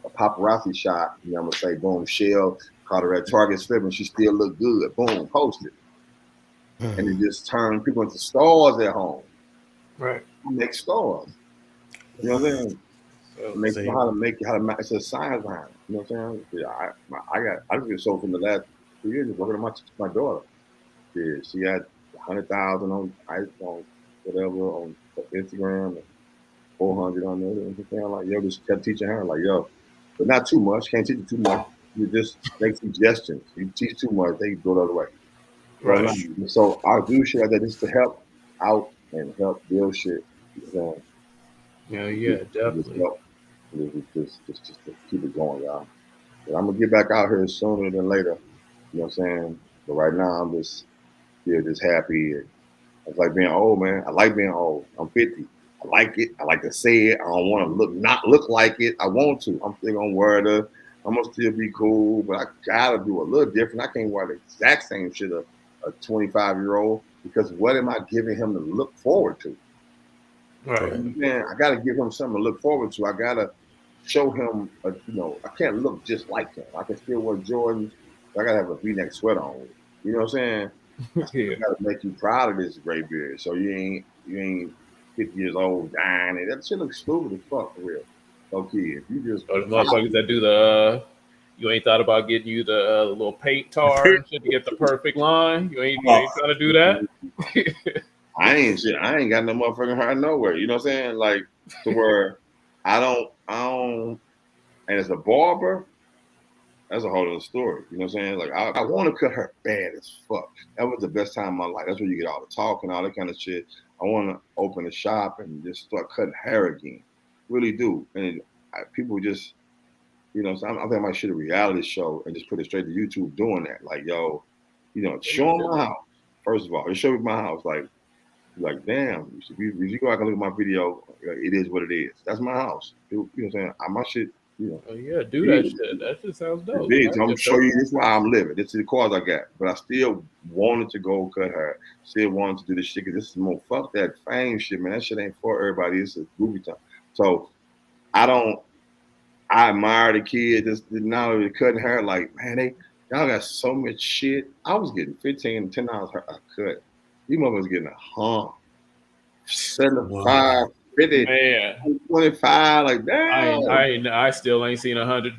a paparazzi shot. You know, I'm gonna say, boom, Shell caught her at Target slipping. She still look good. Boom, post it. And it just turned people into stars at home. Right. Next stars. You know what I'm saying? Make See. how to match. It's a science behind it. You know what I'm saying? Yeah, I just get sold from the last 2 years just working on my daughter. Yeah, she had 100,000 on whatever on Instagram and 400 on there. And everything. Like, yo, just kept teaching her, like, yo, but not too much. Can't teach you too much. You just make suggestions. You teach too much, they go the other way. Right. So I do shit like that just to help out and help build shit. You know, Yeah, definitely. Just to keep it going, y'all. But I'm gonna get back out here sooner than later. You know what I'm saying? But right now I'm just just happy. And it's like being old, man. I like being old. I'm 50. I like it. I like to say it. I don't want to not look like it. I want to. I'm still gonna wear the. I'm gonna still be cool, but I gotta do a little different. I can't wear the exact same shit a 25-year-old because what am I giving him to look forward to? Right. Man, I gotta give him something to look forward to. I gotta show him, I can't look just like him. I can still wear Jordans. I gotta have a V-neck sweater on. You know what I'm saying? Yeah. I gotta make you proud of this gray beard. So you ain't 50 years old dying. That shit looks stupid as fuck for real. Okay, if you just Or the motherfuckers that do the you ain't thought about getting you the little paint tar and shit to get the perfect line. You ain't trying to do that. I ain't got no motherfucking hair nowhere. You know what I'm saying? Like to where I don't. And as a barber, that's a whole other story. You know what I'm saying? Like I want to cut her bad as fuck. That was the best time of my life. That's where you get all the talk and all that kind of shit. I want to open a shop and just start cutting hair again. Really do. And people just, so I think I might shoot a reality show and just put it straight to YouTube doing that. Like, yo, show them my house. First of all, just show me my house. Like, damn, if you go out and look at my video, it is what it is. That's my house. You know what I'm saying? My shit, Oh yeah, do that shit. That shit sounds dope. Big. So I'm gonna show you this is why I'm living. This is the cars I got. But I still wanted to go cut hair. Still wanted to do this shit because this is more fuck that fame shit, man. That shit ain't for everybody. It's a movie time. So I admire the kids that's now they're cutting hair. Like, man, y'all got so much shit. I was getting $15 to $10 a cut. These motherfuckers getting $100, $75, $50, man, $25. Like, damn. I still ain't seen $100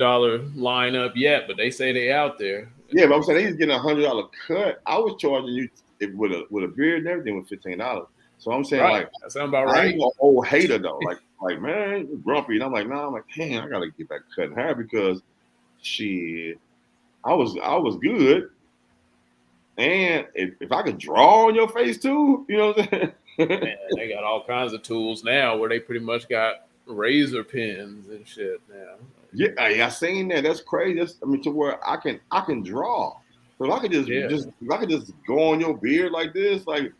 lineup yet, but they say they out there. Yeah, but I'm saying he's getting $100 cut. I was charging you with a beard and everything with $15. So I'm saying like that sounds about I right. ain't no old hater though. like man, you're grumpy. And I'm like, nah, I'm like, dang, I gotta get back cutting hair because shit, I was good. And if I could draw on your face too, you know what I'm saying? Man, they got all kinds of tools now where they pretty much got razor pins and shit now. Yeah, I seen that. That's crazy. To where I can draw. So if I could just go on your beard like this, like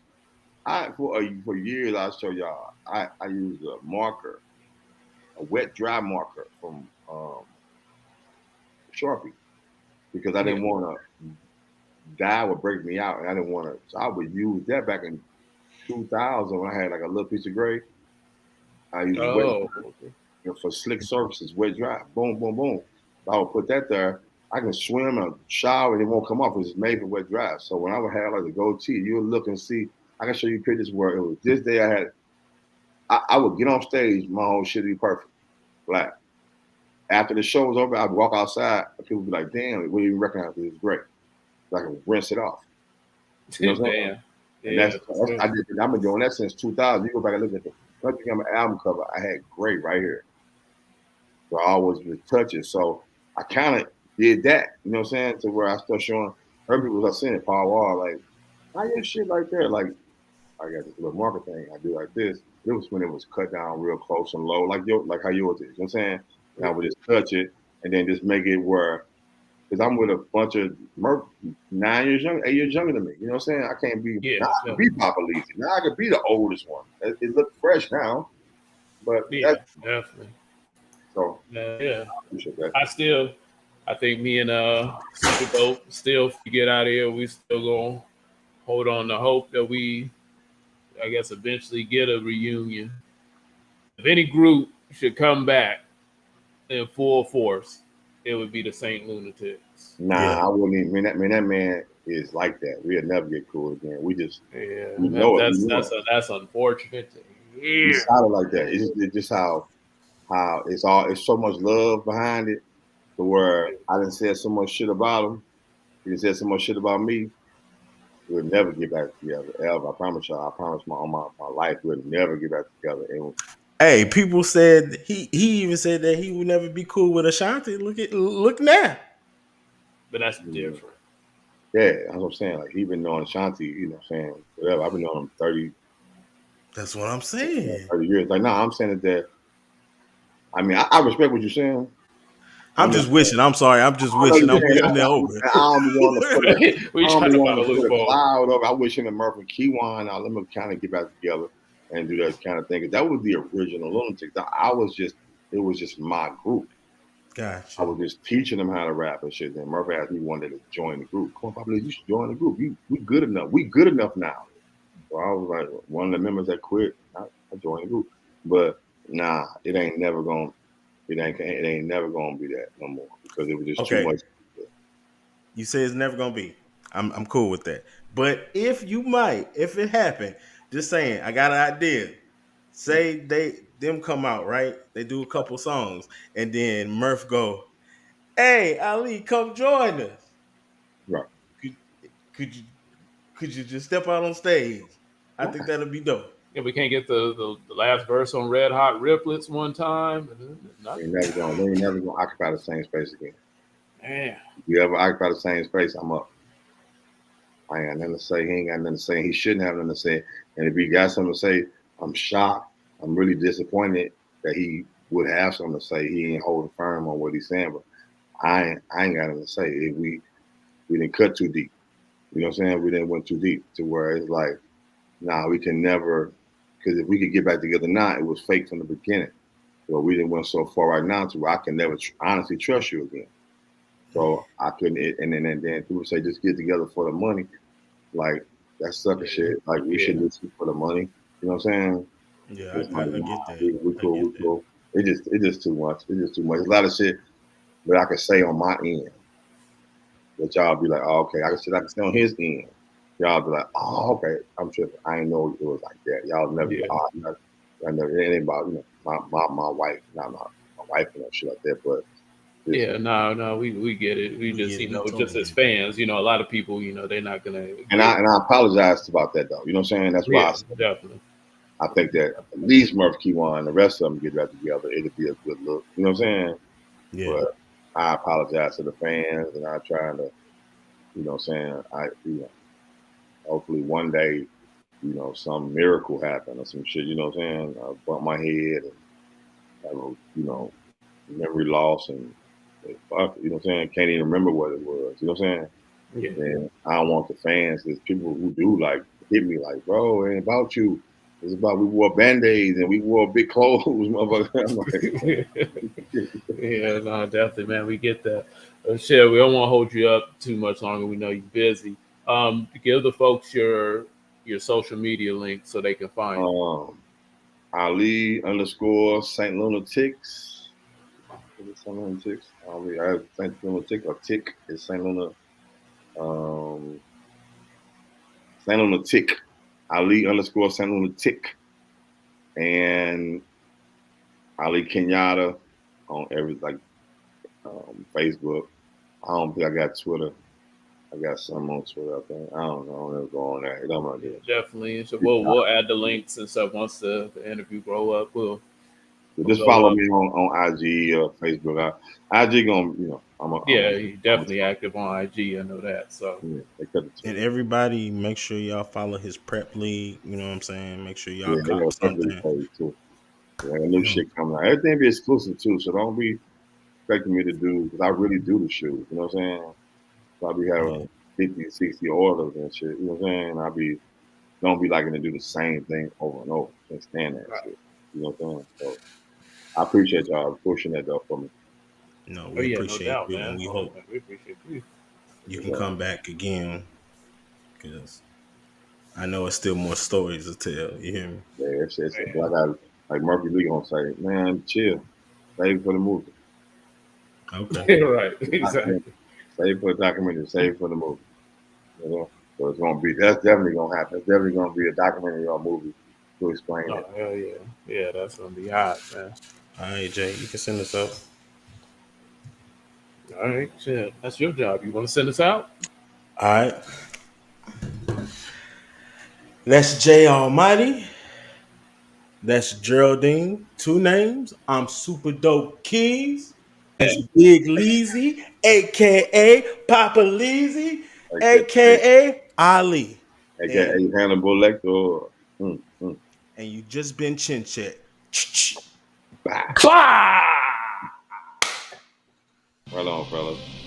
for years I show y'all. I use a marker, a wet dry marker from Sharpie, because I didn't want to dye would break me out, and I didn't want to. So I would use that back in 2000 when I had like a little piece of gray. I used wet for slick surfaces, wet dry, boom, boom, boom. I would put that there. I can swim and shower and it won't come off. It's made for wet dry. So when I would have like a goatee, you would look and see. I can show you pictures where it was this day I had. I would get on stage, my whole shit would be perfect, black. After the show was over, I'd walk outside. And people would be like, "Damn, we didn't even recognize it. It was great." So I can rinse it off. You know what I'm saying? And I've been doing that since 2000. You go back and look at the Country Camera album cover. I had gray right here. So I always was touching. So I kind of did that. You know what I'm saying? To where I start showing other people I seen it, Paul Wall, like, how your shit like that? Like, I got this little marker thing. I do like this. It was when it was cut down real close and low, like how yours is. You know what I'm saying? And I would just touch it and then just make it where, because I'm with a bunch of 8 years younger than me. You know what I'm saying? I can't be, now I can be Papa Lisi. Now I could be the oldest one. It looks fresh now. But definitely. So yeah. I think me and Super Dope still, if we get out of here, we still gonna hold on to hope that we I guess, eventually get a reunion, if any group should come back in full force, it would be the Saint Lunatics. Nah, I wouldn't even. That man is like that. We'll never get cool again. We Yeah, know it. We know it. that's unfortunate to He hear. sounded like that. It's just how it's so much love behind it, to where I didn't say so much shit about him. He didn't say so much shit about me. We'll never get back together ever. I promise y'all. I promise my life we'll never get back together. And Hey, people said he even said that he would never be cool with Ashanti. Look now. But that's yeah, different. that's what I'm saying. Like he been knowing Shanti, you know what I'm saying? Whatever. I've been knowing him 30, That's what I'm saying. 30 years. Like, no, I'm saying that I mean, I respect what you're saying. I'm I'm not just wishing. I'm sorry. I'm just wishing. I'm wishing it over. I don't be wanting to put We I don't trying be to wanting find a to put a loophole. cloud over. I wish him and Murphy Keywan. Now let me kind of get back together and do that kind of thing. 'Cause that was the original Lunatics. It was just my group. I Gotcha. was just teaching them how to rap and shit. Then Murphy asked me one day to join the group. Come on, Papa, you should join the group. We good enough. We good enough now. So I was like, one of the members that quit. I joined the group, but nah, it ain't never gonna. It ain't never gonna be that no more because it was just too Okay. much. You say it's never gonna be. I'm cool with that. But if it happened, just saying, I got an idea. Say them come out, right? They do a couple songs, and then Murph go, "Hey, Ali, come join us." Right. Could, could you just step out on stage? I think that'll be dope. Yeah, we can't get the last verse on Red Hot Riplets one time. They ain't never gonna occupy the same space again. Man, If you ever occupy the same space, I'm up. I ain't got nothing to say. He ain't got nothing to say. He shouldn't have nothing to say. And if he got something to say, I'm shocked. I'm really disappointed that he would have something to say. He ain't holding firm on what he's saying. But I ain't got nothing to say. We didn't cut too deep. You know what I'm saying? We didn't went too deep to where it's like, nah, we can never. Because if we could get back together now, it was fake from the beginning. So we didn't went so far right now to where I can never honestly trust you again. So I couldn't. And then people say just get together for the money. Like that's sucker shit. Like we should listen for the money. You know what I'm saying? Yeah, It's like, I get that. we I cool, get we that. cool. It's just too much. It's just too much. There's a lot of shit that I could say on my end. That y'all be like, oh, okay. I can say on his end. Y'all be like, oh, okay. I'm tripping. I ain't know it was like that. Y'all never be, I never anything about my wife, not my wife and shit like that. But yeah, no, we get it. We just get it. We totally just as get it. fans, a lot of people, they're not gonna. and I apologize about that though. You know what I'm saying? That's why Definitely. I think that at least Murph Keywan and the rest of them get back together. It'll be a good look. You know what I'm saying? Yeah. But I apologize to the fans, and I'm trying to, you know what I'm saying? Hopefully one day, some miracle happen or some shit, you know what I'm saying? I bump my head and have a, memory loss and fuck, you know what I'm saying? Can't even remember what it was, you know what I'm saying? Yeah. And I don't want the fans, there's people who do like hit me like, bro, it ain't about you. It's about we wore band-aids and we wore big clothes, motherfucker. I'm like, Yeah, no, definitely, man. We get that. Shit, we don't want to hold you up too much longer. We know you're busy. Give the folks your social media link so they can find you. Ali _ Saint Lunatics. Is it Saint Lunatics? Ali, I have Saint Lunatic or Tick is Saint Luna. Saint Lunatic. Ali _ Saint Lunatic. And Ali Kenyatta on Facebook. I don't think I got Twitter. I got some on Twitter, I think. I don't know. I'll never go on there. It don't matter. Yeah, definitely. So we'll add the links and stuff once the interview grow up. We'll Just follow me on IG or Facebook. IG gonna, he's definitely active on IG. I know that. So And everybody, make sure y'all follow his prep league. You know what I'm saying? Make sure y'all they cop got something. too. Yeah, new shit coming out. Everything be exclusive too, so don't be expecting me to do because I really do the shoes. You know what I'm saying? So I be having 50, 60 orders and shit. You know what I'm saying? Don't be liking to do the same thing over and over. Can't stand that shit. You know what I'm saying? So I appreciate y'all pushing that though for me. No, oh we yeah, no appreciate doubt, you, man. and we hope We appreciate you. you can come back again. Because I know it's still more stories to tell. You hear me? Yeah, it's like Murphy Lee gonna say, man, chill, save it for the movie. Okay. Right, exactly. Save it for the documentary, save it for the movie. You know, so it's gonna be that's definitely gonna happen. It's definitely gonna be a documentary or a movie to explain Oh it. hell yeah, yeah, that's gonna be hot, man. All right, Jay, you can send us up. All right, shit, that's your job. You want to send us out? All right. That's Jay Almighty. That's Geraldine. 2 names. I'm Super Dope Keys. That's Big Leezy, aka Papa Leezy, AKA, aka Ali. AKA And Hannibal Lecter. Mm, mm, you just been chin check. bah. Clah! Right on, fellas.